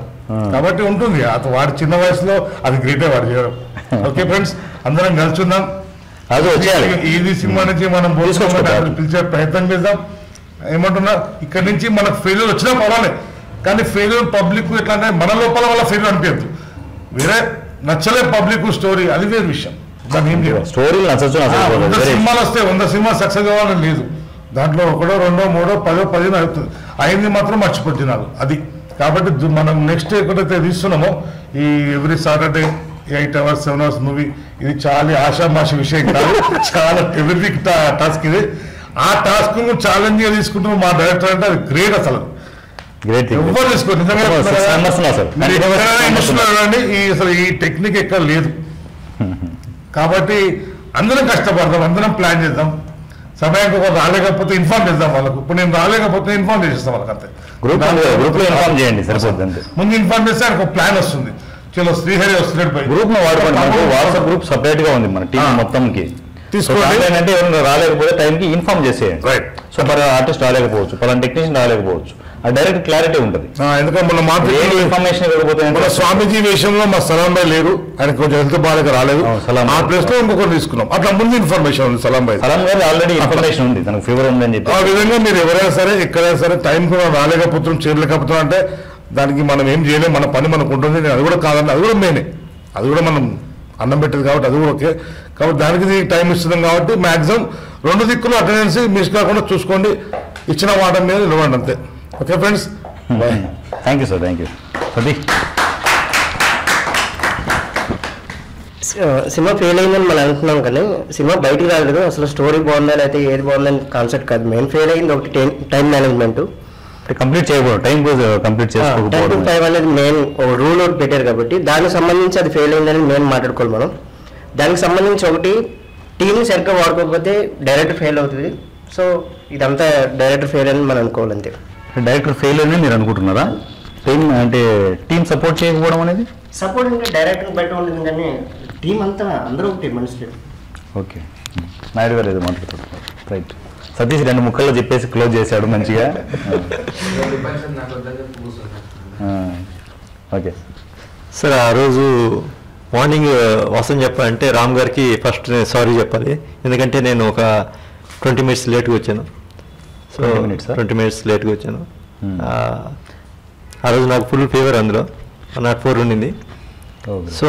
కాబట్టి ఉంటుంది వాడి చిన్న వయసులో అది గ్రేటే వాడు చేయడం. ఓకే ఫ్రెండ్స్, అందరం కలిసి ఉందాం. ఇది సినిమా నుంచి మనం పిలిచే ప్రయత్నం చేద్దాం. ఏమంటున్నా, ఇక్కడ నుంచి మనకు ఫెయిల్యూర్ వచ్చినా పర్వాలేదు, కానీ ఫెయిల్యూర్ పబ్లిక్ ఎట్లా అంటే మన లోపల వల్ల ఫెయిల్యూర్ అనిపించదు. వేరే నచ్చలే పబ్లిక్ స్టోరీ, అది వేరే విషయం. దాన్ని ఏం చేయాలి, స్టోరీ 100 సినిమాలు వస్తే 100 సినిమా సక్సెస్ కావాలని లేదు. దాంట్లో 1, 2, 3, 10, 15 అవుతుంది. అయింది మాత్రం మర్చిపోతున్నారు అది. కాబట్టి మనం నెక్స్ట్ ఎక్కడైతే తీస్తున్నామో ఈ every Saturday 8 hours 7 hours movie, ఇది చాలా ఆషామాషి విషయం కాదు, చాలా ఎవ్రీథింగ్ టాస్క్ ఇది. ఆ టాస్క్ ఛాలెంజ్ గా తీసుకుంటున్నాం మా డైరెక్టర్ అంటే అది గ్రేట్. అసలు ఎవరు తీసుకోండి అసలు ఈ టెక్నిక్ ఎక్కడ లేదు. కాబట్టి అందరం కష్టపడదాం, అందరం ప్లాన్ చేద్దాం. సమయానికి ఒకరు రాలేకపోతే ఇన్ఫార్మ్ చేద్దాం వాళ్ళకు. ఇప్పుడు నేను రాలేకపోతే ఇన్ఫార్మ్ చేసేస్తాం వాళ్ళకి, అంతే. గ్రూప్ లో ఇన్ఫార్మ్ చేయండి సరిపోతుంది. ముందు ఇన్ఫార్మ్ చేస్తే ఆయనకు ప్లాన్ వస్తుంది. చలో శ్రీహరి వస్తున్నాడు, గ్రూప్ లో వాడుకోండి. వాట్సాప్ గ్రూప్ సపరేట్ గా ఉంది మన టీం మొత్తంకి. తీసుకోండి అంటే ఎవరైనా రాలేకపోతే టైంకి ఇన్ఫార్మ్ చేసేయండి. రైట్. సో పలానా ఆర్టిస్ట్ రాలేకపోవచ్చు, పలానా టెక్నీషియన్ రాలేకపోవచ్చు, ఆ డైరెక్ట్ క్లారిటీ ఉంటుంది. ఎందుకంటే మన ఇన్ఫర్మేషన్ మన స్వామీజీ విషయంలో మా సలాం భాయ్ లేరు, ఆయన కొంచెం హెల్త్ బాగా రాలేదు, ఆ ప్లేస్ లో ఇంకొకరు తీసుకున్నాం. అట్లా ముందు ఇన్ఫర్మేషన్ ఉంది. సలాం భాయ్ ఆల్రెడీ ఇన్ఫర్మేషన్ ఉంది, తనకు ఫీవర్ ఉందని చెప్పి. ఆ విధంగా మీరు ఎవరైనా సరే ఎక్కడైనా సరే టైంకి రాలేకపోతున్నాం, చేరలేకపోతున్నాం అంటే దానికి మనం ఏం చేయలేం, మన పని మనకు ఉంటుంది. అది కూడా కాదండి, అది కూడా మెయినే, అది కూడా మనం అన్నం పెట్టేది కాబట్టి అది కూడా ఓకే. కాబట్టి దానికి టైం ఇస్తున్నాం కాబట్టి మ్యాక్సిమం 2 దిక్కులు అటెండెన్స్ మిస్ కాకుండా చూసుకోండి, ఇచ్చిన మాట మీద నిలవండి, అంతే. Okay friends, thank you sir, thank you. Cinema fail అయిందని మనం అనుకున్నాం, కానీ సినిమా బయటకు రాలేదు. అసలు స్టోరీ బాగుందా అయితే ఏది బాగుందని కాన్సెప్ట్ కాదు, మెయిన్ ఫెయిల్ అయింది ఒకటి టైం మేనేజ్మెంట్. కంప్లీట్ చేయకూడదు, టైం కంప్లీట్ చేసుకోవాలి. 10 to 5 అనేది మెయిన్ రూల్ ఒకటి పెట్టారు కాబట్టి దానికి సంబంధించి అది ఫెయిల్ అయిందని మెయిన్ మాట్లాడుకోవాలి మనం. దానికి సంబంధించి ఒకటి టీంని సరిగ్గా వాడుకోకపోతే డైరెక్టర్ ఫెయిల్ అవుతుంది. సో ఇదంతా డైరెక్టర్ ఫెయిల్ అని మనం అనుకోవాలి, అంతే. డైరెక్టర్ ఫెయిల్ అని మీరు అనుకుంటున్నారా? టీం అంటే టీం సపోర్ట్ చేయకపోవడం అనేది సపోర్ట్ అంటే డైరెక్టర్ బయట ఉంటుంది, కానీ టీం అంతా అందరూ ఒకటి మనుషులు. ఓకే, నాయుడు గారు ఏదో మాట్లాడుతారు. రైట్, సతీష్ 2 ముక్కల్లో చెప్పేసి క్లోజ్ చేశాడు మంచిగా. ఓకే సార్, ఆ రోజు మార్నింగ్ వసంత్ చెప్పాలంటే రామ్ గారికి ఫస్ట్ నేను సారీ చెప్పాలి, ఎందుకంటే నేను ఒక 20 minutes లేట్గా వచ్చాను. సో 20 minutes లేట్గా వచ్చాను. ఆ రోజు నాకు ఫుల్ ఫీవర్, అందులో 104 ఉండింది. సో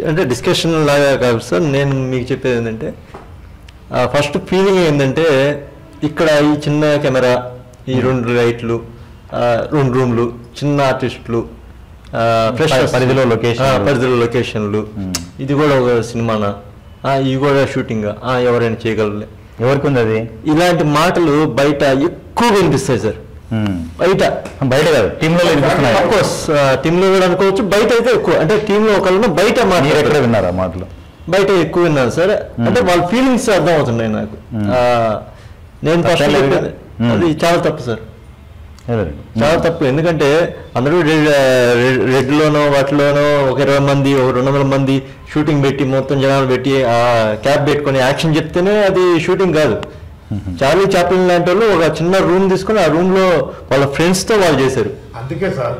అంటే డిస్కషన్ లాగా కాదు సార్, నేను మీకు చెప్పేది ఏంటంటే ఫస్ట్ ఫీలింగ్ ఏంటంటే ఇక్కడ ఈ చిన్న కెమెరా, ఈ 2 లైట్లు, 2 రూమ్లు, చిన్న ఆర్టిస్టులు, పరిధిలో లొకేషన్లు, ఇది కూడా ఒక సినిమానా, ఇవి కూడా షూటింగ్ ఎవరైనా చేయగలరు, ఎవరికి ఉంది అది? ఇలాంటి మాటలు బయట ఎక్కువ వినిపిస్తాయి సార్. బయట కాదు, టీంలో టీంలో కూడా అనుకోవచ్చు, బయట అయితే ఎక్కువ. అంటే టీంలో ఒకళ్ళు బయట ఎక్కడ విన్నారా మాటలు? బయట ఎక్కువ విన్నాను సార్. అంటే వాళ్ళ ఫీలింగ్స్ అర్థం అవుతున్నాయి నాకు. నేను అది చాలా తప్పు సార్, చాలా తప్పు. ఎందుకంటే అందరూ రెడ్లోనో వాటిలోనో ఒక 20 మంది, ఒక 200 మంది షూటింగ్ పెట్టి మొత్తం జనాలు పెట్టి ఆ క్యాబ్ పెట్టుకొని యాక్షన్ చెప్తేనే అది షూటింగ్ కాదు. చార్లీ చాప్లిన్ లాంటి వాళ్ళు ఒక చిన్న రూమ్ తీసుకొని ఆ రూమ్ లో వాళ్ళ ఫ్రెండ్స్ తో వాళ్ళు చేశారు. అందుకే సార్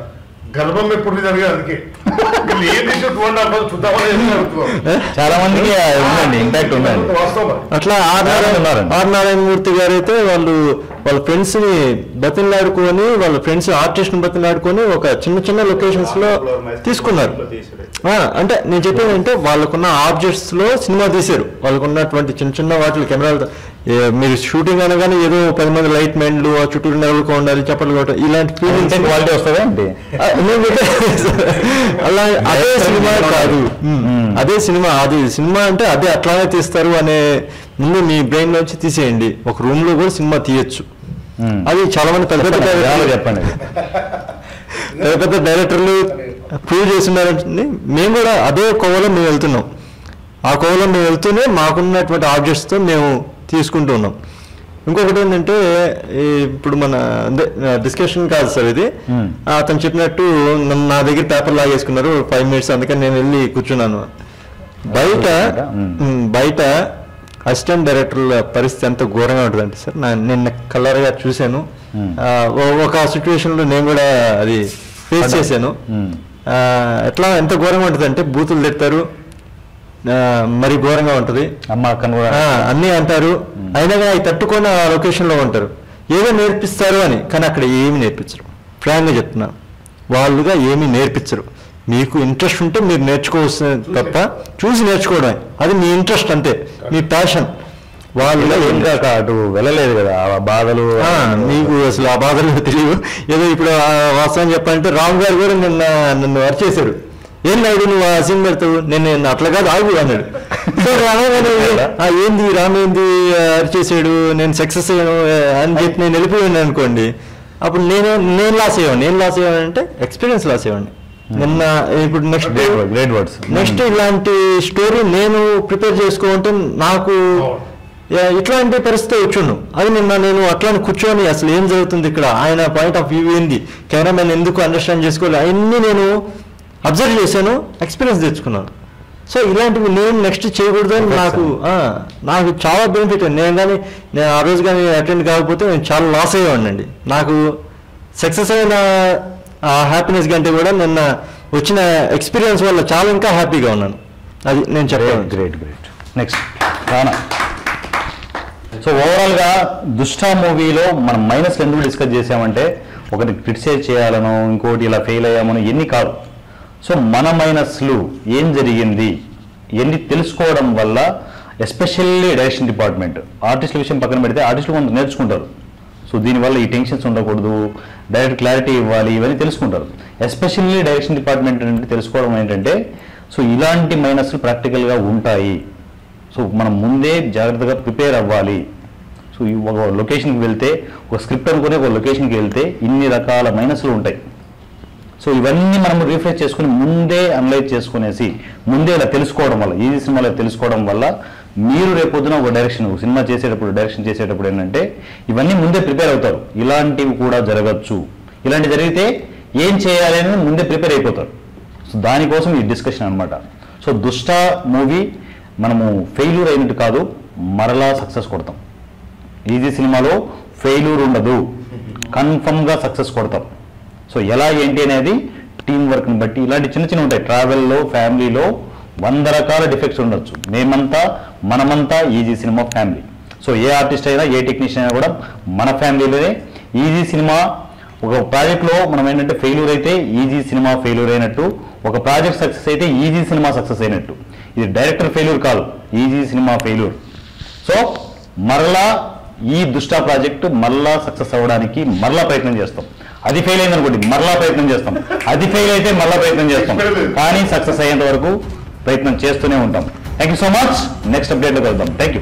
గర్భం ఎప్పుడు జరిగేది, అందుకే చాలా మందికి ఇంపాక్ట్ ఉందండి. అట్లా ఆర్ నారాయణమూర్తి గారు అయితే వాళ్ళ ఫ్రెండ్స్ ని బతిలాడుకొని, వాళ్ళ ఫ్రెండ్స్ ఆర్టిస్ట్ ని బతిలాడుకొని ఒక చిన్న లొకేషన్స్ లో తీసుకున్నారు. అంటే నేను చెప్పేది అంటే వాళ్ళకున్న ఆబ్జెక్ట్స్ లో సినిమా తీశారు. వాళ్ళకున్నటువంటి చిన్న వాటిలో కెమెరాలతో మీరు షూటింగ్ అనగానే ఏదో 10 మంది లైట్ మెన్లు చుట్టూ నెలలుకో ఉండాలి, చప్పట్లు కొట్టాలి, ఇలాంటి ఫీలింగ్స్ క్వాలిటీ వస్తుందా అంటే అలా అదే సినిమా కాదు. అదే సినిమా అంటే అదే అట్లానే తీస్తారు అనే ముందు మీ బ్రెయిన్ నుంచి తీసేయండి. ఒక రూమ్ లో కూడా సినిమా తీయచ్చు. అది చాలా మంది పెద్ద పెద్ద డైరెక్టర్లు ప్రూవ్ చేస్తున్నారంటే మేము కూడా అదే కోవలో మేము వెళ్తున్నాం. ఆ కోవలో మేము వెళ్తూనే మాకున్నటువంటి ఆబ్జెక్ట్స్తో మేము తీసుకుంటూ ఉన్నాం. ఇంకొకటి ఏంటంటే ఇప్పుడు మన డిస్కషన్ కాదు సార్ ఇది, అతను చెప్పినట్టు నా దగ్గర పేపర్ లాగేసుకున్నారు 5 minutes, అందుకని నేను వెళ్ళి కూర్చున్నాను. బయట అసిస్టెంట్ డైరెక్టర్ల పరిస్థితి ఎంత ఘోరంగా ఉంటుందంటే సార్, నిన్న కలర్గా చూశాను. ఒక సిచ్యువేషన్లో నేను కూడా అది ఫేస్ చేశాను. ఎంత ఘోరంగా ఉంటుంది అంటే బూతులు తిడతారు, మరి ఘోరంగా ఉంటుంది, అన్నీ అంటారు. అయినా అవి తట్టుకొని ఆ లొకేషన్లో ఉంటారు, ఏదో నేర్పిస్తారు అని. కానీ అక్కడ ఏమి నేర్పించరు, ఫ్రాంక్గా చెప్తున్నాను. వాళ్ళుగా ఏమీ నేర్పించరు. మీకు ఇంట్రెస్ట్ ఉంటే మీరు నేర్చుకోవచ్చు తప్ప చూసి నేర్చుకోవడమే, అది మీ ఇంట్రెస్ట్ అంతే, మీ ప్యాషన్. వాళ్ళు ఏం కాక అటు వెళ్ళలేదు కదా ఆ బాధలు, మీకు అసలు ఆ బాధలు తెలియవు. ఏదో ఇప్పుడు వాస్తవం చెప్పాలంటే రామ్ గారు కూడా నన్ను అరిచేశాడు, ఏం నాయుడు నువ్వు ఆ సీన్ పెడతావు, నేను అట్లా కాదు ఆగు అన్నాడు. ఏంది రామ్ ఏంది అరిచేసాడు, నేను సక్సెస్ అయ్యాను అని చెప్పి నేను వెళ్ళిపోయాను అనుకోండి, అప్పుడు నేను లాస్ అయ్యాను అంటే ఎక్స్పీరియన్స్ లాస్ అయ్యాను. నిన్న ఇప్పుడు నెక్స్ట్ ఇలాంటి స్టోరీ నేను ప్రిపేర్ చేసుకోవాలంటే నాకు ఇట్లాంటి పరిస్థితి వచ్చుండు. అది నేను అట్లానే కూర్చొని అసలు ఏం జరుగుతుంది ఇక్కడ, ఆయన పాయింట్ ఆఫ్ వ్యూ ఏంది, కెమెరామెన్ ఎందుకు అండర్స్టాండ్ చేసుకోవాలి, అవన్నీ నేను అబ్జర్వ్ చేశాను, ఎక్స్పీరియన్స్ తెచ్చుకున్నాను. సో ఇలాంటివి నేను నెక్స్ట్ చేయకూడదు అని నాకు చాలా బెనిఫిట్. నేను ఆ రోజు కానీ అటెండ్ కాకపోతే నేను చాలా లాస్ అయ్యేవాడినండి. నాకు సక్సెస్ అయిన హ్యాపీనెస్ కంటే కూడా నిన్న వచ్చిన ఎక్స్పీరియన్స్ వల్ల చాలా ఇంకా హ్యాపీగా ఉన్నాను. అది నేను చెప్పాను. గ్రేట్. నెక్స్ట్ రానా. సో ఓవరాల్గా దుష్టా మూవీలో మనం మైనస్లు ఎందుకు డిస్కస్ చేసామంటే, ఒకటి క్రిటిసైజ్ చేయాలనో ఇంకోటి ఇలా ఫెయిల్ అయ్యామనో ఎన్ని కాదు. సో మన మైనస్లు ఏం జరిగింది, ఎన్ని తెలుసుకోవడం వల్ల, ఎస్పెషల్లీ డైరెక్షన్ డిపార్ట్మెంట్, ఆర్టిస్టుల విషయం పక్కన పెడితే ఆర్టిస్టులు కొంత నేర్చుకుంటారు. సో దీనివల్ల ఈ టెన్షన్స్ ఉండకూడదు, డైరెక్ట్ క్లారిటీ ఇవ్వాలి, ఇవన్నీ తెలుసుకుంటారు. ఎస్పెషల్లీ డైరెక్షన్ డిపార్ట్మెంట్ అంటే తెలుసుకోవడం ఏంటంటే, సో ఇలాంటి మైనస్లు ప్రాక్టికల్గా ఉంటాయి. సో మనం ముందే జాగ్రత్తగా ప్రిపేర్ అవ్వాలి. సో ఒక లొకేషన్కి వెళ్తే, ఒక స్క్రిప్ట్ అనుకుని ఒక లొకేషన్కి వెళ్తే ఇన్ని రకాల మైనస్లు ఉంటాయి. సో ఇవన్నీ మనం రీఫ్రెష్ చేసుకుని ముందే అనలైజ్ చేసుకునేసి ముందే ఇలా తెలుసుకోవడం వల్ల, ఈ సినిమాలో తెలుసుకోవడం వల్ల మీరు రేపొద్దున ఒక సినిమా డైరెక్షన్ చేసేటప్పుడు ఏంటంటే ఇవన్నీ ముందే ప్రిపేర్ అవుతారు. ఇలాంటివి కూడా జరగచ్చు, ఇలాంటివి జరిగితే ఏం చేయాలి అనేది ముందే ప్రిపేర్ అయిపోతారు. సో దానికోసం ఈ డిస్కషన్ అనమాట. సో దుష్టా మూవీ మనము ఫెయిల్యూర్ అయినట్టు కాదు, మరలా సక్సెస్ కొడతాం. ఈజీ సినిమాలో ఫెయిల్యూర్ ఉండదు, కన్ఫర్మ్గా సక్సెస్ కొడతాం. సో ఎలా ఏంటి అనేది టీం వర్క్ని బట్టి ఇలాంటి చిన్న ఉంటాయి. ట్రావెల్లో, ఫ్యామిలీలో 100 రకాల డిఫెక్ట్స్ ఉండొచ్చు. మనమంతా ఈజీ సినిమా ఫ్యామిలీ. సో ఏ ఆర్టిస్ట్ అయినా, ఏ టెక్నీషియన్ అయినా కూడా మన ఫ్యామిలీలోనే. ఈజీ సినిమా ఒక ప్రాజెక్ట్లో మనం ఏంటంటే ఫెయిల్యూర్ అయితే ఈజీ సినిమా ఫెయిల్యూర్ అయినట్టు, ఒక ప్రాజెక్ట్ సక్సెస్ అయితే ఈజీ సినిమా సక్సెస్ అయినట్టు. ఇది డైరెక్టర్ ఫెయిల్యూర్ కాదు, ఈజీ సినిమా ఫెయిల్యూర్. సో మరలా ఈ దుష్టా ప్రాజెక్టు మరలా సక్సెస్ అవ్వడానికి మరలా ప్రయత్నం చేస్తాం. అది ఫెయిల్ అయింది అనుకోండి, మరలా ప్రయత్నం చేస్తాం. అది ఫెయిల్ అయితే మరలా ప్రయత్నం చేస్తాం. కానీ సక్సెస్ అయ్యేంత వరకు ప్రయత్నం చేస్తూనే ఉంటాం. Thank you so much. Next అప్డేట్లో కలుద్దాం. Thank you.